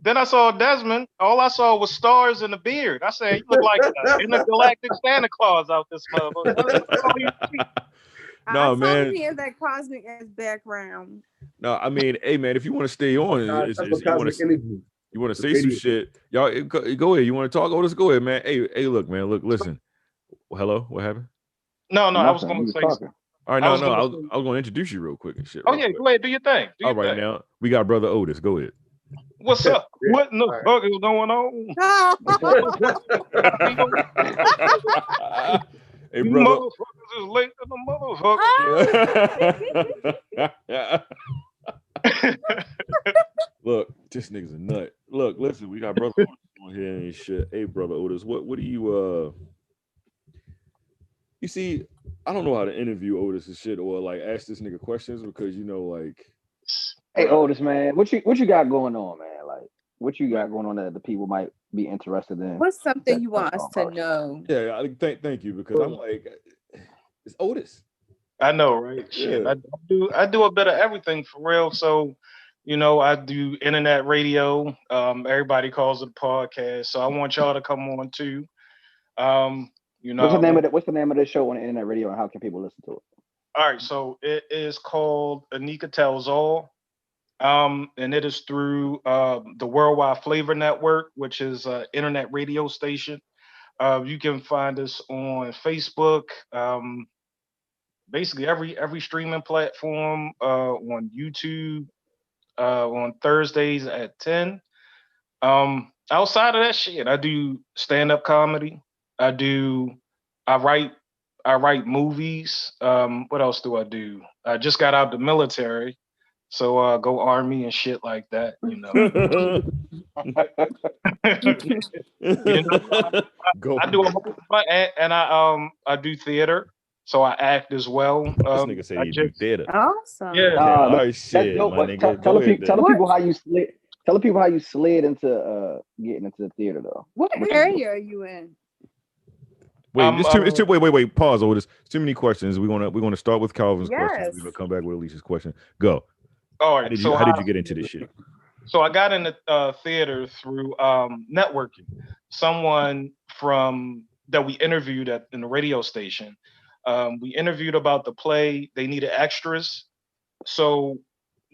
then I saw Desmond. All I saw was stars and a beard. I said, you look like an intergalactic Santa Claus out this motherfucker. No, man. He has that cosmic ass background. No, I mean, hey, man, if you want to stay on, you want to say some shit, y'all go ahead. You want to talk? Otis, go ahead, man. Hey, look, man, listen. Hello, what happened? No, I was going to say something. All right, I was going to introduce you real quick and shit. Oh yeah, go ahead, do your thing. All right, now we got brother Otis. Go ahead. What's up? What in the fuck is going on? Hey, brother. Motherfuckers is late to the motherfucker. Look, this nigga's a nut. Look, listen, we got brother Otis on here and shit. Hey, brother Otis, what do you you see, I don't know how to interview Otis and shit or like ask this nigga questions because like. Hey Otis, man, what you got going on, man? Like, what you got going on that the people might be interested in? What's something you want us to know? Yeah, thank you because I'm like, it's Otis. I know, right? Shit, I do a bit of everything for real. So, I do internet radio. Everybody calls it a podcast. So I want y'all to come on too. What's the name of the show on the internet radio and how can people listen to it? All right, so it is called Anika Tells All. And it is through the Worldwide Flavor Network, which is an internet radio station. You can find us on Facebook, basically every streaming platform, on YouTube, on Thursdays at 10. Outside of that shit, I do stand-up comedy. I write movies. What else do I do? I just got out the military. So go Army and shit like that, I do a whole and I do theater, so I act as well. This nigga say you do theater. Awesome. Yeah. Shit, my nigga. Tell the people how you slid. Tell the people how you slid into getting into the theater though. What area are you in? Wait, wait. Pause, Otis. It's too many questions. We're gonna start with Calvin's questions. We're gonna come back with Alicia's question. Go. All right. How did you get into this shit? So I got into theater through networking. Someone that we interviewed in the radio station. We interviewed about the play. They needed extras, so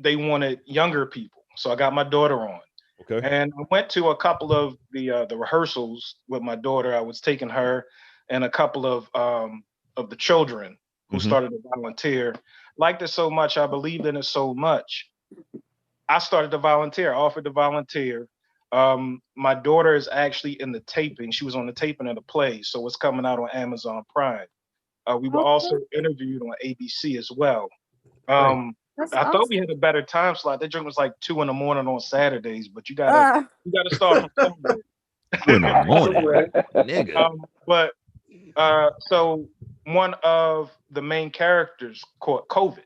they wanted younger people. So I got my daughter on. Okay. And I went to a couple of the rehearsals with my daughter. I was taking her and a couple of the children who started to volunteer. Liked it so much, I believed in it so much. I started to volunteer, offered to volunteer. My daughter is actually in the taping. She was on the taping of the play, so it's coming out on Amazon Prime. We were also interviewed on ABC as well. I thought we had a better time slot. That drink was like 2 a.m. on Saturdays, but you gotta start from somewhere. 2 a.m, nigga. So one of the main characters caught COVID.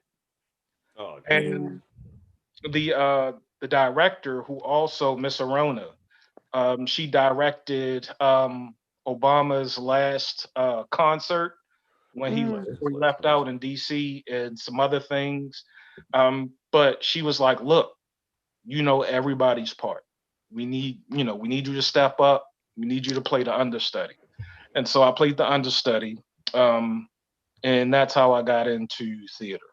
Oh, and the director, who also Miss Arona, she directed Obama's last concert when before he left out in DC and some other things. But she was like, look, you know everybody's part. We need you to step up. We need you to play the understudy. And so I played the understudy. And that's how I got into theater.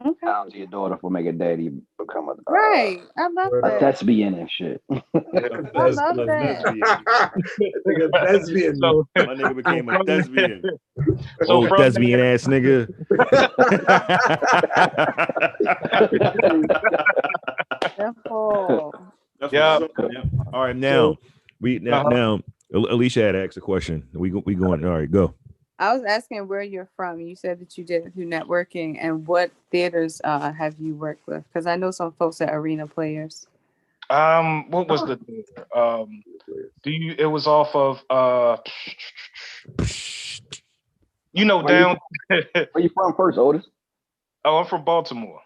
Okay. Sounds your daughter for making daddy become a Right. I love a that. thespian and shit. I love that. Thespian. My nigga became a thespian. So from thespian ass nigga. Simple. Yeah. All right, now now Alicia had asked a question. We going. All right, go. I was asking where you're from. You said that you did it through networking, and what theaters have you worked with? Because I know some folks are arena players. What was the theater? It was off of down. Where you from first, Otis? Oh, I'm from Baltimore.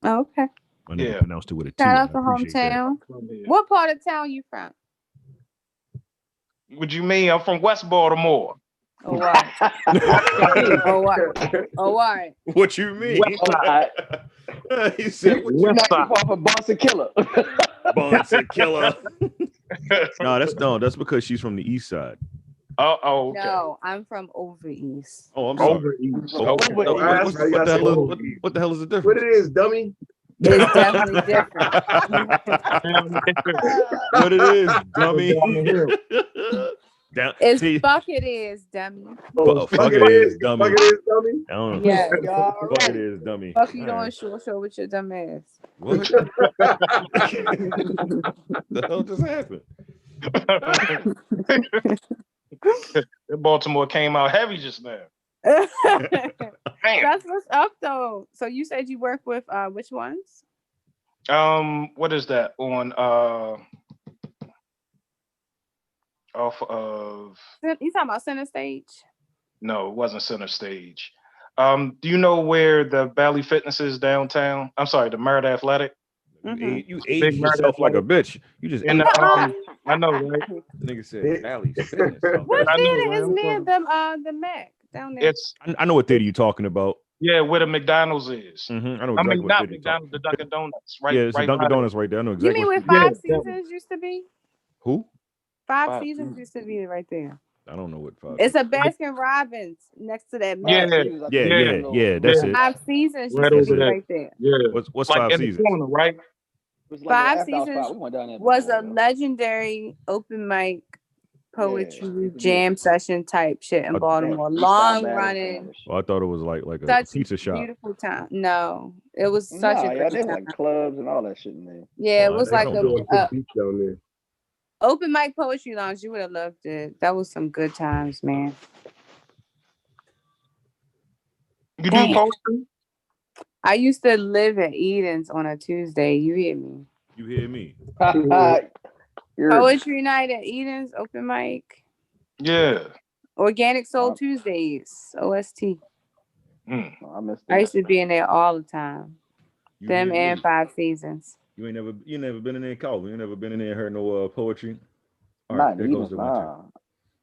Oh, okay. My nigga pronounced it with a T. Shout out to hometown. What part of town you from? What you mean? I'm from West Baltimore. Oh, wow. Oh, why? What you mean? He said, "What you not too far from Boston Killer." Boston Killer. That's because she's from the East Side. Oh, okay. No, I'm from over east. Oh, I'm sorry. Over east. What the hell is the difference? What it is, dummy? It's definitely different. What it is, dummy? It's fuck it is, dummy. Fuck it is, dummy. Fuck it is, dummy. I don't know. Yeah, Fuck it is, dummy. Fuck you doing short show with your dumb ass. What? The hell just happened? Baltimore came out heavy just now. That's what's up though. So you said you work with which ones? What is that on off of You talking about Center Stage? No, it wasn't Center Stage. Do you know where the Valley Fitness is downtown? I'm sorry, the Merit Athletic. You ate yourself like a bitch. You just ate. I know, right? The nigga said Valley Fitness. What theater is near the Mac down there? I know what theater you're talking about. Yeah, where the McDonald's is. I know exactly what not theater McDonald's, the Dunkin' Donuts, right? Yeah, it's the Dunkin' Donuts right there. I know exactly. You mean where Five Seasons used to be? Who? Five Seasons used to be right there. I don't know what Five. It's a Baskin Robbins next to that. Yeah. That's it. Five Seasons used to be right there. Yeah. What's like Five Seasons? Corner, right? Five Seasons was a legendary open mic poetry jam session type shit in Baltimore. Long running. Well, I thought it was like a such pizza shop. Beautiful time. No, it was such a great time. Like clubs and all that shit in there. Yeah, it was like a beach down there. open mic poetry lounge. You would have loved it. That was some good times, man. You do poetry? I used to live at Eden's on a Tuesday. You hear me? You hear me? Poetry night at Eden's, open mic. Yeah. Organic Soul Tuesdays, OST. I used to be in there all the time. Them and Five Seasons. You never been in there, Calvin. You never been in there and heard no poetry. All Nah, right, there goes the winter.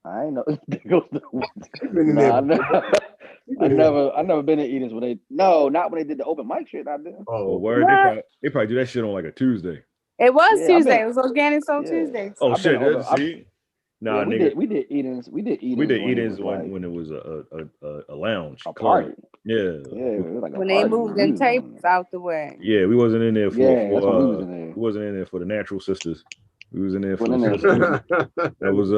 I ain't know. There goes the winter. I never been to Eden's when not when they did the open mic shit. I did. Oh, word! They probably do that shit on like a Tuesday. It was Tuesday. It was Organic Soul Tuesday. Oh shit! See, nah, nigga. We did Eden's. We did Eden's when it was a lounge, a party. Yeah. It was like when they moved them tables out the way. Yeah, we wasn't in there for. That's when we was in there. We wasn't in there for the Natural Sisters. We was in there for the sisters. That was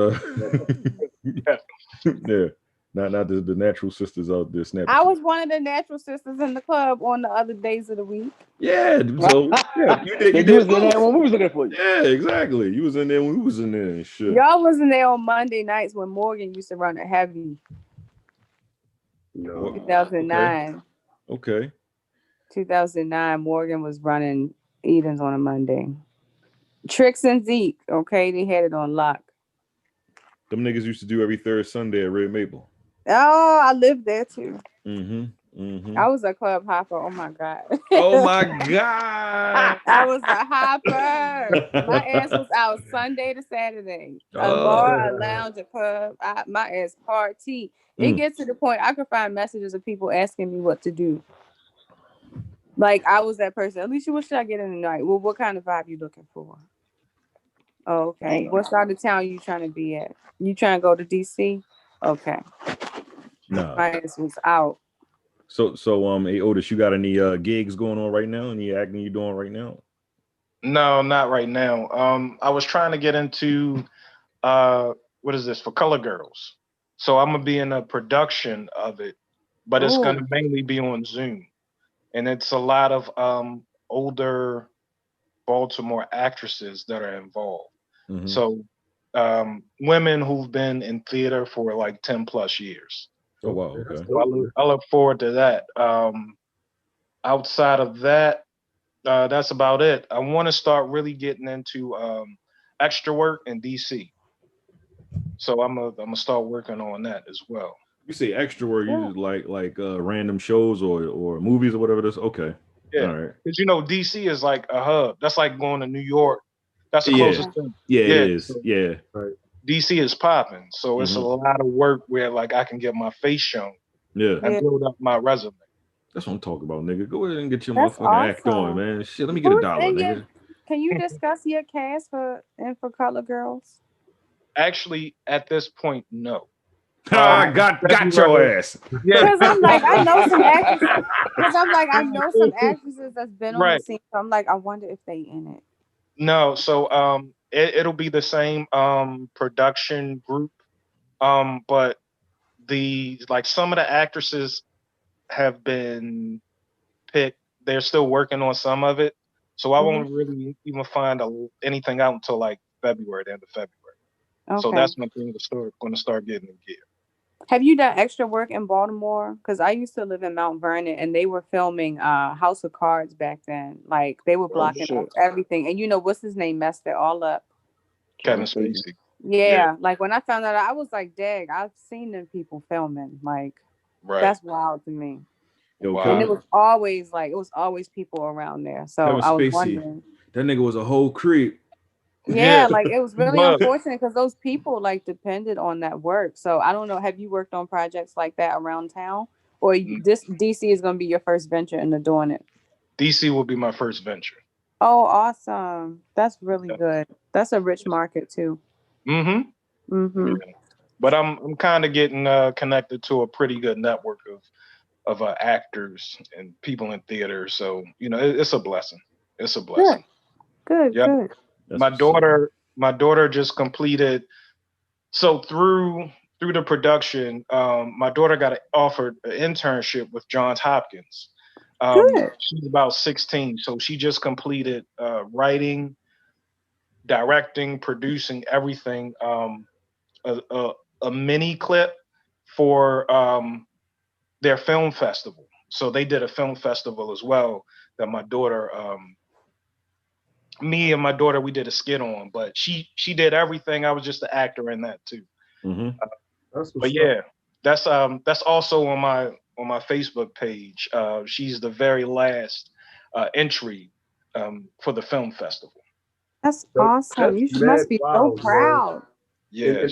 yeah. Not the Natural Sisters out there snapping. I was one of the Natural Sisters in the club on the other days of the week. Yeah, so you did. You was in there when we was looking for you. Yeah, exactly. You was in there when we was in there and shit. Y'all wasn't there on Monday nights when Morgan used to run a heavy. No. 2009. Okay. 2009, Morgan was running Eden's on a Monday. Tricks and Zeke, okay, they had it on lock. Them niggas used to do every third Sunday at Red Maple. Oh, I lived there too. Mm-hmm. I was a club hopper. Oh my god. Oh my God. I was a hopper. My ass was out Sunday to Saturday. A bar, a lounge, a club. My ass party. It gets to the point I could find messages of people asking me what to do. Like I was that person. Alicia, what should I get in the night? Well, what kind of vibe you looking for? Oh, okay. What side of town you trying to be at? You trying to go to DC? Okay. No. My ass was out. So hey Otis, you got any gigs going on right now? Any acting you doing right now? No, not right now. I was trying to get into what is this for Color Girls. So I'm gonna be in a production of it, but it's gonna mainly be on Zoom, and it's a lot of older Baltimore actresses that are involved. Mm-hmm. So women who've been in theater for like 10 plus years. Oh wow, okay. So I look forward to that. Outside of that, that's about it. I want to start really getting into extra work in DC. So I'm gonna start working on that as well. You say extra work, you just like random shows or movies or whatever it is. Okay. Yeah. All right. Because DC is like a hub. That's like going to New York. That's the Yeah. closest thing. Yeah, it is. So Yeah. Right. DC is popping. So it's a lot of work where like I can get my face shown. Yeah. And build up my resume. That's what I'm talking about, nigga. Go ahead and get your That's motherfucking act awesome. on, man. Shit, let me get $1, nigga. Can you discuss your cast for Color Girls? Actually, at this point, no. Got your ass. Yeah. Because I'm like, I know some actresses. Because I'm like, I know some actresses that's been on the scene. So I'm like, I wonder if they in it. No, so it'll be the same production group. But some of the actresses have been picked. They're still working on some of it. So I won't really even find anything out until like February, the end of February. Okay. So that's when things are going to start getting in gear. Have you done extra work in Baltimore? Because I used to live in Mount Vernon, and they were filming House of Cards back then. Like they were blocking off everything, and you know what's his name messed it all up. Kevin Spacey. Yeah, like when I found out, I was like, "Dang, I've seen them people filming." Like, that's wild to me. Yo, and it was always people around there. So Kevin I was Spacey, wondering. that nigga was a whole creep. Yeah, like it was really unfortunate because those people like depended on that work. So I don't know. Have you worked on projects like that around town, or this DC is going to be your first venture into doing it? DC will be my first venture. Oh, awesome! That's really good. That's a rich market too. Yeah. But I'm kind of getting connected to a pretty good network of actors and people in theater. So it's a blessing. It's a blessing. Good. My daughter just completed. So through the production, my daughter got offered an internship with Johns Hopkins. She's about 16, so she just completed writing, directing, producing everything. A mini clip for their film festival. So they did a film festival as well that my daughter. Me and my daughter, we did a skit on, but she did everything. I was just the actor in that too. But yeah, that's also on my Facebook page. She's the very last entry for the film festival. That's awesome. You must be so proud. Man. Yeah,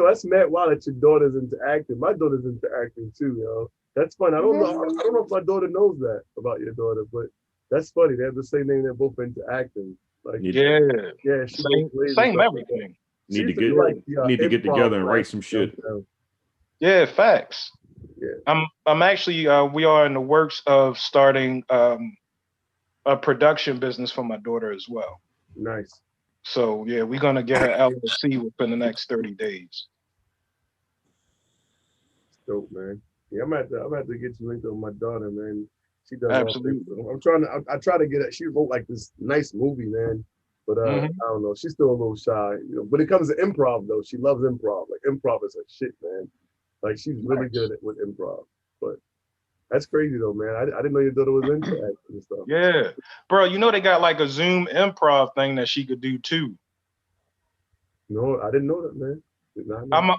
that's mad wild that your daughter's into acting. My daughter's into acting too, yo. That's fun. I don't know if my daughter knows that about your daughter, but that's funny. They have the same name. They're both into acting. Like same everything. Need to get together and write some shit. Yeah, facts. Yeah. I'm actually we are in the works of starting a production business for my daughter as well. Nice. So yeah, we're gonna get her LLC within the next 30 days. Dope, man. Yeah, I'm at to get you linked with my daughter, man. She does absolutely. I try to get it. She wrote like this nice movie, man. But I don't know. She's still a little shy, When it comes to improv, though, she loves improv. Like improv is her shit, man. Like she's really good with improv. But that's crazy though, man. I didn't know your daughter was into acting and stuff. Yeah, bro. They got like a Zoom improv thing that she could do too. No, I didn't know that, man. I'm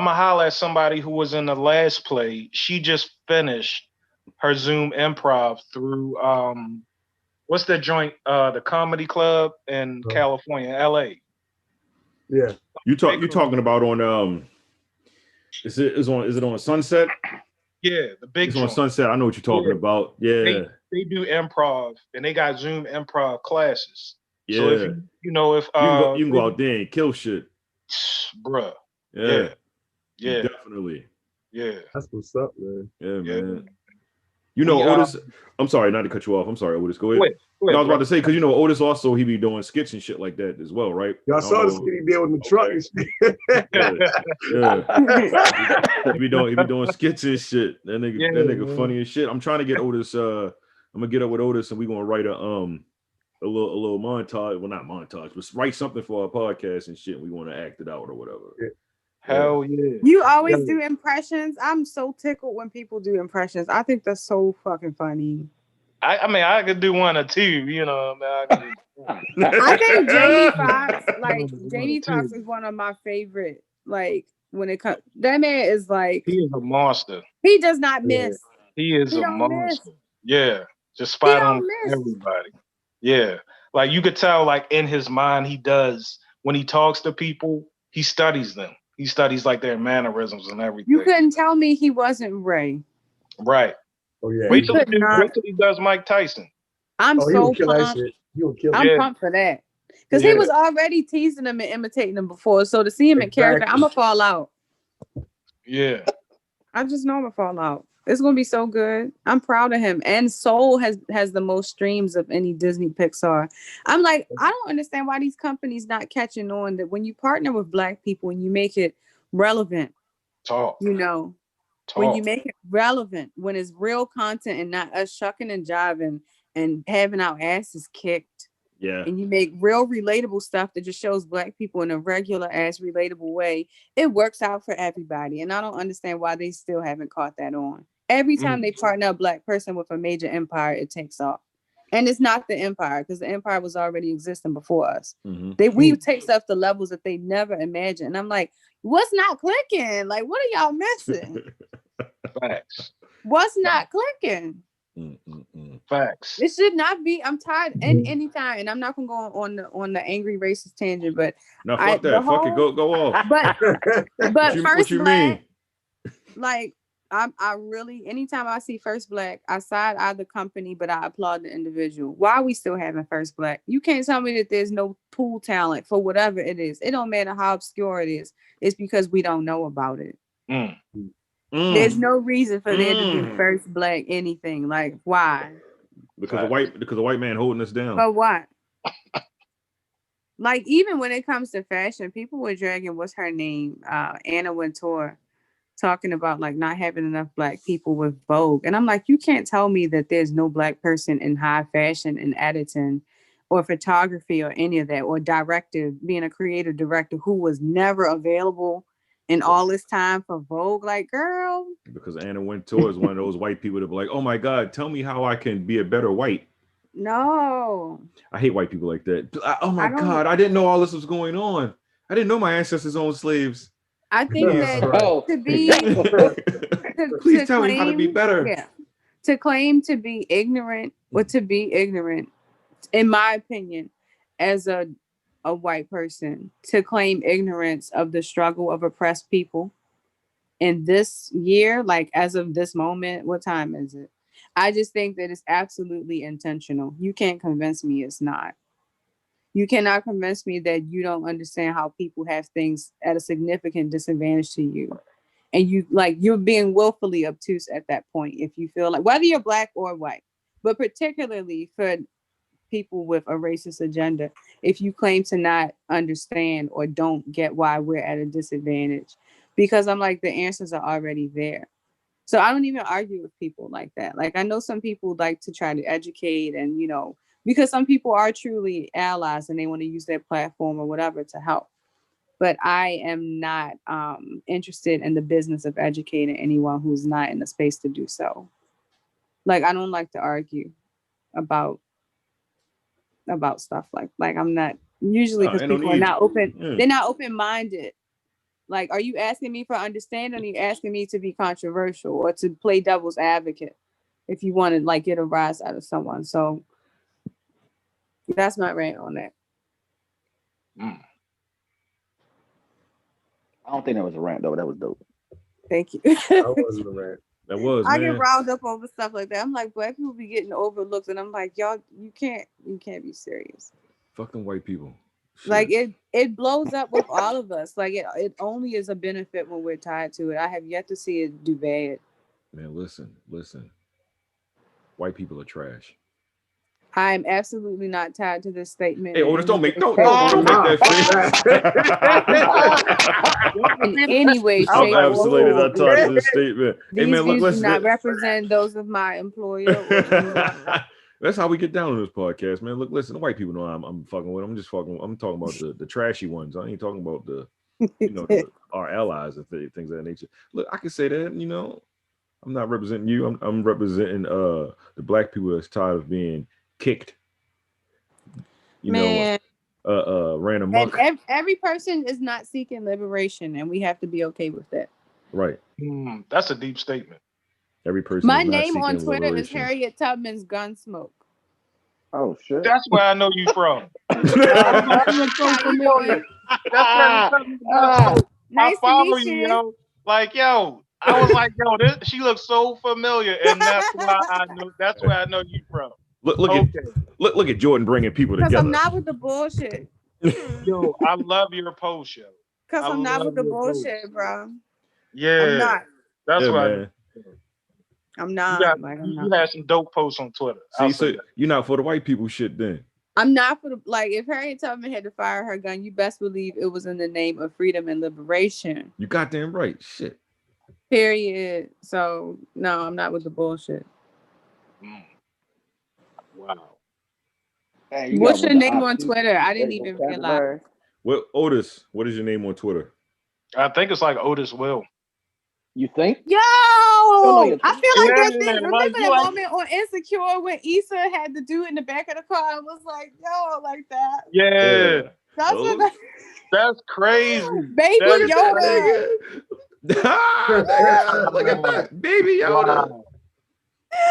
a holler at somebody who was in the last play. She just finished her Zoom improv through what's that joint? The Comedy Club in California, LA. Yeah. You talking about on is it on Sunset? Yeah, the big it's on joint. Sunset. I know what you're talking about. Yeah. They do improv and they got Zoom improv classes. Yeah. So if if you can go out there and kill shit. Bruh. Yeah. Yeah. Definitely. Yeah. That's what's up, man. Yeah, man. You know, Otis. I'm sorry, not to cut you off. I'm sorry, Otis. Go ahead. Go ahead, I was about to say, because you know, Otis also he be doing skits and shit like that as well, right? Y'all saw the skit he did with the truck and shit. Yeah. he be doing skits and shit. That nigga funny as shit. I'm trying to get Otis. I'm gonna get up with Otis and we're gonna write a little montage. Well, not montage, but write something for our podcast and shit. We want to act it out or whatever. Yeah. Hell yeah. You always do impressions. I'm so tickled when people do impressions. I think that's so fucking funny. I mean, I could do one or two, you know. I think Jamie Foxx is one of my favorite. Like when it comes, that man is like, he is a monster. He does not miss. He is a monster. Yeah, just spot on everybody. Yeah, like you could tell, like in his mind, he does when he talks to people, he studies them. He studies like their mannerisms and everything. You couldn't tell me he wasn't Ray. Right. Oh yeah. Wait till he does Mike Tyson. I'm so pumped. I'm pumped for that. Because he was already teasing him and imitating him before. So to see him in character, I'm gonna fall out. Yeah. I just know I'm gonna fall out. It's gonna be so good. I'm proud of him. And Soul has the most streams of any Disney Pixar. I'm like, I don't understand why these companies not catching on that when you partner with Black people and you make it relevant. When you make it relevant, when it's real content and not us shucking and jiving and having our asses kicked. Yeah. And you make real relatable stuff that just shows Black people in a regular ass relatable way. It works out for everybody. And I don't understand why they still haven't caught that on. Every time they partner a Black person with a major empire, it takes off. And it's not the empire because the empire was already existing before us. We take stuff to levels that they never imagined. And I'm like, what's not clicking? Like, what are y'all missing? Facts. What's not clicking? Facts. It should not be. I'm tired. And anytime, and I'm not gonna go on the angry racist tangent, but no, fuck that. Fuck it. Go off. But what you mean? Like I really, anytime I see First Black, I side eye the company, but I applaud the individual. Why are we still having First Black? You can't tell me that there's no pool talent for whatever it is. It don't matter how obscure it is. It's because we don't know about it. There's no reason for there to be First Black anything. Like, why? Because a white man holding us down. But what? Like, even when it comes to fashion, people were dragging, what's her name? Anna Wintour, talking about like not having enough Black people with Vogue. And I'm like, you can't tell me that there's no Black person in high fashion and editing or photography or any of that, or being a creative director who was never available in all this time for Vogue. Like, girl. Because Anna Wintour is one of those white people that be like, oh my God, tell me how I can be a better white. No. I hate white people like that. Oh my God, I didn't know all this was going on. I didn't know my ancestors owned slaves. I think that to be please tell me how to be better. Yeah. To claim to be ignorant or to be ignorant, in my opinion, as a white person, to claim ignorance of the struggle of oppressed people in this year, like as of this moment, what time is it? I just think that it's absolutely intentional. You can't convince me it's not. You cannot convince me that you don't understand how people have things at a significant disadvantage to you. And you're being willfully obtuse at that point. If you feel like, whether you're Black or white, but particularly for people with a racist agenda, if you claim to not understand or don't get why we're at a disadvantage, because I'm like, the answers are already there. So I don't even argue with people like that. Like, I know some people like to try to educate and, because some people are truly allies and they want to use their platform or whatever to help. But I am not interested in the business of educating anyone who's not in the space to do so. Like, I don't like to argue about stuff like I'm not usually, because people are not open. They're not open-minded Like, are you asking me for understanding? Or are you asking me to be controversial or to play devil's advocate if you want to like get a rise out of someone? So that's my rant on that. I don't think that was a rant though. That was dope. Thank you. That wasn't a rant. That was, I man. get riled up over stuff like that. I'm like, black people be getting overlooked, and I'm like, y'all, you can't be serious. Fuck them white people. Shit. Like it blows up with all of us. Like it only is a benefit when we're tied to it. I have yet to see it do bad. Man, listen. White people are trash. I'm absolutely not tied to this statement. Hey, Otis, don't make that in any way, shape, I'm absolutely or not tied to this statement. Hey, man, look, listen. Do not represent those of my employer. That's how we get down on this podcast, man. Look, listen, the white people know I'm fucking with. I'm talking about the trashy ones. I ain't talking about our allies and things of that nature. Look, I can say that, I'm not representing you. I'm representing the black people that's tired of being kicked. Ran amok. Every person is not seeking liberation, and we have to be okay with that. Right. That's a deep statement. Every person. My name on Twitter is Harriet Tubman's Gunsmoke. Oh shit! That's where I know you from. Nice I follow to meet you, yo. Like, yo, I was like, yo, she looks so familiar, and that's why I know. That's where I know you from. Look at Jordan bringing people together. Because I'm not with the bullshit. Yo, I love your post, yo. Because I'm not with the bullshit, bro. Yeah, I'm not. That's why. Man. I'm not. You had some dope posts on Twitter. See, so you're not for the white people shit then. I'm not for the, like, if Harriet Tubman had to fire her gun, you best believe it was in the name of freedom and liberation. You goddamn right. Shit. Period. So no, I'm not with the bullshit. Wow. Hey, what's your name on Twitter? I didn't even realize. Well, Otis, what is your name on Twitter? I think it's like Otis Will. You think? Yo, I feel like that thing. like, Remember that moment on Insecure when Issa had the dude in the back of the car and was like, "Yo," like that. Yeah. That's crazy. Baby Yoda. Look at that, Baby Yoda. Wow.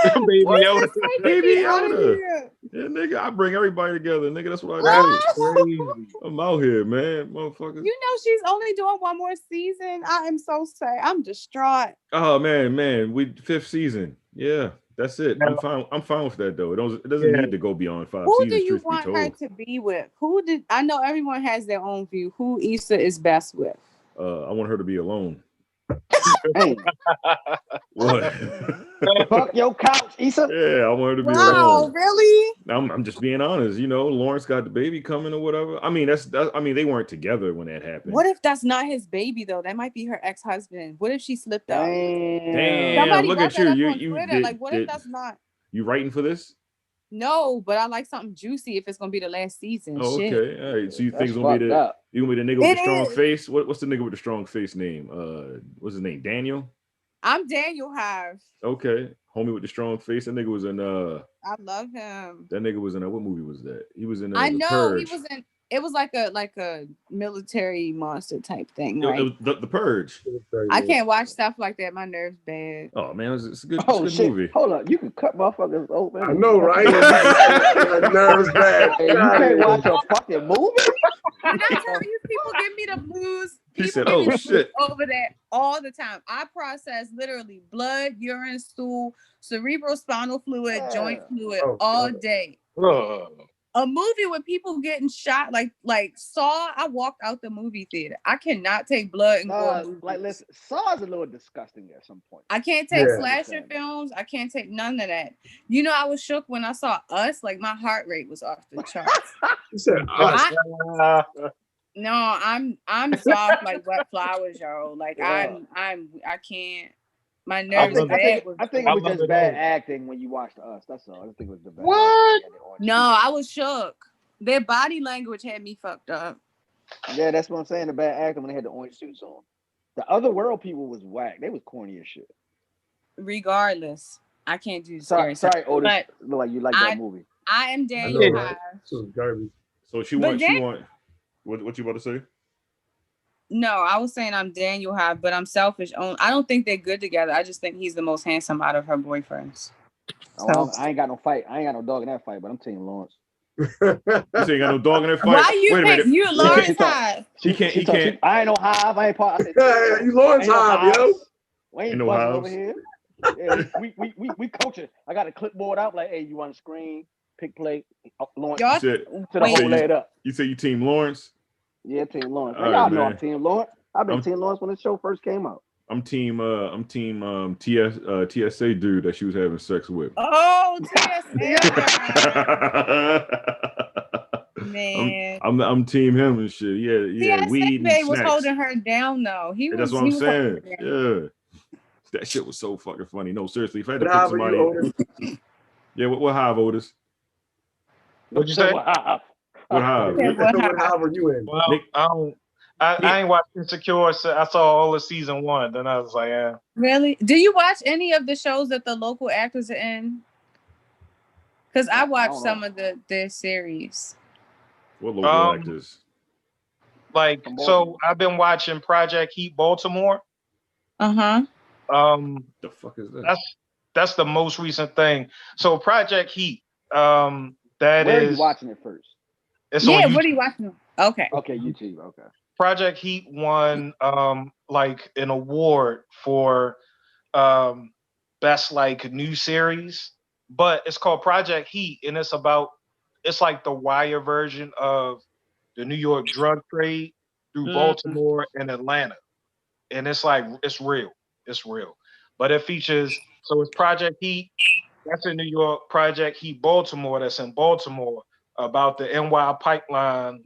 Baby Yoda. Baby Yoda. Yeah, nigga, I bring everybody together, nigga. That's what I do. I'm out here, man, motherfuckers. You know she's only doing one more season. I am so sad. I'm distraught. Oh man, we 5th season. Yeah, that's it. I'm fine with that though. It doesn't need to go beyond 5 Who seasons. do you want her to be with? I know everyone has their own view. Who Issa is best with? I want her to be alone. Hey. What? Fuck your couch, Issa. Yeah, I want her to be alone. Wow, really? I'm just being honest. Lawrence got the baby coming or whatever. I mean, they weren't together when that happened. What if that's not his baby though? That might be her ex-husband. What if she slipped up? Damn. Somebody Look at you. What if that's not? You writing for this? No, but I like something juicy if it's gonna be the last season. Oh, Shit. okay. All right. So you think it's gonna be the nigga with the strong face? What's the nigga with the strong face name? What's his name? Daniel? I'm Daniel Hive. Okay. Homie with the strong face. That nigga was in I love him. That nigga was in what movie was that? He was in I know Purge. he was in. It was like a military monster type thing, right? It was the Purge. I can't watch stuff like that. My nerves bad. Oh man, it's a good, shit. movie. Hold up, you can cut motherfuckers open. I know, right? My nerves bad. Hey, you can't watch a fucking movie. When I tell you, people give me the blues. He said, "Oh shit!" Over that all the time. I process literally blood, urine, stool, cerebrospinal fluid, joint fluid all day. A movie with people getting shot, like Saw. I walked out the movie theater. I cannot take blood and gore. Like, listen, Saw is a little disgusting at some point. I can't take slasher films. I can't take none of that. I was shook when I saw Us. Like my heart rate was off the charts. You said Us. No, I'm soft like wet flowers, yo. Like I can't. My nerves I think it was just bad acting when you watched Us. That's all. I think it was the bad. What? No, I was shook. Their body language had me fucked up. Yeah, that's what I'm saying. The bad acting when they had the orange suits on. The Other World people was whack. They was corny as shit. Regardless, I can't do sorry, Otis. Look like you like that movie. I am Daniel Hive. Garbage. So she want. What you about to say? No, I was saying I'm Daniel High, but I'm selfish. I don't think they're good together. I just think he's the most handsome out of her boyfriends. Oh, I ain't got no fight. I ain't got no dog in that fight, but I'm Team Lawrence. You say you got no dog in that fight? Why you Wait a think minute. you Lawrence High? He can't. I ain't no Hive. I ain't part. I said, Yeah, you Lawrence Hive, yo. We ain't no buzzing Hives. over here. Yeah, we coaching. I got a clipboard out like, hey, you want to screen, pick play, Lawrence Y'all, to the whole leg up. You say you Team Lawrence? Yeah, Team Lawrence. All Y'all right, know man. I'm Team Lawrence. I've been Team Lawrence when the show first came out. I'm team TSA dude that she was having sex with. Oh, TSA. Man. I'm team him and shit. Yeah, TSA weed Bay and was snacks. holding her down though. That's what I'm saying. Yeah. That shit was so fucking funny. No, seriously, if I had to pick somebody. Yeah, what hive, Otis? What'd you say? What hive? What hive are you in? Well, I ain't watched Insecure. So I saw all of season 1. Then I was like, yeah. Really? Do you watch any of the shows that the local actors are in? Because I watched some of their series. What local actors? Like, so I've been watching Project Heat Baltimore. Uh-huh. The fuck is that? That's the most recent thing. So Project Heat, Where are you watching it first? It's on YouTube. What are you watching? Okay. Okay, YouTube. Okay. Project Heat won like an award for best like new series, but it's called Project Heat, and it's like the Wire version of the New York drug trade through Baltimore and Atlanta, and it's real, but it features, so it's Project Heat that's in New York, Project Heat Baltimore that's in Baltimore, about the NY pipeline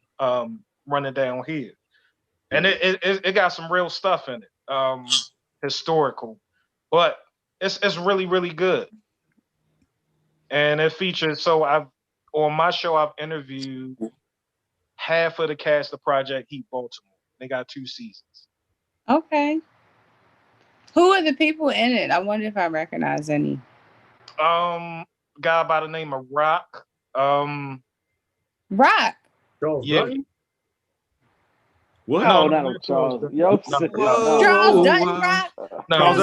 running down here. And it got some real stuff in it, historical, but it's really, really good. And it features, on my show I've interviewed half of the cast of Project Heat Baltimore. They got 2 seasons. Okay. Who are the people in it? I wonder if I recognize any. Guy by the name of Rock. Rock. Yeah. What? No, not Charles. Charles Dutton Rock. No,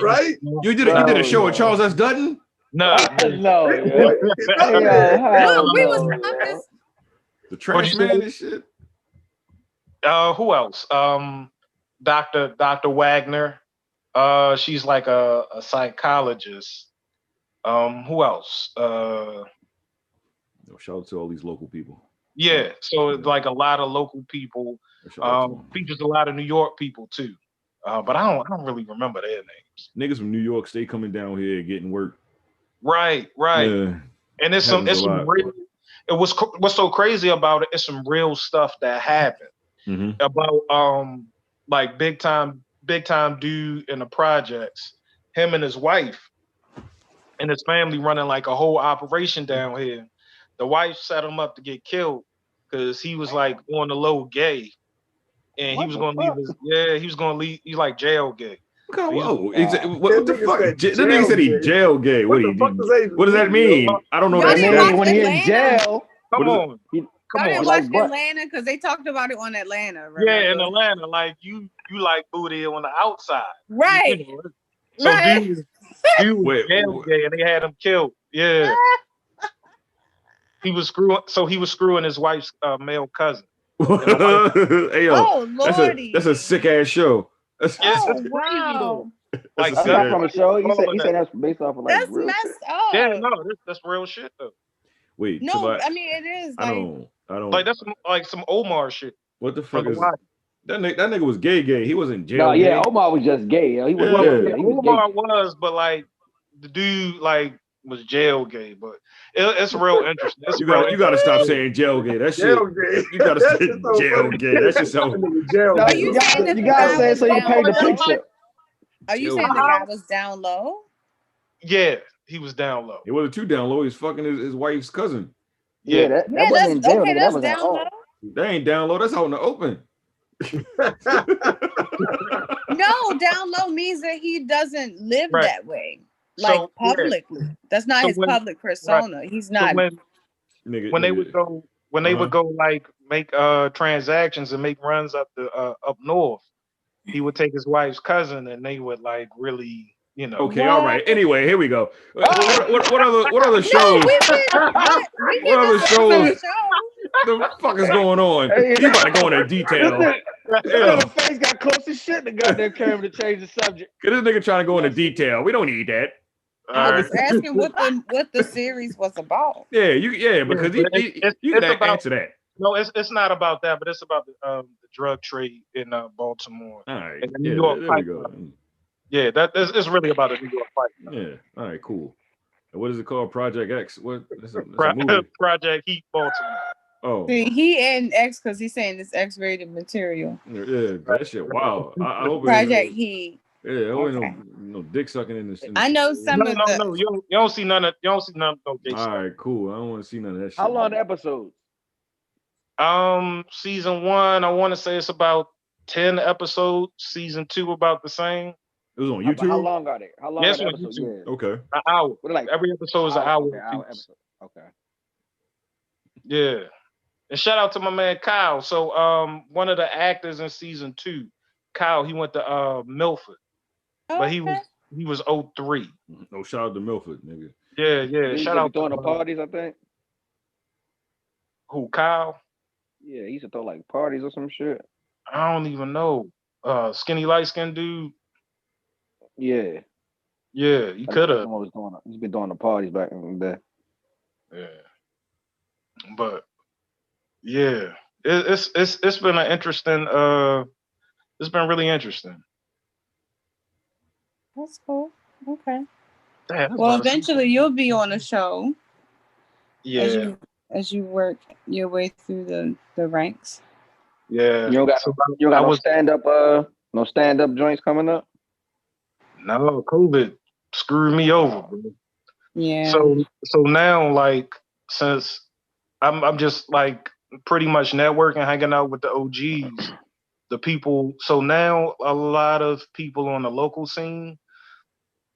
right? You did a show with Charles S. Dutton? No. No. We was the trash man and shit. Who else? Dr. Wagner. She's like a psychologist. Who else? Shout out to all these local people. Yeah, so it's like a lot of local people. Features a lot of New York people too. But I don't really remember their names. Niggas from New York State coming down here getting work. Right. Yeah. And it's some real. What's so crazy about it? It's some real stuff that happened about like big time dude in the projects. Him and his wife and his family running like a whole operation down here. The wife set him up to get killed because he was like on the low gay, and he was gonna leave. He's like jail gay. What the fuck? That nigga said he jail gay. What does that mean? I don't know that mean. When he in jail. Come on. I didn't watch Atlanta because they talked about it on Atlanta. Remember? Yeah, in Atlanta, like you like booty on the outside, right? So dude was jail gay, and they had him killed. Yeah. He was screwing his wife's male cousin. Hey, yo, oh lordy, that's a sick ass show. Wow. Like that's not from a show. He said that's based off of like that's real messed shit. up. Yeah, no, that's real shit though. Wait, no, so I mean it is. I don't. Like that's some Omar shit. What the fuck is that nigga was gay. He wasn't in jail. No, yeah, Omar was just gay. He was Omar was, but like the dude like was jail gay, but it's real interesting. You gotta stop saying jail gay. That shit. You gotta say jail gay. That's just so. No, you gotta say it so you paint the picture. Are you saying the guy was down low? Yeah, he was down low. It wasn't too down low. He was fucking his wife's cousin. Yeah, that wasn't in jail. That was down low. That ain't down low. That's out in the open. No, down low means that he doesn't live that way. Like publicly. That's not his public persona. He's not. When when they would go like make transactions and make runs up north, he would take his wife's cousin and they would like really, you know. Okay, all right. Anyway, here we go. What other shows? What other shows? The fuck is going on? You about to go into detail? The face got close as shit to goddamn camera to change the subject. This nigga trying to go into detail. We don't need that. I was asking what the series was about. Because you can answer that. No, it's not about that, but it's about the drug trade in Baltimore. All right, and the New York there we go. Yeah, it's really about the New York fight. Yeah, all right, cool. And what is it called? Project X? What? It's a movie. Project Heat Baltimore. Oh, See, he and X because he's saying it's X-rated material. Yeah, that shit. Wow. I hope Project Heat. Yeah, okay. No dick sucking in this. I know some of the. No, you don't see none of no dick. All right, cool. I don't want to see none of that shit. How long the episodes? Season 1, I want to say it's about 10 episodes. Season 2, about the same. It was on YouTube. How long are they? How long Yes, are the on episodes? YouTube. Yeah. Okay. An hour. What, like every episode is an hour. Episode. Okay. Yeah. And shout out to my man Kyle. So one of the actors in season 2, Kyle, he went to Milford. But he was 03. Oh, shout out to Milford, nigga. Yeah. Shout out to the parties, I think. Who, Kyle? Yeah, he used to throw like parties or some shit. I don't even know. Skinny light skinned dude. Yeah. Yeah, he could have. He's been doing the parties back in the day. Yeah. But yeah, it's been an interesting. It's been really interesting. That's cool. Okay. Damn, well, eventually you'll be on a show. Yeah. As you work your way through the ranks. Yeah. You don't got no stand up joints coming up? No, COVID screwed me over, bro. Yeah. So now, like, since I'm just like pretty much networking, hanging out with the OGs, the people. So now a lot of people on the local scene,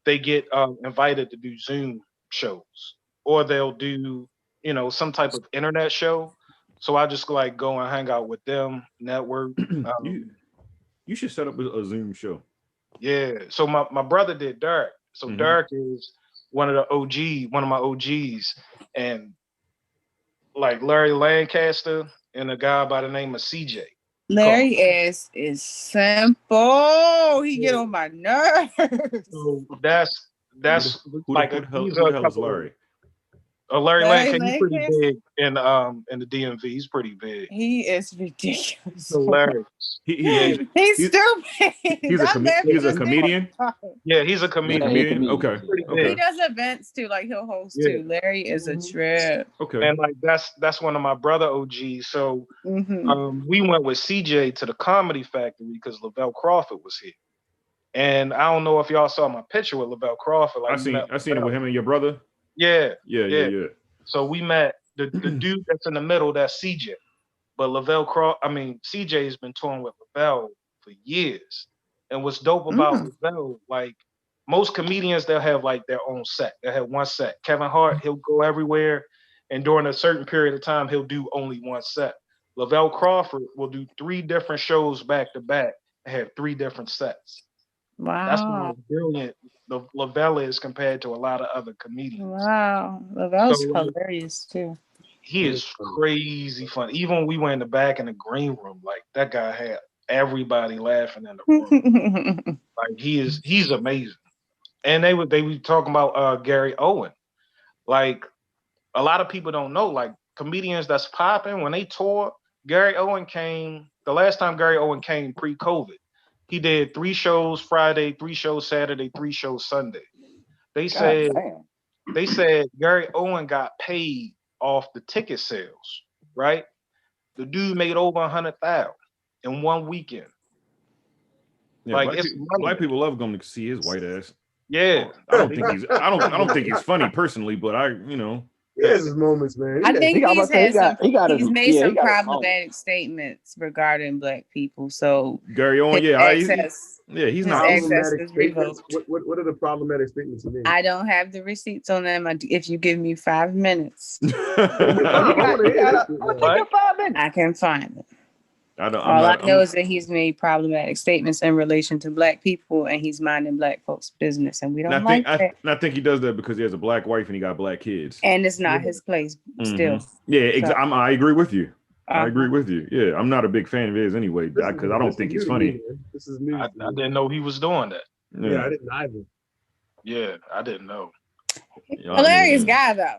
they get invited to do Zoom shows, or they'll do, some type of internet show. So I just like go and hang out with them, network. You should set up a Zoom show. Yeah. So my brother did Dirk. So Dirk is one of my OGs, and like Larry Lancaster and a guy by the name of CJ. Larry is simple. He get on my nerves. So that's who like the hell is Larry? Larry Lancaster, he's pretty big in the DMV. He's pretty big. He is ridiculous. Hilarious. He's stupid. He's a comedian. Yeah, he's a comedian. Okay. He does events too, like he'll host too. Larry is a trip. Okay. And like that's one of my brother OGs. So we went with CJ to the Comedy Factory because Lavelle Crawford was here. And I don't know if y'all saw my picture with Lavelle Crawford. Like I seen it with him and your brother. Yeah. So we met the dude that's in the middle. That's CJ. But CJ has been touring with Lavelle for years. And what's dope about Lavelle, like most comedians, they'll have like their own set. They'll have one set. Kevin Hart, he'll go everywhere, and during a certain period of time, he'll do only one set. Lavelle Crawford will do 3 different shows back to back and have 3 different sets. Wow. That's how brilliant Lavelle is compared to a lot of other comedians. Wow. Lavelle's hilarious too. He is crazy fun. Even when we were in the back in the green room, like that guy had everybody laughing in the room. Like he's amazing. And they were talking about Gary Owen. Like a lot of people don't know, like comedians that's popping when they tour. Gary Owen came the last time Gary Owen came pre-COVID. He did 3 shows Friday, 3 shows Saturday, 3 shows Sunday. They said Gary Owen got paid off the ticket sales, right? The dude made over 100,000 in one weekend. Yeah, like black people love going to see his white ass. Yeah, I don't think he's funny personally, but He has his moments, man. I think he's made some his problematic statements regarding Black people. So Gary on, his access, he's his not access problematic is statements. revoked. What are the problematic statements you made? I don't have the receipts on them. If you give me 5 minutes, I can find it. All I know is that he's made problematic statements in relation to Black people, and he's minding Black folks' business, and we don't like that. I think he does that because he has a Black wife and he got Black kids, and it's not his place still. Yeah, So, I agree with you. I agree with you. Yeah, I'm not a big fan of his anyway because I don't think he's funny. This is new. I didn't know he was doing that. Yeah, I didn't either. Yeah, I didn't know. Hilarious guy though.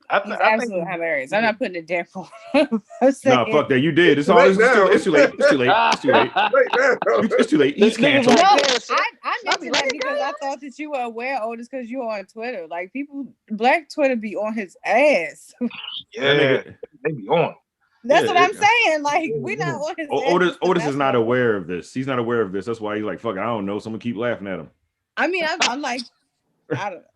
He's I absolutely think, hilarious. I'm not putting it down for him. No, fuck that. You did. It's too late. It's too late. It's too late. It's too late. He's canceled. No, I mentioned that because I thought that you were aware, Otis, because you are on Twitter. Like people, Black Twitter be on his ass. Yeah, they be on. That's what I'm saying. Like we're not on his ass. Otis is not aware of this. He's not aware of this. That's why he's like, fuck, I don't know. Someone keep laughing at him. I mean, I'm like, I don't know.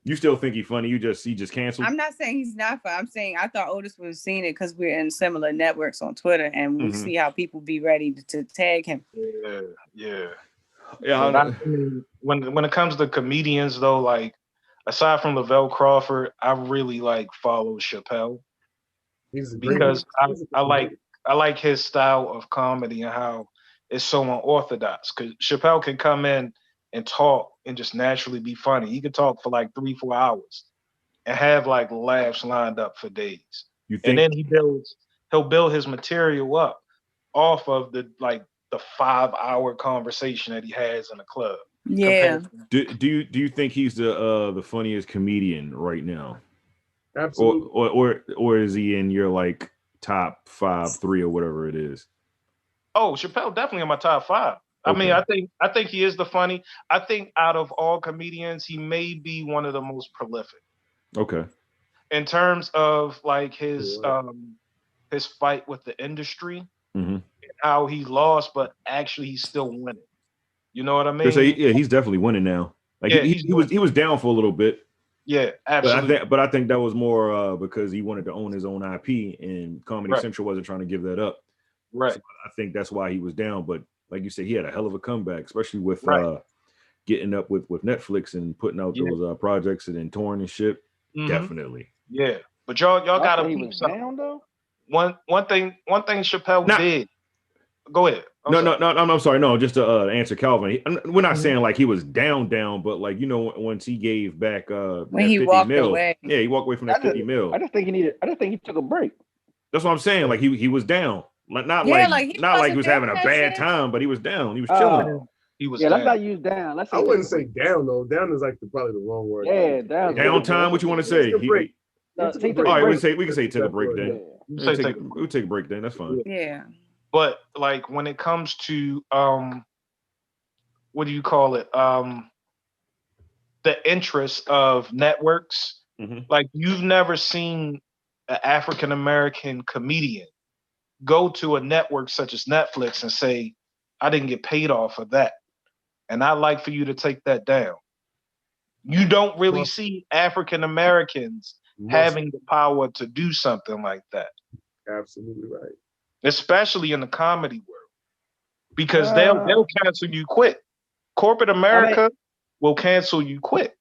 You still think he's funny? He just canceled? I'm not saying he's not funny. I'm saying I thought Otis was seeing it because we're in similar networks on Twitter and we see how people be ready to tag him. Yeah. I mean, when it comes to comedians though, like aside from Lavelle Crawford, I really like follow Chappelle because I like his style of comedy and how it's so unorthodox. Because Chappelle can come in and talk and just naturally be funny. He could talk for like 3-4 hours and have like laughs lined up for days. And then he'll build his material up off of the 5-hour conversation that he has in the club. Yeah. Do you think he's the funniest comedian right now? Absolutely. Or is he in your like top 5, 3 or whatever it is? Oh, Chappelle definitely in my top 5. I mean, I think he is the funny. I think out of all comedians, he may be one of the most prolific. Okay. In terms of like his fight with the industry, how he lost, but actually he's still winning. You know what I mean? He's definitely winning now. Like he was down for a little bit. Yeah, absolutely. But I think that was more because he wanted to own his own IP, and Comedy Central wasn't trying to give that up. Right. So I think that's why he was down. But like you said, he had a hell of a comeback, especially with getting up with Netflix and putting out those projects and then touring and shit. Definitely. Yeah, but y'all gotta peep something. One thing Chappelle did. Go ahead. I'm sorry. No, just to answer Calvin. We're not saying like he was down, but like once he gave back when he walked away. Yeah, he walked away from that 50 mil. I just think he took a break. That's what I'm saying. Like he was down. Not like he was having a bad time, but he was down. He was chilling. He was. Yeah, let's not use down. I wouldn't say down though. Down is like probably the wrong word. Yeah, down. Downtime. What you want to say? All right, we can say take a break then. We'll take a break then. That's fine. Yeah. But like when it comes to what do you call it? The interest of networks. Like you've never seen an African American comedian go to a network such as Netflix and say, I didn't get paid off of that. And I'd like for you to take that down. You don't really see African Americans having the power to do something like that. Absolutely right. Especially in the comedy world. Because they'll cancel you quick. Corporate America will cancel you quick.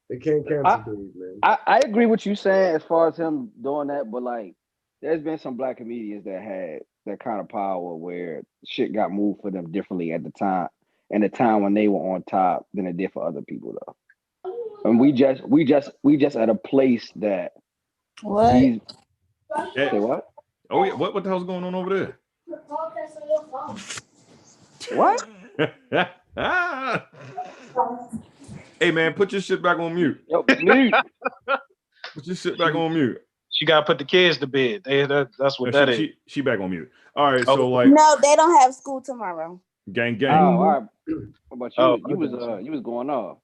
They can't cancel things, man. I agree with you saying as far as him doing that, but like there's been some Black comedians that had that kind of power where shit got moved for them differently at the time, and the time when they were on top than it did for other people though. And we just at a place that What? Say what? Oh yeah, what the hell's going on over there? What? Hey man, put your shit back on mute. Yo, mute. Put your shit back on mute. She gotta put the kids to bed. That's what that is. She back on mute. All right, so like no, they don't have school tomorrow. Gang. Oh, all right. What about you? You was going off.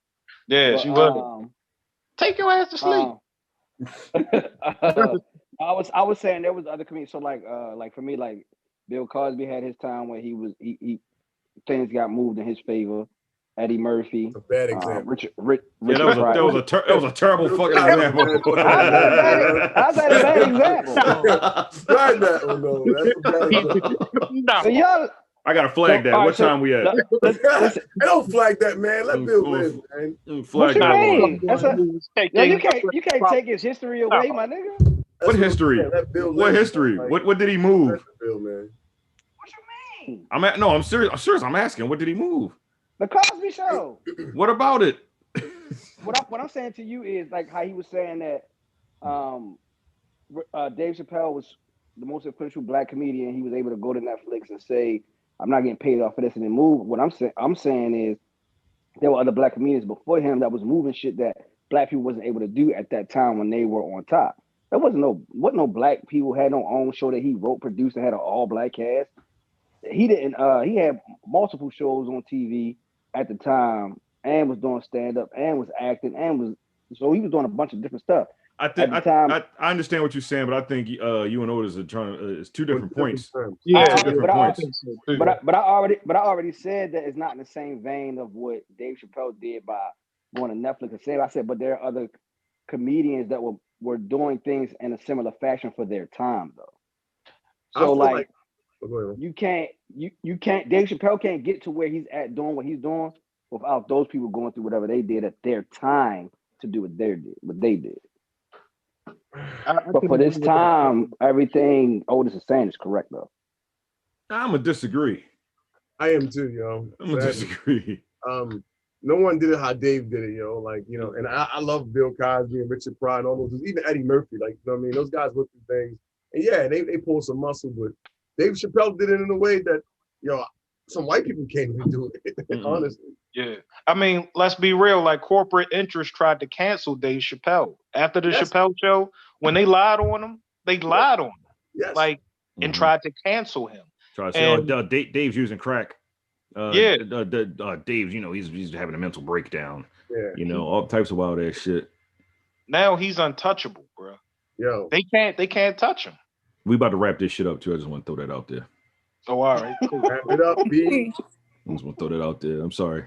Yeah, but, she was. Take your ass to sleep. I was saying there was other comedians. So like for me, like Bill Cosby had his time where he things got moved in his favor. Eddie Murphy. A bad example. Richard that was a terrible fucking example. How's that a bad example? Tried that one though. That's a bad example. So y'all, I gotta flag that. What time we at? Don't flag that, man. Let Bill live, man. What you mean? You can't take his history away, my nigga. What history? What history? What did he move? Bill, man. What you mean? I'm serious. I'm asking. What did he move? The Cosby Show. What about it? What I'm saying to you is like how he was saying that Dave Chappelle was the most influential black comedian. He was able to go to Netflix and say, "I'm not getting paid off for this," and then move. What I'm saying is there were other black comedians before him that was moving shit that black people wasn't able to do at that time when they were on top. There wasn't no black people had no own show that he wrote, produced, and had an all black cast. He didn't. He had multiple shows on TV at the time, and was doing stand up, and was acting, so he was doing a bunch of different stuff. I think I understand what you're saying, but I think you and Otis are trying to. It's two different points. Yeah, two different points. But I already said that it's not in the same vein of what Dave Chappelle did by going to Netflix and saying. I said, but there are other comedians that were doing things in a similar fashion for their time, though. So like you can't Dave Chappelle can't get to where he's at doing what he's doing without those people going through whatever they did at their time to do what they did. But for this time, everything Otis is saying is correct, though. I'm gonna disagree. I am too, yo. I'm gonna disagree. No one did it how Dave did it, yo. Like, you know, and I love Bill Cosby and Richard Pryor and all those, even Eddie Murphy. Like, you know what I mean? Those guys went through things. And yeah, they pulled some muscle, but Dave Chappelle did it in a way that, yo, some white people can't even do it, honestly. Yeah. I mean, let's be real. Like, corporate interests tried to cancel Dave Chappelle. After the Chappelle show, when they lied on him, they lied on him. Yes. Like, and tried to cancel him. Try to say, Dave's using crack. Dave's, you know, he's having a mental breakdown. Yeah. You know, all types of wild ass shit. Now he's untouchable, bro. Yo. They can't touch him. We about to wrap this shit up too. I just want to throw that out there. Oh, all right. Cool. Wrap it up, B. I just want to throw that out there. I'm sorry.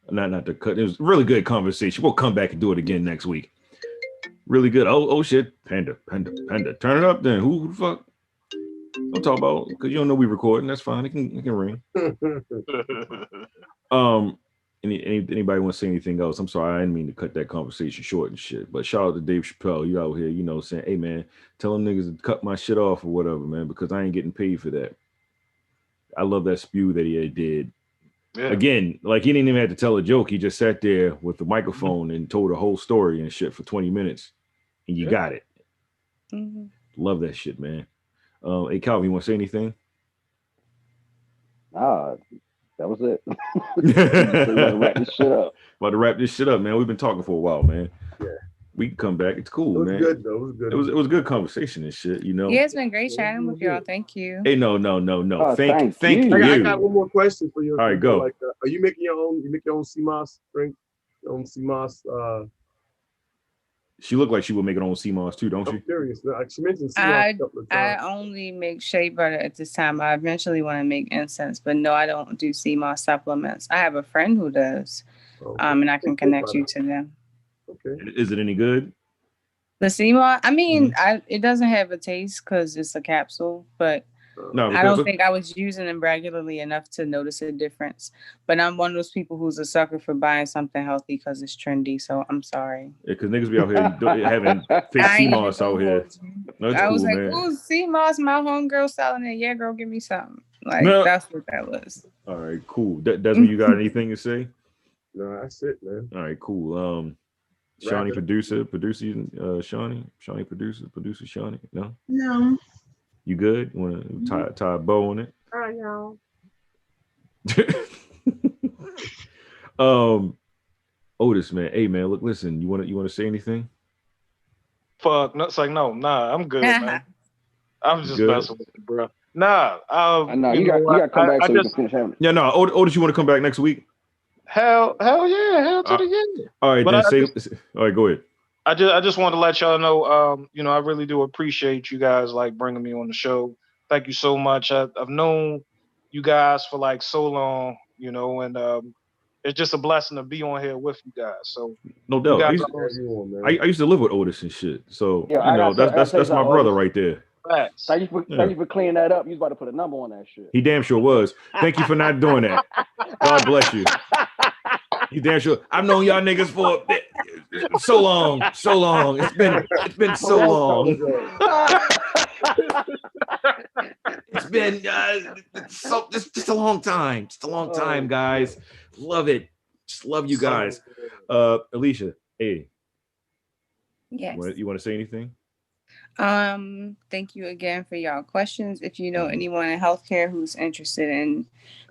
Not to cut. It was a really good conversation. We'll come back and do it again next week. Really good. Oh shit. Panda. Turn it up then. Who the fuck? Don't talk about, because you don't know we recording. That's fine. It can ring. Anybody want to say anything else? I'm sorry, I didn't mean to cut that conversation short and shit. But shout out to Dave Chappelle. You out here, you know, saying, hey man, tell them niggas to cut my shit off or whatever, man, because I ain't getting paid for that. I love that spew that he did. Yeah. Again, like he didn't even have to tell a joke. He just sat there with the microphone and told a whole story and shit for 20 minutes. And you got it. Mm-hmm. Love that shit, man. Hey, Calvin, you want to say anything? That was it. About to wrap this shit up. About to wrap this shit up, man. We've been talking for a while, man. Yeah. We can come back. It's cool, man. It was good, though. It was good. It was a good conversation and shit, you know. Yeah, it's been great chatting with y'all. Thank you. Hey, no. Thank you. I got one more question for you. All right, go. Like, are you making your own? You make your own CMOS drink? Your own CMOS? She looked like she would make her own CMOS too, don't she? I'm curious. She mentioned CMOS a couple of times. I only make shea butter at this time. I eventually want to make incense, but no, I don't do CMOS supplements. I have a friend who does, and I can connect you to them. Okay. Is it any good? The CMOS, I mean, it doesn't have a taste because it's a capsule, but I don't think I was using them regularly enough to notice a difference. But I'm one of those people who's a sucker for buying something healthy because it's trendy. So I'm sorry. Yeah, because niggas be out here having fake CMOS out here. No, I was cool, like, man. "Ooh, CMOS, my homegirl selling it. Yeah, girl, give me something." Like that's what that was. All right, cool. Desmond, you got anything to say? No, that's it, man. All right, cool. Shawnee producer, Shawnee producer, Shawnee. No. You good? You want to tie a bow on it? No. Otis, man. Hey, man. Look, listen. You want to say anything? Fuck. No, it's like no, nah. I'm good, man. I'm just messing with you, bro. Nah. You got to come back so you can finish having it. Yeah, no. Otis, you want to come back next week? Hell yeah. Hell to the yeah. All right, all right, go ahead. I just want to let y'all know, I really do appreciate you guys like bringing me on the show. Thank you so much. I've known you guys for like so long, you know, and it's just a blessing to be on here with you guys. So no doubt. I used to live with Otis and shit. So that's my brother right there. Facts. Thank you for cleaning that up. You was about to put a number on that shit. He damn sure was. Thank you for not doing that. God bless you. You damn sure. I've known y'all niggas for so long. It's been so long. It's been just a long time. Just a long time, guys. Love it. Just love you guys. Alicia, hey. Yes. You want to say anything? Thank you again for y'all questions. If you know anyone in healthcare who's interested in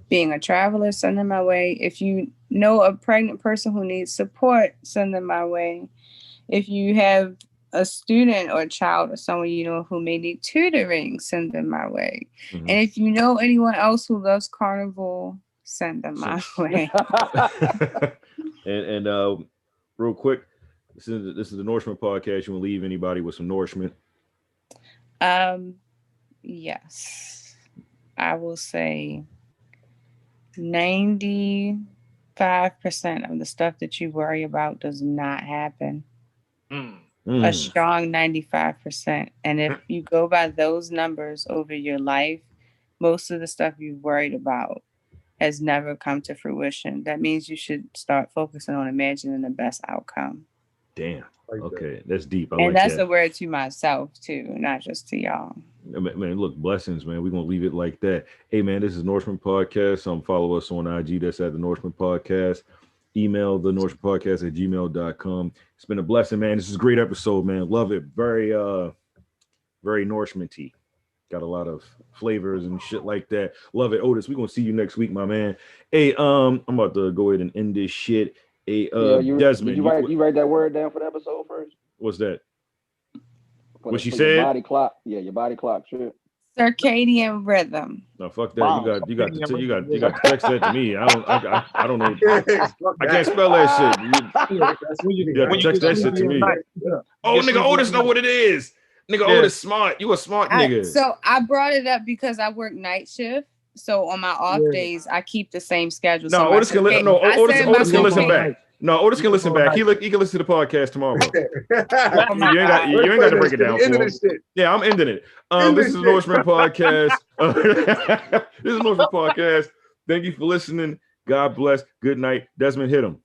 being a traveler, send them my way. If you know a pregnant person who needs support, send them my way. If you have a student or a child or someone you know who may need tutoring, send them my way. And if you know anyone else who loves carnival, send them my way. and real quick, this is the Nourishment Podcast. You want to leave anybody with some nourishment? Yes. I will say 95% of the stuff that you worry about does not happen. A strong 95%. And if you go by those numbers over your life, most of the stuff you worried about has never come to fruition. That means you should start focusing on imagining the best outcome. Damn. Okay, that's deep. And that's a word to myself too, not just to y'all. Man, look, blessings, man. We're gonna leave it like that. Hey, man, this is Nourishment Podcast. Follow us on IG. That's at the Nourishment Podcast. Email the nourishmentpodcast@gmail.com. It's been a blessing, man. This is a great episode, man. Love it. Very nourishment-y. Got a lot of flavors and shit like that. Love it. Otis, we're gonna see you next week, my man. Hey, I'm about to go ahead and end this shit. Hey, Desmond, did you write that word down for the episode first? What's that? What she your said? Body clock. Yeah, your body clock shit. Circadian rhythm. No, fuck that. Wow. You got to text that to me. I don't know. I can't spell that shit. You got to text that shit to me. Oh, nigga, Otis know what it is. Nigga, Otis smart. You a smart nigga. So I brought it up because I work night shift. So on my off days, I keep the same schedule. No, so Otis can listen. No, Otis can listen back. No, Otis can listen back. He can listen to the podcast tomorrow. you ain't got to break it down for him. Yeah, I'm ending it. This is the Nourishment Podcast. This is the Nourishment Podcast. Thank you for listening. God bless. Good night. Desmond, hit him.